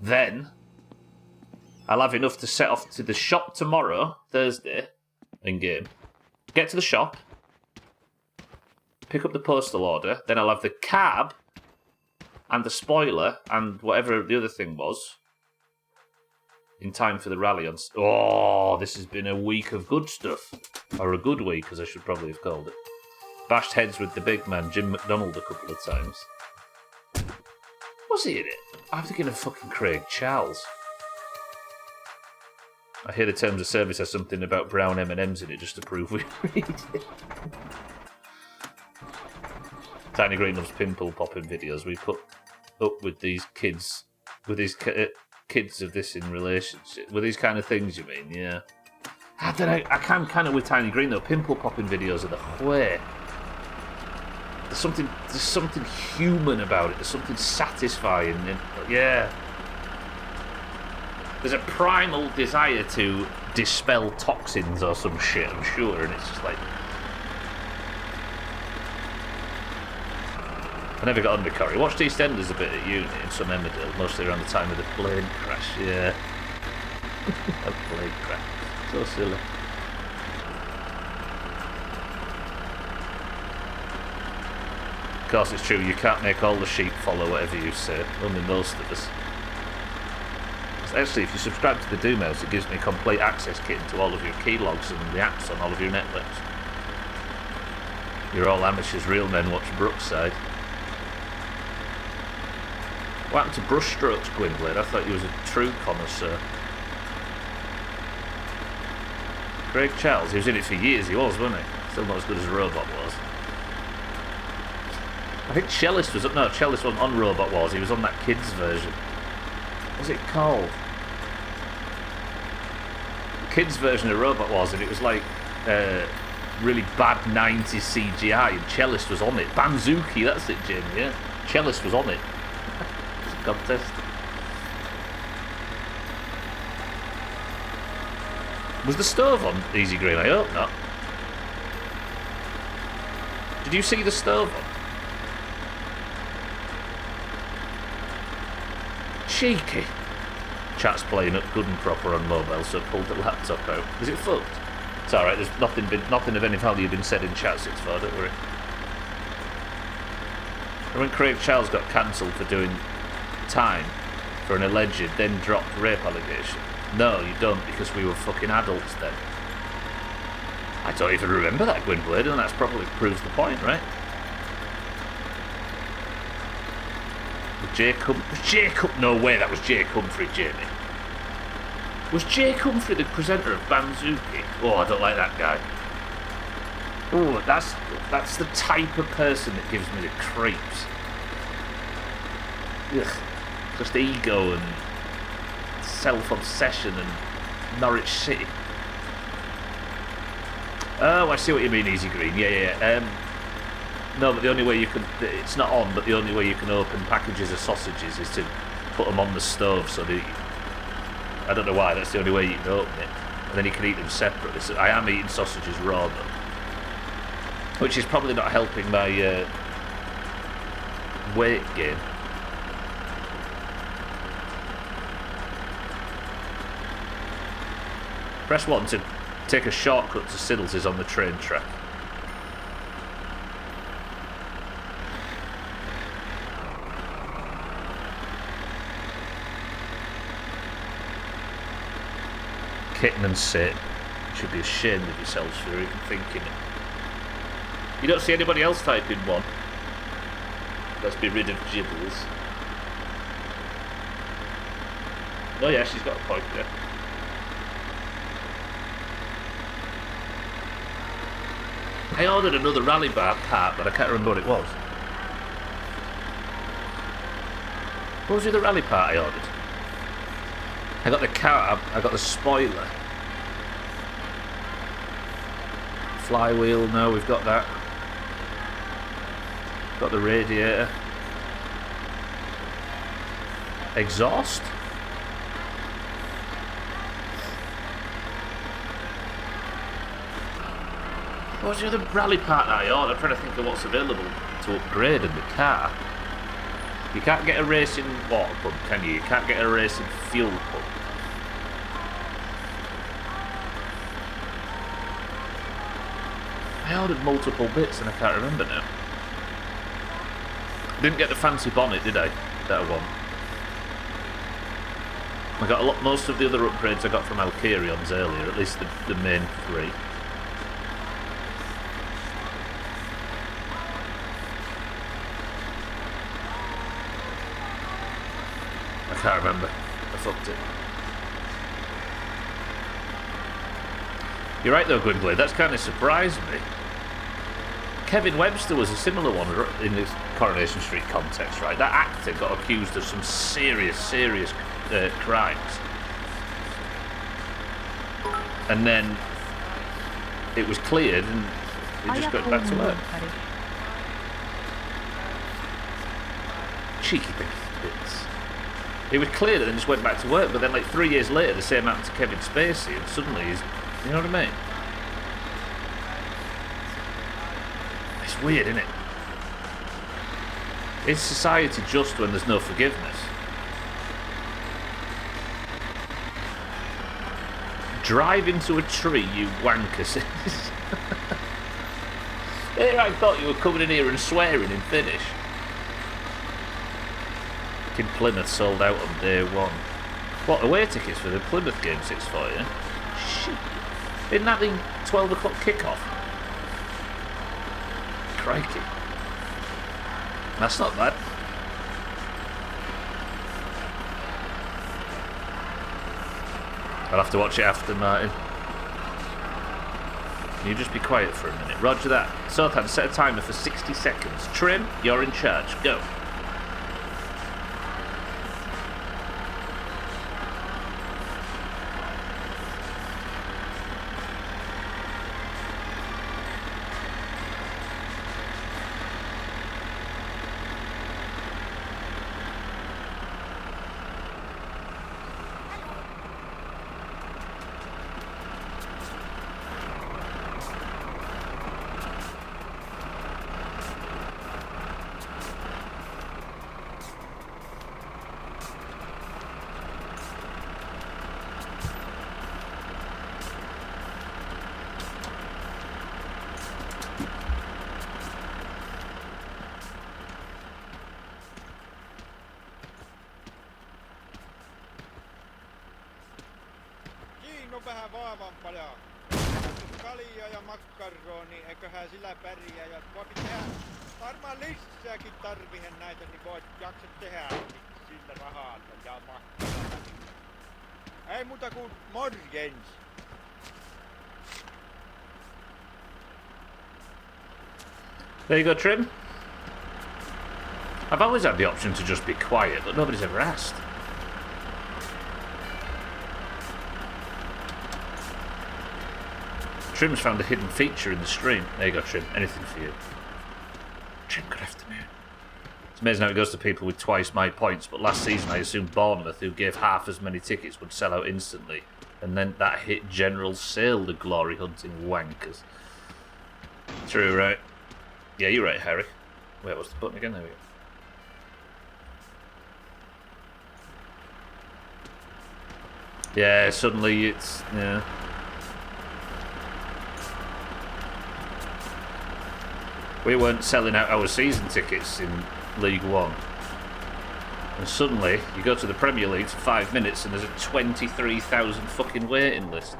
A: Then I'll have enough to set off to the shop tomorrow, Thursday, in game. Get to the shop, pick up the postal order, then I'll have the carb and the spoiler and whatever the other thing was in time for the rally on... Oh, this has been a week of good stuff. Or a good week, as I should probably have called it. Bashed heads with the big man, Jim McDonald, a couple of times. Was he in it? I'm thinking of fucking Craig Charles. I hear the terms of service has something about brown M&Ms in it just to prove we read it. Tiny Green loves pimple popping videos. We put up with these kids, with these kids of this in relationship, with these kind of things. You mean? Yeah. I don't know. I can kind of with Tiny Green though. Pimple popping videos are the way. There's something human about it. There's something satisfying. Yeah. There's a primal desire to dispel toxins or some shit, I'm sure, and it's just like... I never got under Corrie. Watched EastEnders a bit at uni in some Emmerdale, mostly around the time of the plane crash, yeah. A plane crash. So silly. Of course it's true, you can't make all the sheep follow whatever you say, only most of us. Actually, if you subscribe to the Doomhaus, it gives me complete access kit to all of your keylogs and the apps on all of your networks. You're all amateurs, real men watch Brookside. What happened to brushstrokes, Gwynblade? I thought you was a true connoisseur. Craig Charles, he was in it for years, he was, wasn't he? Still not as good as Robot was. I think Cellist was... No, Cellist wasn't on Robot Wars, he was on that kids version. What was it called? The kids version of Robot Wars, and it was like really bad 90s CGI, and Cellist was on it. Banzuki, that's it, Jim, yeah? Cellist was on it. contest. Was the stove on Easy Green? I hope not. Did you see the stove on? Cheeky. Chat's playing up good and proper on mobile, so pulled the laptop out. Is it fucked? It's alright, there's nothing of any value been said in chat 6-4, don't worry. And when Craig Charles got cancelled for doing time for an alleged, then dropped rape allegation. No, you don't, because we were fucking adults then. I don't even remember that, Gwynblade, and that's probably proves the point, right? Was no way, that was Jake Humphrey, Jamie. Was Jake Humphrey the presenter of Banzuki? Oh, I don't like that guy. Oh, that's the type of person that gives me the creeps. Ugh. Just ego and self-obsession and Norwich City. Oh, I see what you mean, Easy Green. Yeah. No, but the only way you can... It's not on, but the only way you can open packages of sausages is to put them on the stove so that... I don't know why, that's the only way you can open it. And then you can eat them separately. So I am eating sausages raw, though. Which is probably not helping my weight gain. Press 1 to take a shortcut to Siddles on the train track. Kitten and sit. You should be ashamed of yourselves for even thinking it. You don't see anybody else type in 1. Let's be rid of Gibbles. Oh yeah, she's got a point there. I ordered another rally bar part, but I can't remember what it was. What was the other rally part I ordered? I got the car, I got the spoiler. Flywheel, no, we've got that. Got the radiator. Exhaust? What was the other rally part that I ordered? I'm trying to think of what's available to upgrade in the car. You can't get a racing water pump, can you? You can't get a racing fuel pump. I ordered multiple bits and I can't remember now. Didn't get the fancy bonnet, did I? That I want. I got most of the other upgrades I got from Alkarions earlier, at least the main 3. I can't remember. I fucked it. You're right though, Gwynblade, that's kind of surprised me. Kevin Webster was a similar one in the Coronation Street context, right? That actor got accused of some serious crimes. And then it was cleared and he just got back to work. Cheeky bits. It was cleared and then just went back to work, but then like 3 years later the same happened to Kevin Spacey and suddenly he's... You know what I mean? It's weird, isn't it? Is society just when there's no forgiveness? Drive into a tree, you wankers. Here I thought you were coming in here and swearing in Finnish. Fucking Plymouth sold out on day 1. What, away tickets for the Plymouth game 6-4, yeah? Shit. Isn't that the 12 o'clock kickoff? Crikey. That's not bad. I'll have to watch it after, Martin. Can you just be quiet for a minute? Roger that. Sothan, set a timer for 60 seconds. Trim, you're in charge. Go.
H: siinä on vähän vaavampaa. Kaljaa ja makkaroon, niin eiköhän sillä pärjää. Ja voi tehdä varmaan lisääkin tarvihen näitä, niin voit jaksa tehdä sillä rahalla ja makkaralla. Ei muuta kuin morjens.
A: There you go, Trim. I've always had the option to just be quiet, but nobody's ever asked. Trim's found a hidden feature in the stream. There you go, Trim. Anything for you. Trim, good afternoon. It's amazing how it goes to people with twice my points, but last season I assumed Bournemouth, who gave half as many tickets, would sell out instantly. And then that hit general sale, the glory hunting wankers. True, right? Yeah, you're right, Harry. Wait, what's the button again? There we go. Yeah, suddenly it's... yeah. We weren't selling out our season tickets in League One. And suddenly, you go to the Premier League for 5 minutes and there's a 23,000 fucking waiting list.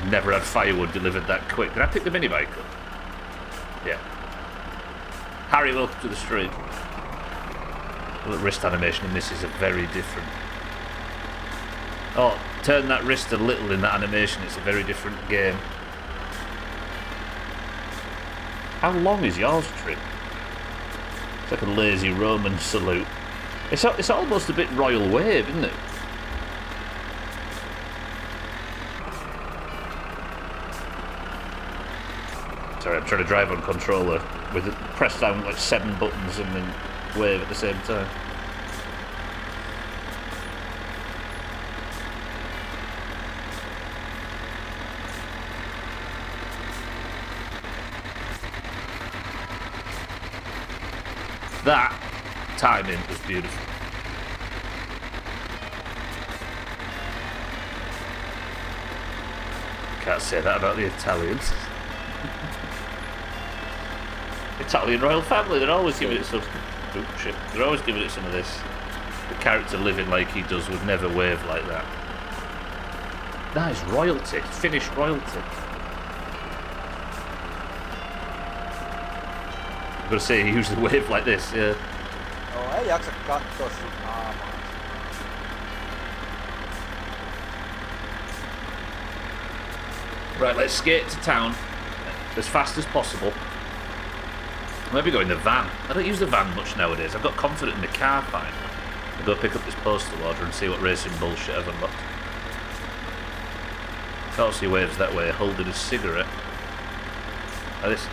A: Never had firewood delivered that quick. Did I pick the minibike up? Yeah. Harry, welcome to the stream. The wrist animation in this is a very different... Oh, turn that wrist a little in that animation, it's a very different game. How long is yours, Trim? It's like a lazy Roman salute. It's almost a bit Royal Wave, isn't it? Sorry, I'm trying to drive on controller with it press down like 7 buttons and then wave at the same time. That timing was beautiful. Can't say that about the Italians. Italian royal family, they're always giving it some... Oh, shit. They're always giving it some of this. The character living like he does would never wave like that. That is royalty. Finnish royalty. I've got to say, he usually wave like this, yeah.
F: Joo, ei jaksa katsoa sun naamaa.
A: Right, let's skate to town as fast as possible. Maybe go in the van. I don't use the van much nowadays. I've got confident in the car fine. I'll go pick up this postal order and see what racing bullshit I've unlocked. Kelsey waves that way, holding a cigarette. Oh, this is...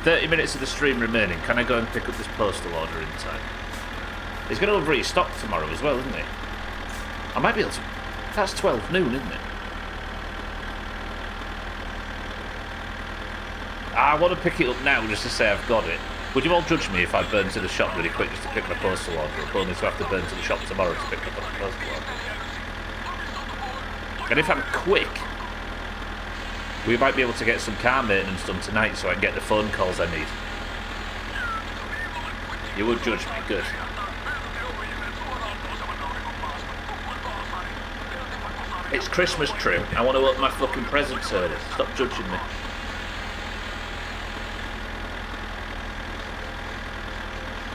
A: 30 minutes of the stream remaining. Can I go and pick up this postal order in time? He's going to have restocked tomorrow as well, isn't he? I might be able to... That's 12 noon, isn't it? I want to pick it up now just to say I've got it. Would you all judge me if I burn to the shop really quick just to pick my postal order up, only to have to burn to the shop tomorrow to pick up my postal order? And if I'm quick, we might be able to get some car maintenance done tonight so I can get the phone calls I need. You would judge me, good. It's Christmas, Trim. I want to open my fucking presents early. Stop judging me.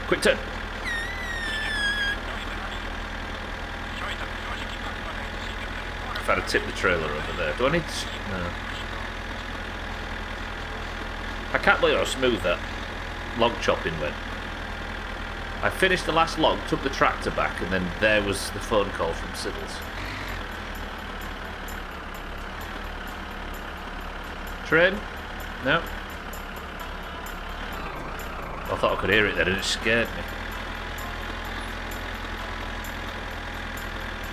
A: Quick turn. If I'd have tipped the trailer over there. Do I need to... No. I can't believe how smooth that log chopping went. I finished the last log, took the tractor back, and then there was the phone call from Siddles. Train? No. I thought I could hear it then and it scared me.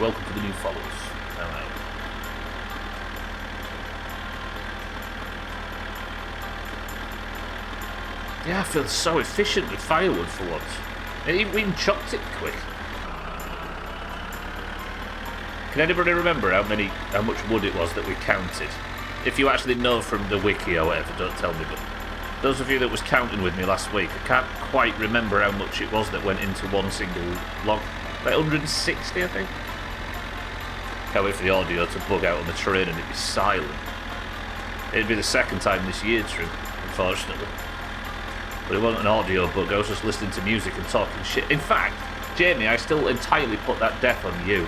A: Welcome to the new followers. Hello. Yeah, I feel so efficient with firewood for once. We even chopped it quick. Can anybody remember how much wood it was that we counted? If you actually know from the wiki or whatever, don't tell me, but those of you that was counting with me last week, I can't quite remember how much it was that went into one single log. Like 160, I think. Can't wait for the audio to bug out on the train and it'd be silent. It'd be the second time this year, Trim, unfortunately. But it wasn't an audio bug, I was just listening to music and talking shit. In fact, Jamie, I still entirely put that death on you.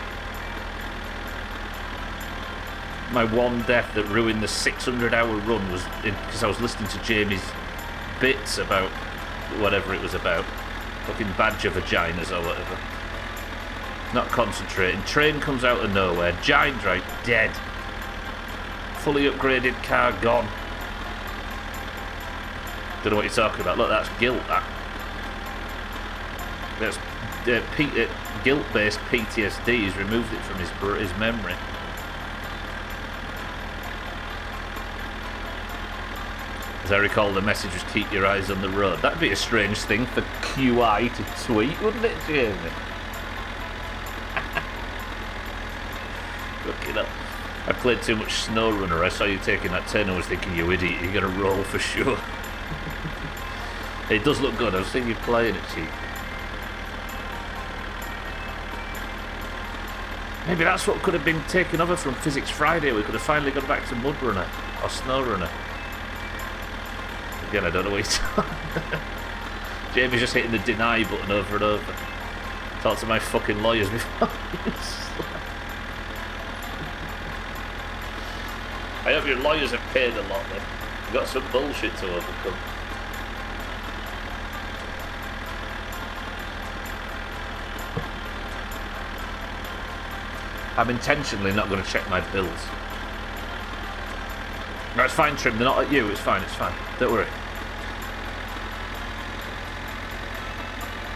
A: My one death that ruined the 600-hour run was because I was listening to Jamie's bits about whatever it was about. Fucking badger vaginas or whatever. Not concentrating. Train comes out of nowhere. Giant drive, dead. Fully upgraded car, gone. Don't know what you're talking about. Look, that's guilt, that. That's guilt-based PTSD. He's removed it from his memory. As I recall, the message was keep your eyes on the road. That'd be a strange thing for QI to tweet, wouldn't it, Jamie? Look it up. I played too much SnowRunner. I saw you taking that turn. I was thinking, you idiot, you're going to roll for sure. It does look good. I was thinking you're playing it, Chief. Maybe that's what could have been taken over from Physics Friday. We could have finally gone back to Mudrunner or SnowRunner. Again, I don't know what he's talking. Jamie's just hitting the deny button over and over. Talk to my fucking lawyers before. I hope your lawyers have paid a lot then. You've got some bullshit to overcome. I'm intentionally not going to check my bills. No, it's fine, Trim. They're not at you. It's fine. It's fine. Don't worry.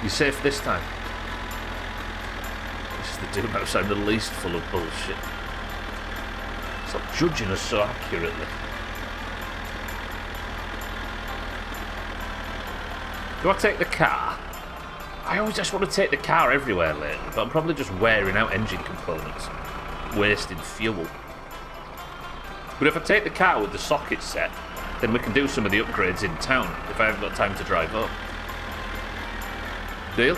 A: You're safe this time. This is the Doomhaus. I'm the least full of bullshit. Stop judging us so accurately. Do I take the car? I always just want to take the car everywhere lately, but I'm probably just wearing out engine components, wasting fuel. But if I take the car with the socket set, then we can do some of the upgrades in town if I haven't got time to drive up. Deal?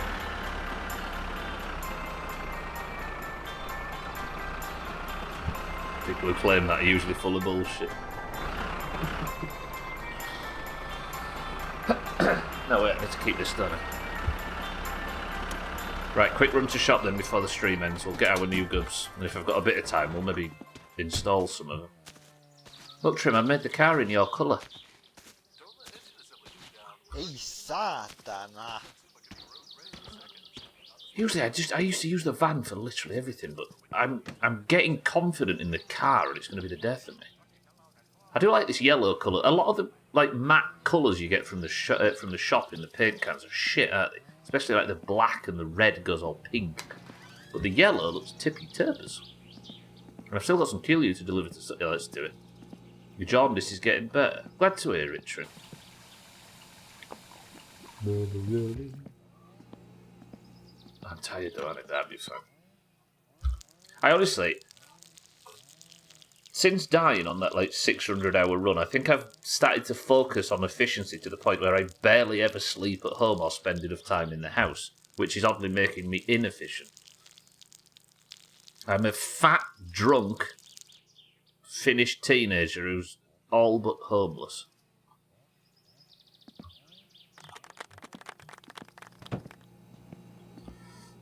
A: People who claim that are usually full of bullshit. No, wait, I need to keep this done. Right, quick run to shop then before the stream ends. We'll get our new goods. And if I've got a bit of time, we'll maybe install some of them. Look, Trim, I made the car in your colour.
F: Ei saatana.
A: Usually, I used to use the van for literally everything, but I'm getting confident in the car, and it's going to be the death of me. I do like this yellow colour. A lot of the like matte colours you get from the shop in the paint cans are shit, aren't they? Especially like the black and the red goes all pink, but the yellow looks tippy turpers. And I've still got some Killiu to deliver to. Yeah, let's do it. Your jaundice is getting better. Glad to hear it, Trim. I'm tired though, aren't I? That'd be fun. I honestly, since dying on that like 600-hour run, I think I've started to focus on efficiency to the point where I barely ever sleep at home or spend enough time in the house, which is oddly making me inefficient. I'm a fat, drunk, Finnish teenager who's all but homeless.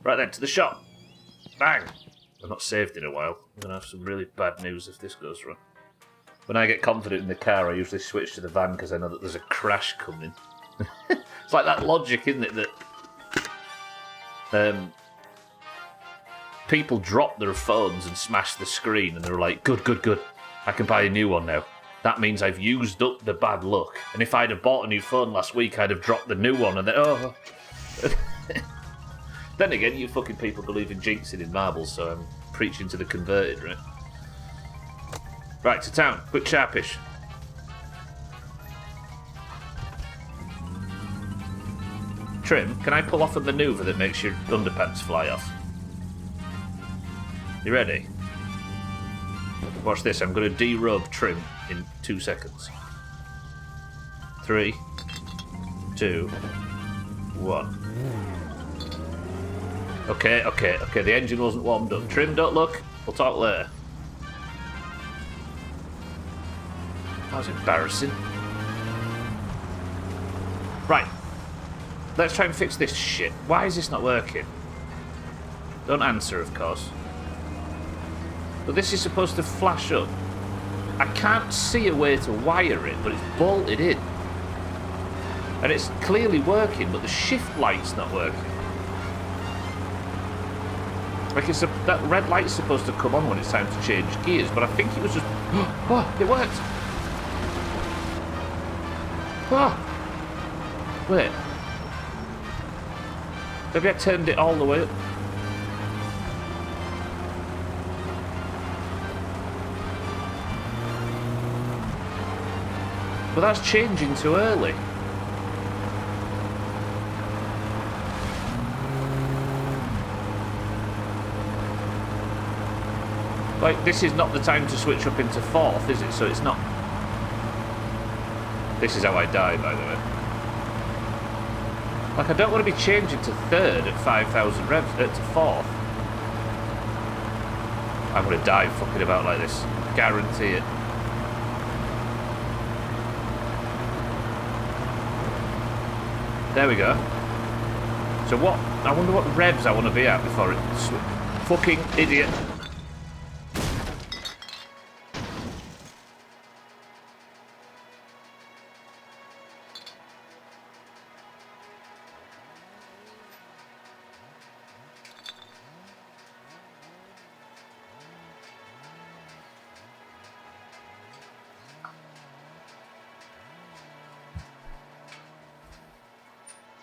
A: Right then, to the shop. Bang! I've not saved in a while. I'm going to have some really bad news if this goes wrong. When I get confident in the car, I usually switch to the van because I know that there's a crash coming. It's like that logic, isn't it, that people drop their phones and smash the screen and they're like, good, good, good. I can buy a new one now. That means I've used up the bad luck. And if I'd have bought a new phone last week, I'd have dropped the new one and then, oh... Then again, you fucking people believe in jinxing in marbles, so I'm preaching to the converted, right? Right, to town. Quick sharpish. Trim, can I pull off a manoeuvre that makes your underpants fly off? You ready? Watch this, I'm going to derobe Trim in 2 seconds. 3, 2, 1. Okay. The engine wasn't warmed up. Trim, don't look. We'll talk later. That was embarrassing. Right. Let's try and fix this shit. Why is this not working? Don't answer, of course. But this is supposed to flash up. I can't see a way to wire it, but it's bolted in. And it's clearly working, but the shift light's not working. Like that red light's supposed to come on when it's time to change gears, but I think it was just... Oh, it worked! Oh! Wait. Maybe I turned it all the way up. But that's changing too early. Like, this is not the time to switch up into 4th, is it? So it's not... This is how I die, by the way. Like, I don't want to be changing to 3rd at 5,000 revs, to 4th. I'm going to die fucking about like this. Guarantee it. There we go. So what... I wonder what revs I want to be at before it... Fucking idiot.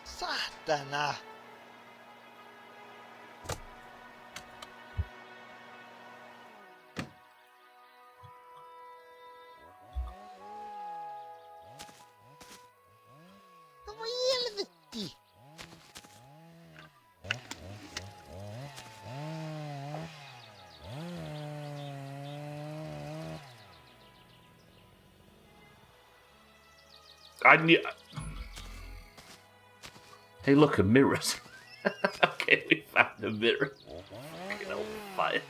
F: Saatana! No voi helvetti!
A: I knew... Hey, look, a mirror. Okay, we found a mirror. Fucking old fire.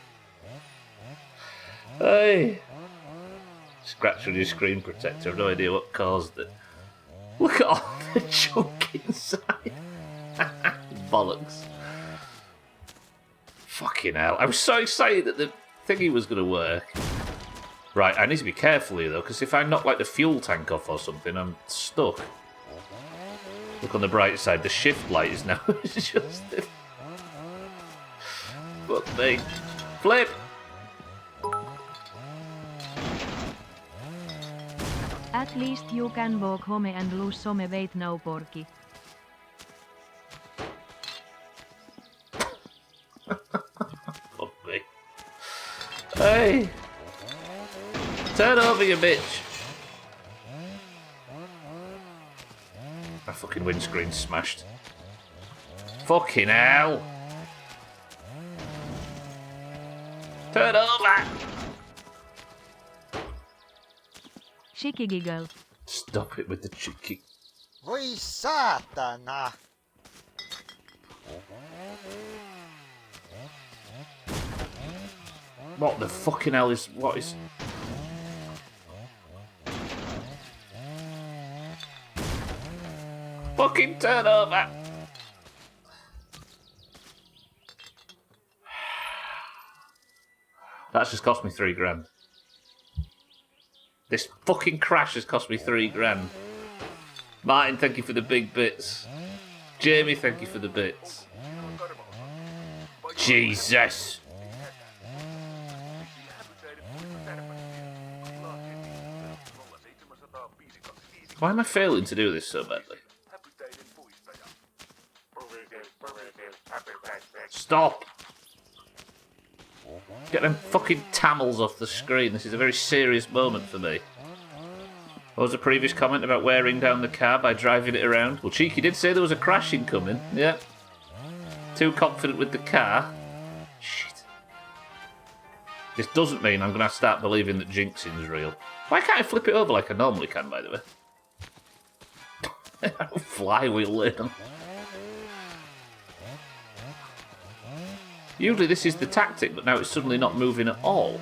A: Hey! Scratch on your screen protector. I've no idea what caused it. Look at all the junk inside. Bollocks. Fucking hell. I was so excited that the thingy was going to work. Right, I need to be careful here, though, because if I knock, like, the fuel tank off or something, I'm stuck. Look on the bright side, the shift light is now adjusted. Fuck me. Flip!
B: At least you can walk home and lose some weight now, Porky.
A: Fuck me. Hey! Turn over, you bitch! My fucking windscreen's smashed. Fucking hell! Turn over!
B: Cheeky giggle.
A: Stop it with the cheeky.
F: Voi saatana!
A: What the fucking hell is... What is... Fucking turn over! That's just cost me $3,000. This fucking crash has cost me $3,000. Martin, thank you for the big bits. Jamie, thank you for the bits. Jesus! Why am I failing to do this so badly? Stop! Get them fucking Tamils off the screen. This is a very serious moment for me. What was the previous comment about wearing down the car by driving it around? Well, Cheeky did say there was a crashing coming. Yeah. Too confident with the car. Shit. This doesn't mean I'm going to start believing that jinxing's real. Why can't I flip it over like I normally can, by the way? Flywheel lane. Usually this is the tactic, but now it's suddenly not moving at all.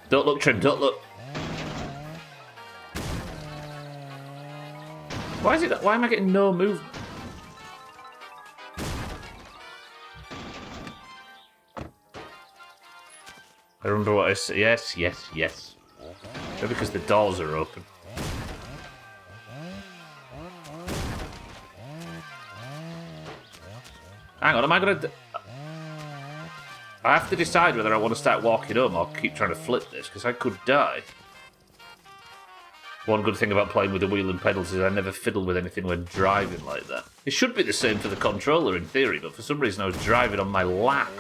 A: Don't look, Trim, don't look. Why is it? Why am I getting no movement? I remember what I said. Yes, yes, yes. Maybe because the doors are open. Hang on, am I going to... I have to decide whether I want to start walking home or keep trying to flip this, because I could die. One good thing about playing with the wheel and pedals is I never fiddle with anything when driving like that. It should be the same for the controller in theory, but for some reason I was driving on my lap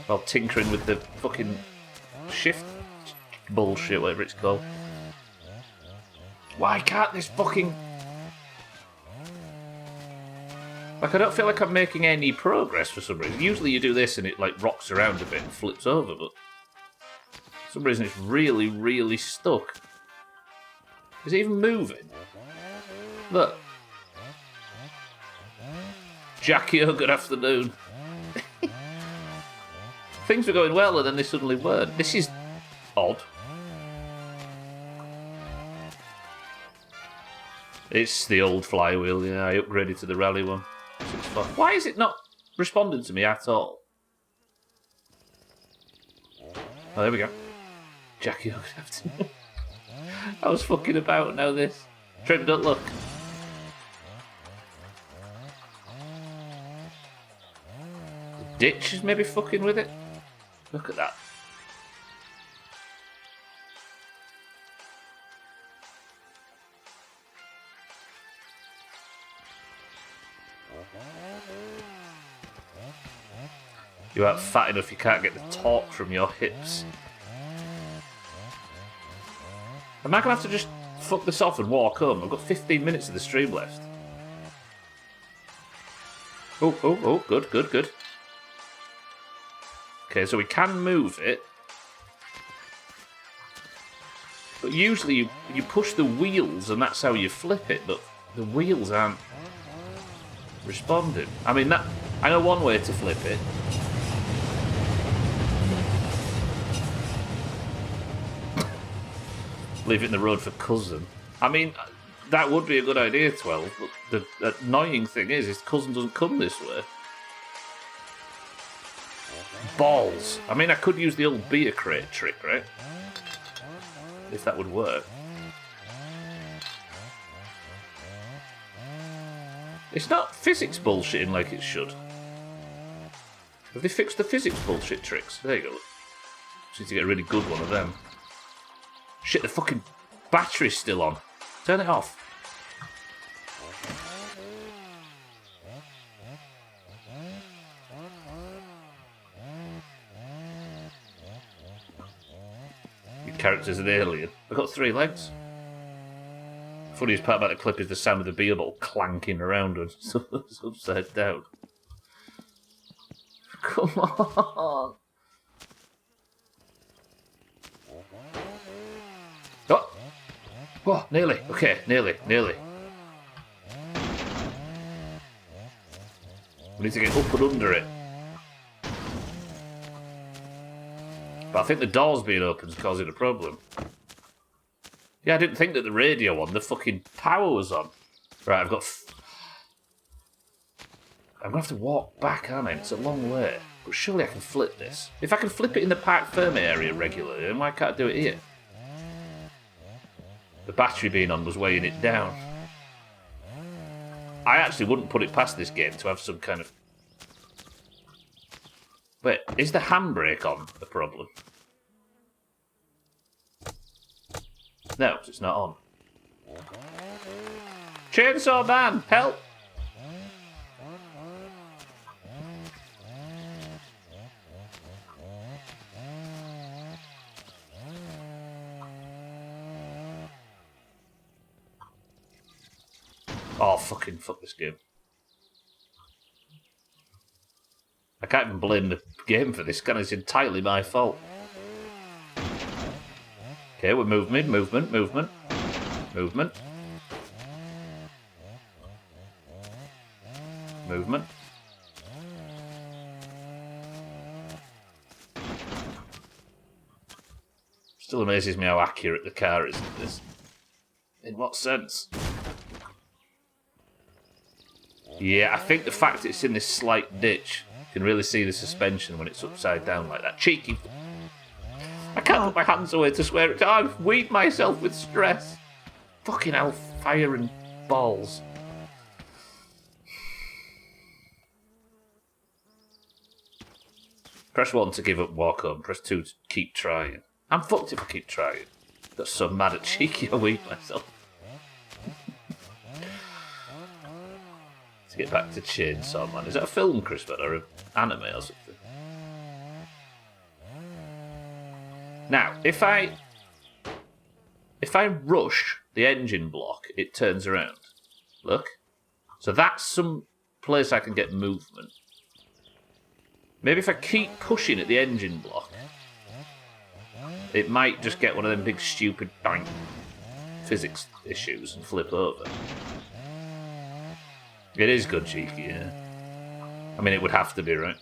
A: while tinkering with the fucking shift bullshit, whatever it's called. Why can't this fucking... Like, I don't feel like I'm making any progress for some reason. Usually you do this and it, like, rocks around a bit and flips over, but... For some reason it's really, really stuck. Is it even moving? Look. Jackie, oh, good afternoon. Things were going well and then they suddenly weren't. This is odd. It's the old flywheel, yeah, I upgraded to the rally one. Why is it not responding to me at all? Oh, there we go. Jackie, oh, good afternoon. I was fucking about, now this. Trim, don't look. The ditch is maybe fucking with it. Look at that. You aren't fat enough, you can't get the torque from your hips. Am I going to have to just fuck this off and walk home? I've got 15 minutes of the stream left. Oh, good, good, good. Okay, so we can move it. But usually you push the wheels and that's how you flip it, but the wheels aren't responding. I mean, I know one way to flip it. Leave it in the road for cousin. I mean, that would be a good idea, 12, but the annoying thing is cousin doesn't come this way. Balls. I mean, I could use the old beer crate trick, right? If that would work. It's not physics bullshitting like it should. Have they fixed the physics bullshit tricks? There you go. Just need to get a really good one of them. Shit, the fucking battery's still on. Turn it off. Your character's an alien. I've got 3 legs. Funniest part about the clip is the sound of the beer bottle clanking around and it's upside down. Come on. Oh, nearly. Okay, nearly. We need to get up and under it. But I think the doors being open is causing a problem. Yeah, I didn't think that the radio on, the fucking power was on. Right, I'm going to have to walk back, aren't I? It's a long way. But surely I can flip this. If I can flip it in the Park Ferme area regularly, then why can't I do it here? The battery being on was weighing it down. I actually wouldn't put it past this game to have some kind of... Wait, is the handbrake on the problem? No, it's not on. Chainsaw Man, help! Oh, fucking fuck this game. I can't even blame the game for this, can I? It's entirely my fault. Okay, we're movement. movement. Still amazes me how accurate the car is in this. In what sense? Yeah, I think the fact it's in this slight ditch, you can really see the suspension when it's upside down like that. Cheeky. I can't put my hands away to swear it. I've weed myself with stress. Fucking hell, fire and balls. Press 1 to give up, walk home. Press 2 to keep trying. I'm fucked if I keep trying. Got so mad at Cheeky, I weed myself. To get back to Chainsaw Man. Is that a film, Chris, or an anime or something? Now, if I rush the engine block, it turns around. Look. So that's some place I can get movement. Maybe if I keep pushing at the engine block, it might just get one of them big stupid physics issues and flip over. It is good, Cheeky, yeah. I mean, it would have to be, right?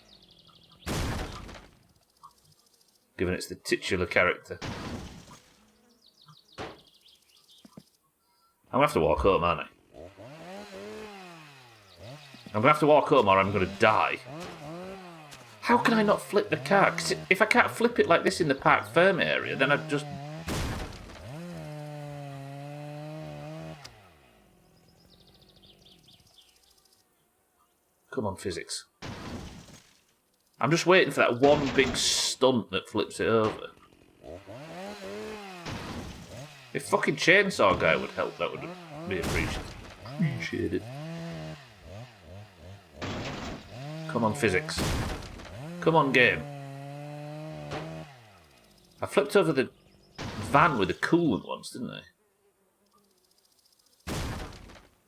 A: Given it's the titular character. I'm going to have to walk home, aren't I? I'm going to have to walk home or I'm going to die. How can I not flip the car? Because if I can't flip it like this in the Park Ferme area, then I'd just... Come on, physics. I'm just waiting for that one big stunt that flips it over. If fucking Chainsaw Guy would help, that would be appreciated. Come on, physics. Come on, game. I flipped over the van with the coolant once, didn't I?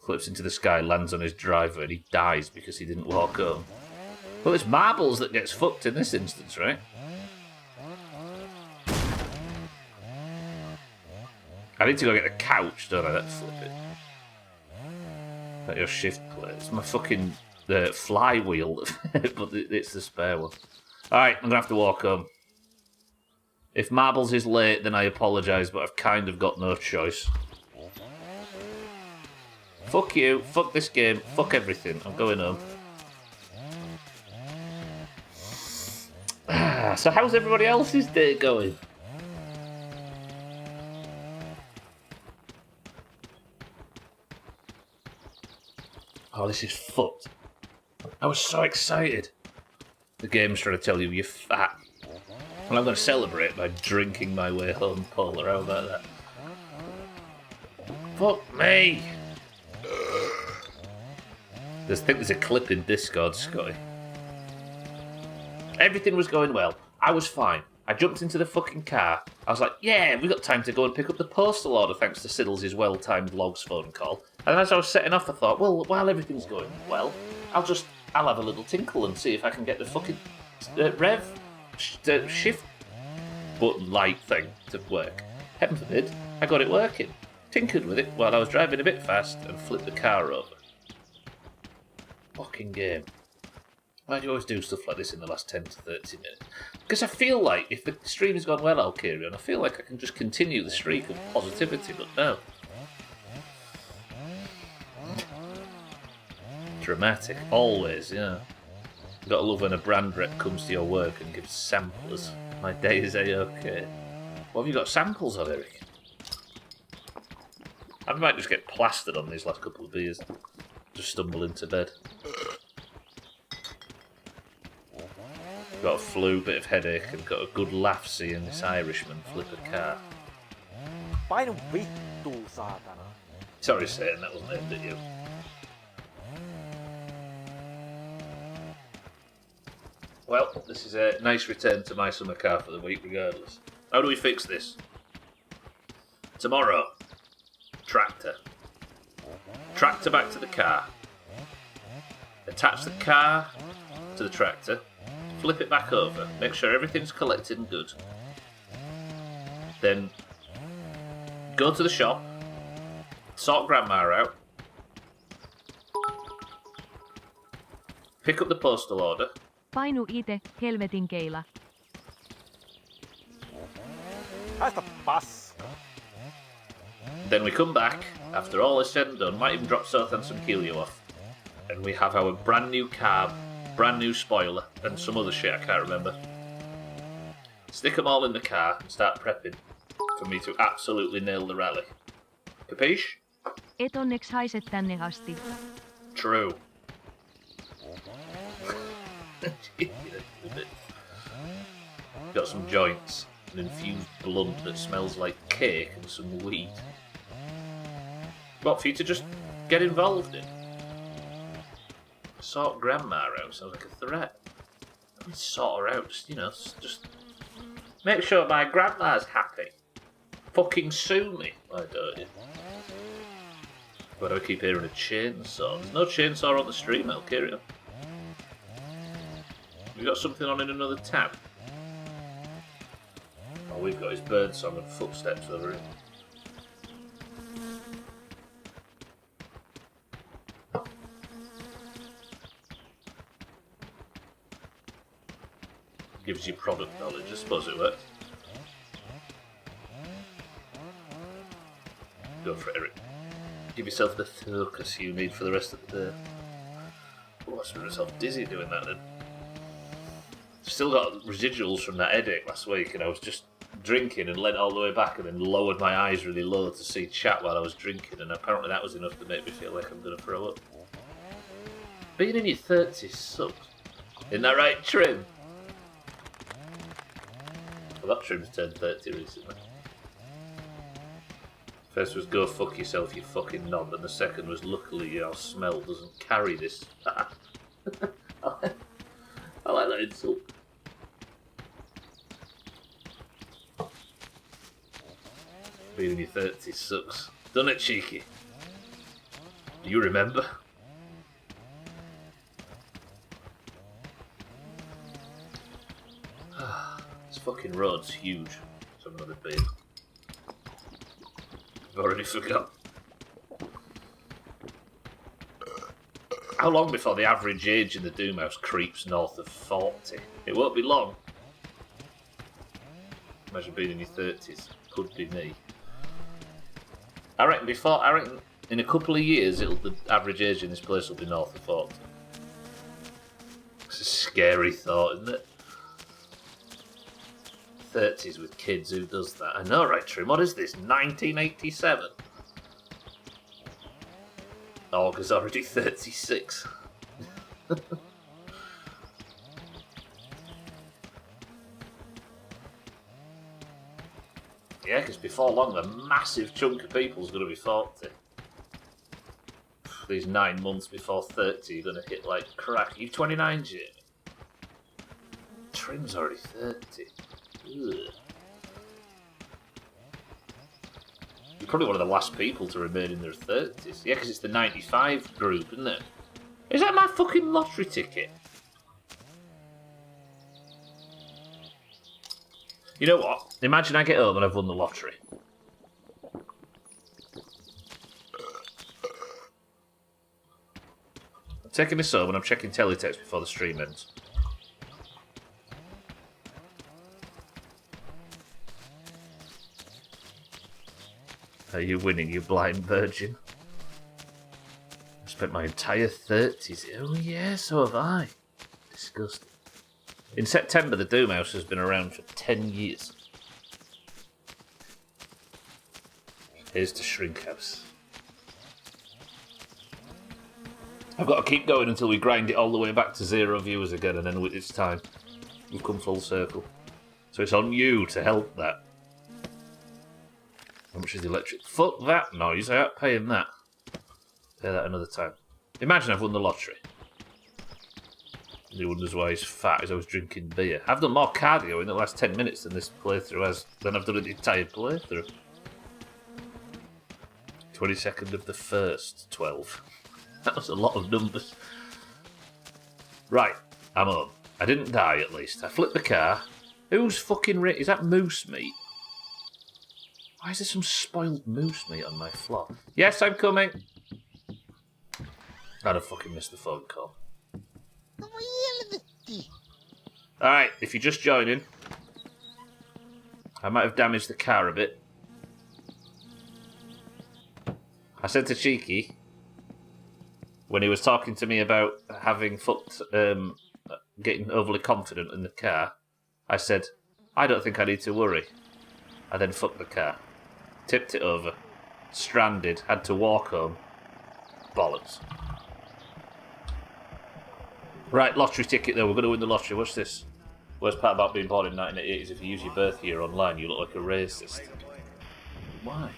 A: Flips into the sky, lands on his driver, and he dies because he didn't walk home. Well, it's Marbles that gets fucked in this instance, right? I need to go get the couch, don't I? Let's flip it. At your shift plate. It's my fucking flywheel, but it's the spare one. Alright, I'm going to have to walk home. If Marbles is late, then I apologise, but I've kind of got no choice. Fuck you, fuck this game, fuck everything. I'm going home. So how's everybody else's day going? Oh, this is fucked. I was so excited. The game's trying to tell you you're fat. And I'm going to celebrate by drinking my way home, Polar. How about that? Fuck me! I think there's a clip in Discord, Scotty. Everything was going well. I was fine. I jumped into the fucking car. I was like, yeah, we got time to go and pick up the postal order thanks to Siddles' well-timed logs phone call. And then as I was setting off, I thought, well, while everything's going well, I'll have a little tinkle and see if I can get the fucking shift button light thing to work. Heaven forbid, I got it working. Tinkered with it while I was driving a bit fast and flipped the car over. Fucking game. Why do you always do stuff like this in the last 10 to 30 minutes? Because I feel like if the stream has gone well, I'll carry on. I feel like I can just continue the streak of positivity, but no. Dramatic. Always, yeah. You gotta love when a brand rep comes to your work and gives samplers. My day is A-okay. What have you got samples of, Eric? I might just get plastered on these last couple of beers. Just stumble into bed. Got a flu, bit of headache, and got a good laugh seeing this Irishman flip a car.
D: Painu vittuu, saatana.
A: Sorry, Satan, that wasn't aimed at you. Well, this is a nice return to my summer car for the week, regardless. How do we fix this? Tomorrow, tractor. Tractor back to the car. Attach the car to the tractor. Flip it back over. Make sure everything's collected and good. Then go to the shop. Sort Grandma out. pick up the postal order.
B: Painu ite, helvetin keila.
H: Haista paska.
A: Then we come back, after all is said and done, might even drop Sothan some Keelio off. And we have our brand new carb, brand new spoiler, and some other shit I can't remember. Stick them all in the car and start prepping for me to absolutely nail the rally. Capiche?
B: Et onneks haiset tänne asti.
A: True. Got some joints, an infused blunt that smells like cake, and some weed. What, for you to just get involved in? Sort grandma out sounds like a threat. I mean, sort her out, just make sure my grandma's happy. Fucking sue me, why don't you? Why do I keep hearing a chainsaw? There's no chainsaw on the stream, I'll carry on. We got something on in another tab. Oh, we've got his bird song and footsteps over it. Gives you product knowledge, I suppose it works. Go for it, Eric. Give yourself the focus you need for the rest of the day. Oh, I was myself dizzy doing that then. Still got residuals from that headache last week, and I was just drinking and leant all the way back and then lowered my eyes really low to see chat while I was drinking, and apparently that was enough to make me feel like I'm going to throw up. Being in your 30s sucks. Isn't that right, Trim? Well, that Trim's turned 30 recently. First was go fuck yourself, you fucking knob, and the second was luckily your smell doesn't carry this. I like that insult. Being in your 30s sucks. Done it, cheeky? Do you remember? This fucking road's huge. So I'm another beer. I've already forgot. How long before the average age in the Doomhaus creeps north of 40? It won't be long. Imagine being in your 30s. Could be me. I reckon in a couple of years the average age in this place will be north of 40. It's a scary thought, isn't it? 30s with kids, who does that? I know, right, Trim? What is this, 1987? Olga's already 36. Yeah, because before long, a massive chunk of people's going to be 40. These 9 months before 30, you're going to hit like crack. You're 29, Jamie. Trim's already 30. Ugh. You're probably one of the last people to remain in their 30s. Yeah, because it's the 95 group, isn't it? Is that my fucking lottery ticket? You know what? Imagine I get home and I've won the lottery. I'm taking this home and I'm checking teletext before the stream ends. Are you winning, you blind virgin? I spent my entire 30s. Oh yeah, so have I. Disgusting. In September, the Doomhaus has been around for 10 years. Here's to Shrinkhouse. I've got to keep going until we grind it all the way back to 0 viewers again, and then it's time. We've come full circle. So it's on you to help that. How much is the electric? Fuck that noise, I ain't paying that. Pay that another time. Imagine I've won the lottery. He wonders why he's fat as I was drinking beer. I've done more cardio in the last 10 minutes than this playthrough has, than I've done in the entire playthrough. 22nd of the 1st, 12. That was a lot of numbers. Right, I'm home. I didn't die at least. I flipped the car. Who's fucking is that moose meat? Why is there some spoiled moose meat on my floor? Yes, I'm coming. I'd have fucking missed the phone call.
F: No voi helvetti.
A: Alright, if you're just joining, I might have damaged the car a bit. I said to Cheeky, when he was talking to me about having getting overly confident in the car, I said, I don't think I need to worry. I then fucked the car. Tipped it over. Stranded. Had to walk home. Bollocks. Right, lottery ticket though. We're going to win the lottery. What's this? Worst part about being born in 1988 is if you use your birth year online, you look like a racist. Why?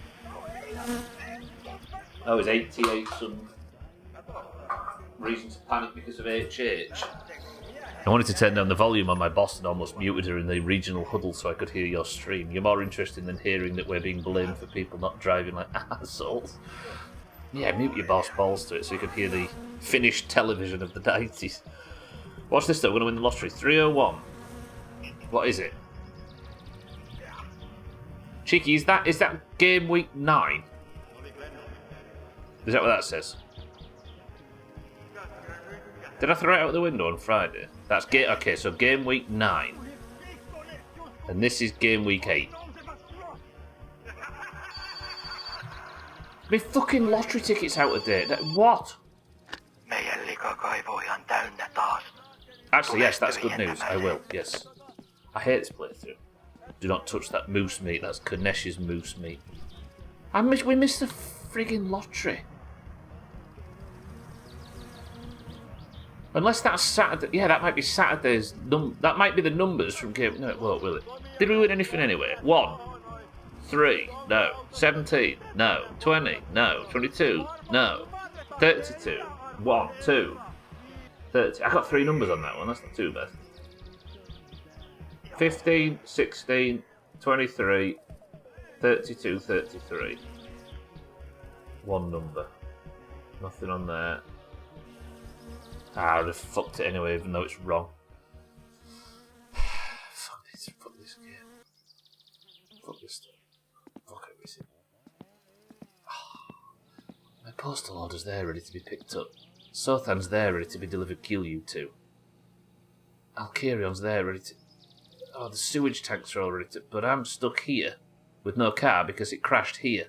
A: Oh, it's 88 some reason to panic because of HH. I wanted to turn down the volume on my boss and almost muted her in the regional huddle so I could hear your stream. You're more interested than hearing that we're being blamed for people not driving like assholes. Yeah, mute your boss balls to it so you can hear the finished television of the 90s. Watch this though, we're going to win the lottery. 301. What is it? Cheeky, is that game week 9? Is that what that says? Did I throw it out the window on Friday? That's okay, so game week 9. And this is game week 8. My fucking lottery ticket's out of date. What? Actually, yes, that's good news. I will, yes. I hate this playthrough. Do not touch that moose meat. That's Kanesh's moose meat. We missed the friggin' lottery. Unless that's Saturday. Yeah, that might be Saturday's. That might be the numbers from game. No, it won't, will it? Did we win anything anyway? 1, 3, no. 17, no. 20, no. 22, no. 32, 1, 2, 30. I got 3 numbers on that one. That's not too bad. 15, 16, 23, 32, 33. 1 number. Nothing on there. I would have fucked it anyway, even though it's wrong. Fuck this game. Fuck this stuff. Fuck everything. My postal order's there ready to be picked up. Sothan's there ready to be delivered QU2. Alkerion's there ready to... Oh, the sewage tanks are all ready to... But I'm stuck here with no car because it crashed here.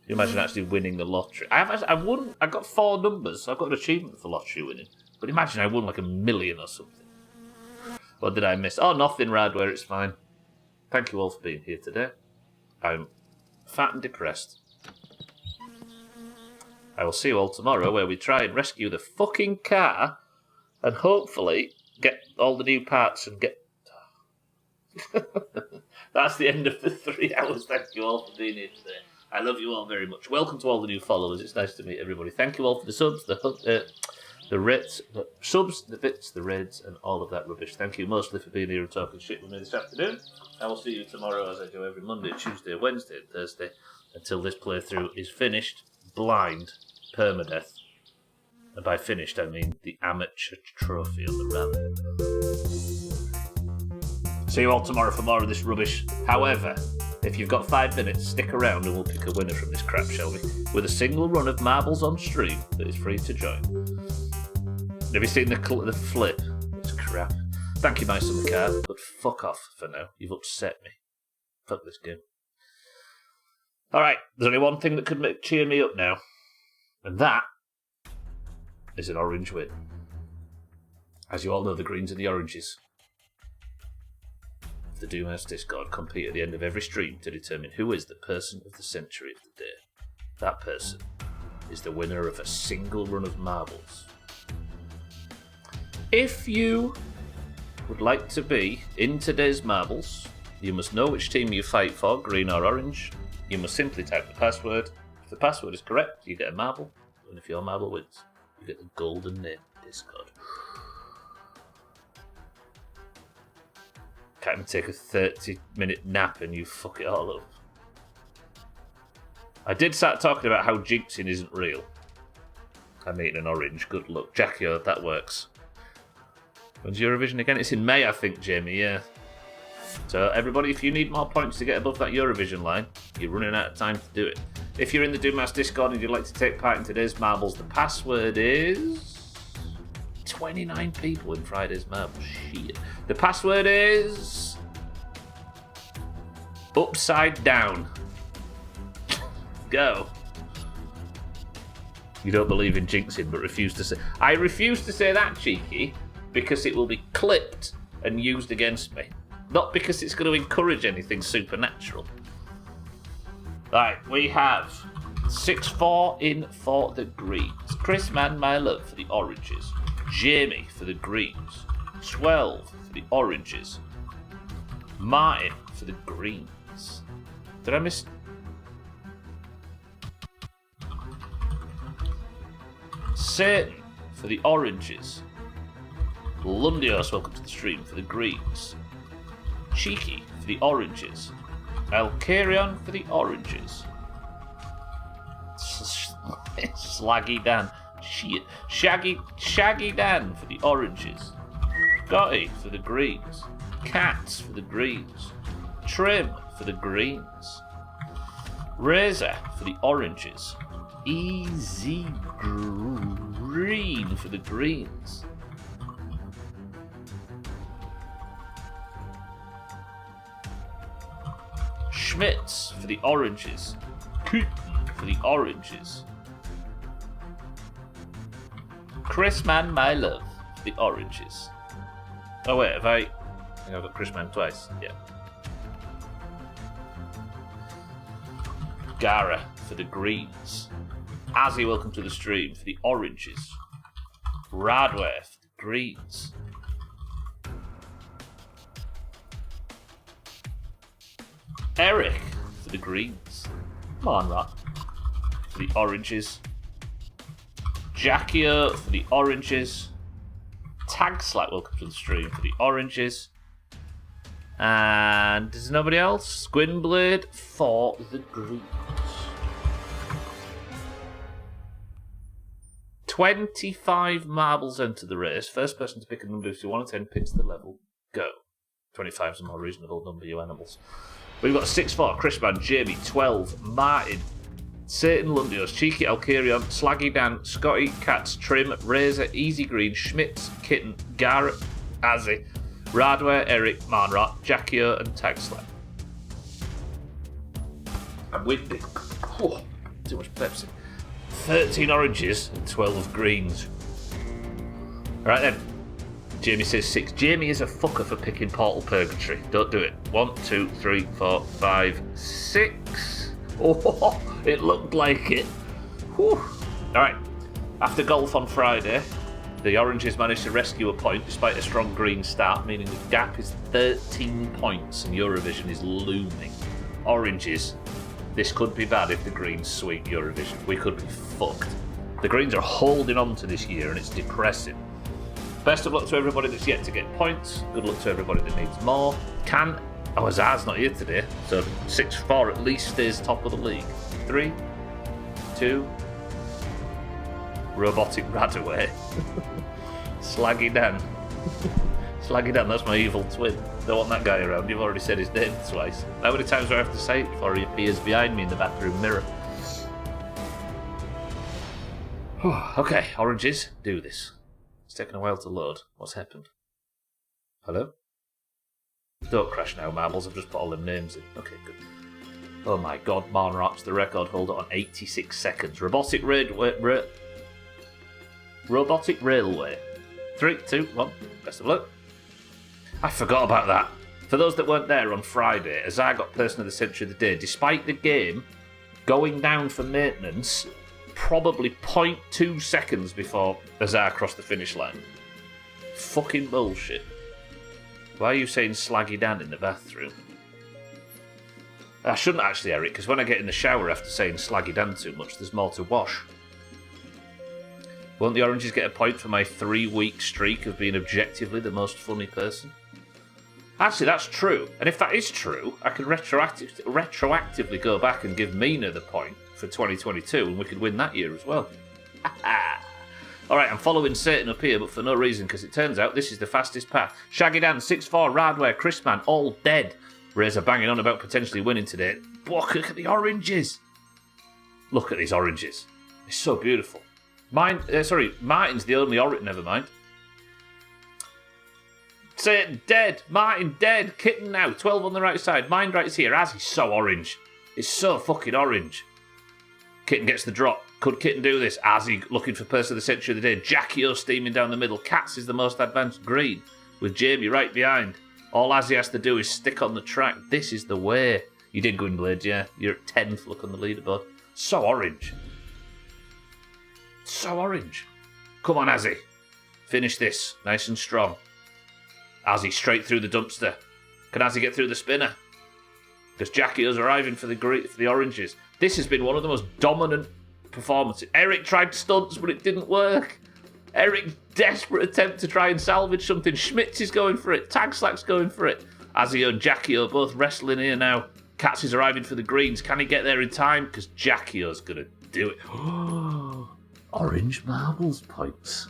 A: Can you imagine actually winning the lottery? I won. I got 4 numbers, so I've got an achievement for lottery winning. But imagine I won like $1 million or something. What did I miss? Oh, nothing, Radware, it's fine. Thank you all for being here today. I'm fat and depressed. I will see you all tomorrow where we try and rescue the fucking car and hopefully get all the new parts and get... That's the end of the 3 hours. Thank you all for being here today. I love you all very much. Welcome to all the new followers. It's nice to meet everybody. Thank you all for the subs, the rates, the subs, the bits, the raids, and all of that rubbish. Thank you mostly for being here and talking shit with me this afternoon. I will see you tomorrow as I do every Monday, Tuesday, Wednesday, and Thursday until this playthrough is finished. Blind permadeath. And by finished, I mean the amateur trophy on the rally. See you all tomorrow for more of this rubbish. However, if you've got 5 minutes, stick around and we'll pick a winner from this crap, shall we? With a single run of marbles on stream that is free to join. Have you seen the flip? It's crap. Thank you, my summer car, but fuck off for now. You've upset me. Fuck this game. Alright, there's only one thing that could cheer me up now. And that is an orange win. As you all know, the greens and the oranges. The Doomhaus Discord compete at the end of every stream to determine who is the person of the century of the day. That person is the winner of a single run of marbles. If you would like to be in today's marbles, you must know which team you fight for, green or orange. You must simply type the password. If the password is correct, you get a marble, and if your marble wins, you get the golden name Discord. Can't even take a 30-minute nap and you fuck it all up. I did start talking about how jinxing isn't real. I'm eating an orange, good luck. Jackie, that works. When's Eurovision again? It's in May, I think, Jamie, yeah. So everybody, if you need more points to get above that Eurovision line, you're running out of time to do it. If you're in the Doomhaus Discord and you'd like to take part in today's marbles, the password is 29 people in Friday's marble. Shit. The password is upside down. Go. You don't believe in jinxing, but refuse to say. I refuse to say that, cheeky, because it will be clipped and used against me. Not because it's going to encourage anything supernatural. Right, we have 6-4 in for the greens. Chris Man, my love, for the oranges. Jamie for the greens. 12 for the oranges. Martin for the greens. Did I miss? Satan for the oranges. Lundios, welcome to the stream, for the greens. Cheeky for the oranges. Alcarion for the oranges. Slaggy Dan. Shit. Shaggy Dan for the oranges. Scotty for the greens. Cats for the greens. Trim for the greens. Razor for the oranges. Easy Green for the greens. Schmitz for the oranges. Putin for the oranges. Chris Man, my love, for the oranges. Oh wait, have I think I've got Chris Man twice. Yeah. Gara for the greens. Azzy, welcome to the stream, for the oranges. Radware for the greens. Eric for the greens. Come on, Rat. For the oranges. Jackio for the oranges. Tag Slack, welcome to the stream, for the oranges. And there's nobody else. Squinblade for the greens. 25 marbles enter the race. First person to pick a number if you want to 10 pins the level. Go. 25 is a more reasonable number, you animals. We've got 6-4, Chrisman, Jamie, 12, Martin, Satan, Lundios, Cheeky, Alcarion, Slaggy Dan, Scotty, Cats, Trim, Razor, Easy Green, Schmitz, Kitten, Garrett, Azzy, Radware, Eric, Marnrot, Jackio, and Tagslap. I'm windy. Oh, too much Pepsi. 13 oranges and 12 greens. Right then. Jamie says 6. Jamie is a fucker for picking Portal Purgatory. Don't do it. 1, 2, 3, 4, 5, 6. Oh, it looked like it. Whew. Alright. After golf on Friday, the Oranges managed to rescue a point despite a strong green start, meaning the gap is 13 points and Eurovision is looming. Oranges, this could be bad if the Greens sweep Eurovision. We could be fucked. The Greens are holding on to this year and it's depressing. Best of luck to everybody that's yet to get points. Good luck to everybody that needs more. Azar's not here today, so 6-4 at least stays top of the league. 3, 2, Robotic Radaway. Slaggy Dan. Slaggy Dan, that's my evil twin. Don't want that guy around. You've already said his name twice. How many times do I have to say it before he appears behind me in the bathroom mirror? Okay, oranges, do this. It's taken a while to load. What's happened? Hello? Don't crash now, Marbles. I've just put all them names in. Okay, good. Oh my god, Marnrot's the record holder on 86 seconds. Robotic Railway. 3, 2, 1. Best of luck. I forgot about that. For those that weren't there on Friday, Azar got Person of the Century of the Day. Despite the game going down for maintenance, probably 0.2 seconds before Azar crossed the finish line. Fucking bullshit. Why are you saying Slaggy Dan in the bathroom? I shouldn't actually, Eric, because when I get in the shower after saying Slaggy Dan too much, there's more to wash. Won't the Oranges get a point for my 3-week streak of being objectively the most funny person? Actually, that's true. And if that is true, I can retroactively go back and give Mina the point for 2022, and we could win that year as well. Alright, I'm following Satan up here, but for no reason, because it turns out this is the fastest path. Shaggy Dan, 6-4, Radware, Chrisman, all dead. Razor banging on about potentially winning today. Look at the Oranges. Look at these oranges. It's so beautiful. Martin's the only orange. Never mind. Say it, dead. Martin, dead. Kitten now. 12 on the right side. Mine right here. As he's so orange. It's so fucking orange. Kitten gets the drop. Could Kitten do this? Azzy looking for person of the century of the day. Jackie O steaming down the middle. Cats is the most advanced green, with Jamie right behind. All Azzy has to do is stick on the track. This is the way. You did Gwynblade, yeah. You're at 10th. Look on the leaderboard. So orange. So orange. Come on, Azzy. Finish this. Nice and strong. Azzy straight through the dumpster. Can Azzy get through the spinner? Because Jackie O's arriving for the oranges. This has been one of the most dominant performances. Eric tried stunts, but it didn't work. Eric's desperate attempt to try and salvage something. Schmitz is going for it. Tagslack's going for it. Azzy and Jackie O both wrestling here now. Katz is arriving for the greens. Can he get there in time? Because Jackie O's going to do it. Orange marbles points.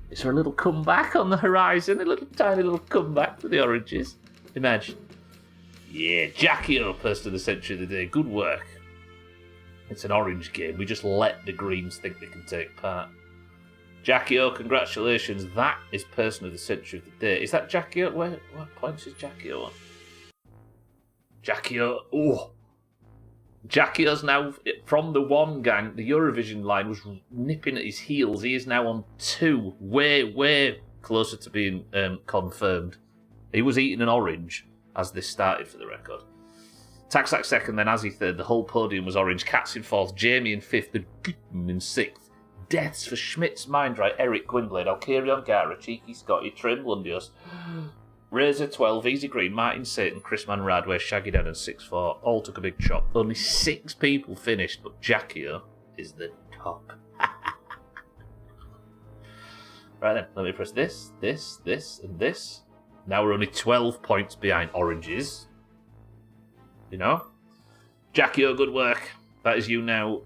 A: Is there a little comeback on the horizon? A little tiny little comeback for the oranges. Imagine. Yeah, Jackie O, person of the century of the day. Good work. It's an orange game. We just let the greens think they can take part. Jackie O, congratulations. That is person of the century of the day. Is that Jackie O? What points is Jackie O on? Jackie O. Oh. Jackie O's now, from the 1 gang, the Eurovision line was nipping at his heels. He is now on 2. Way closer to being confirmed. He was eating an orange as this started, for the record. Taxac second, then Azzy third. The whole podium was orange. Cats in fourth, Jamie in fifth, and in sixth. Deaths for Schmitz, Mindright, Eric, Gwynblade, Alkarion, Gara, Cheeky, Scotty, Trim, Lundios, Razor 12, Easy Green, Martin Satan, Chrisman Radway, Shaggy Dan, and 6-4 all took a big chop. Only 6 people finished, but Jackie O is the top. Right then, let me press this, and this. Now we're only 12 points behind oranges. You know? Jackie O, good work. That is you now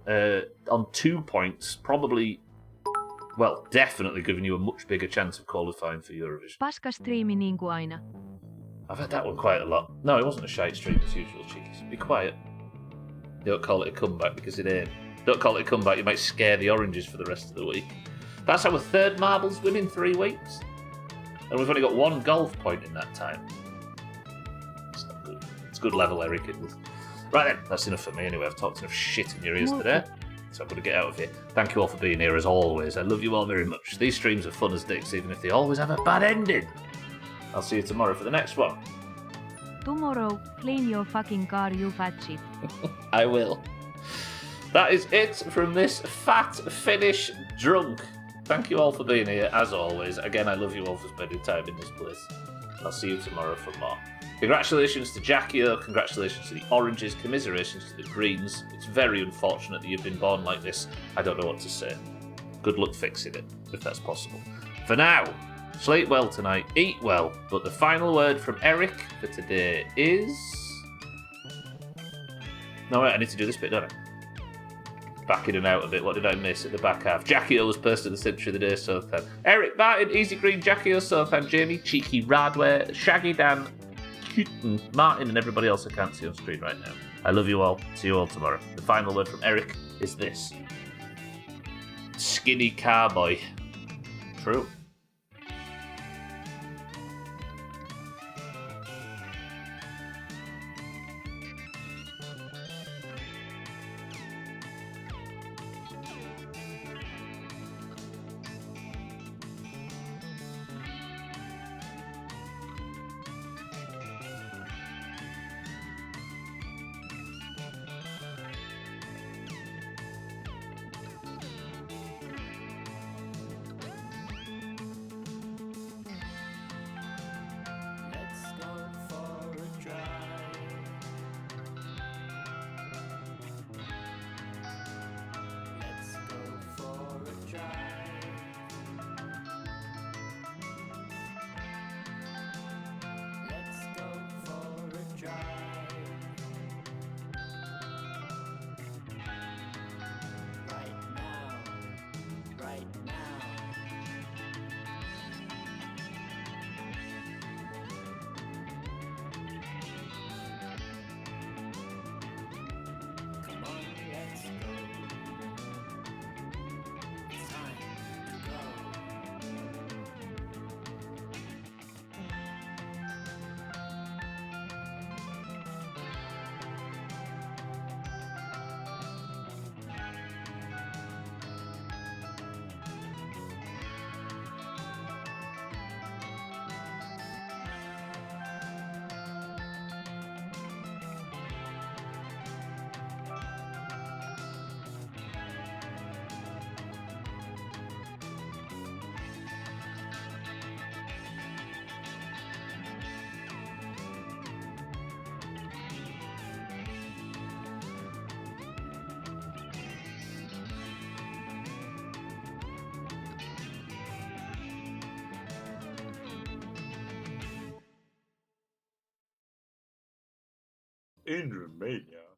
A: on 2 points. Probably, well, definitely giving you a much bigger chance of qualifying for Eurovision.
B: Paska striimi niin kuin aina.
A: I've heard that one quite a lot. No, it wasn't a shite stream as usual, cheekies. Be quiet. Don't call it a comeback because it ain't. Don't call it a comeback, you might scare the oranges for the rest of the week. That's our 3rd marbles win in 3 weeks. And we've only got 1 golf point in that time. It's not good. It's good level, Eric. Right then, that's enough for me anyway. I've talked enough shit in your ears today. So I'm going to get out of here. Thank you all for being here as always. I love you all very much. These streams are fun as dicks, even if they always have a bad ending. I'll see you tomorrow for the next one.
B: Tomorrow, clean your fucking car, you fat shit.
A: I will. That is it from this fat Finnish drunk. Thank you all for being here, as always. Again, I love you all for spending time in this place. I'll see you tomorrow for more. Congratulations to Jackie O, congratulations to the oranges, commiserations to the greens. It's very unfortunate that you've been born like this. I don't know what to say. Good luck fixing it, if that's possible. For now, sleep well tonight, eat well, but the final word from Eric for today is... No, wait, I need to do this bit, don't I? Back in and out a bit. What did I miss at the back half? Jackie O was person of the century of the day, Sothan. Eric, Martin, Easy Green, Jackie O, Sothan, Jamie, Cheeky, Radware, Shaggy Dan, Martin, and everybody else I can't see on screen right now. I love you all. See you all tomorrow. The final word from Eric is this. Skinny carboy. True.
I: in Romania.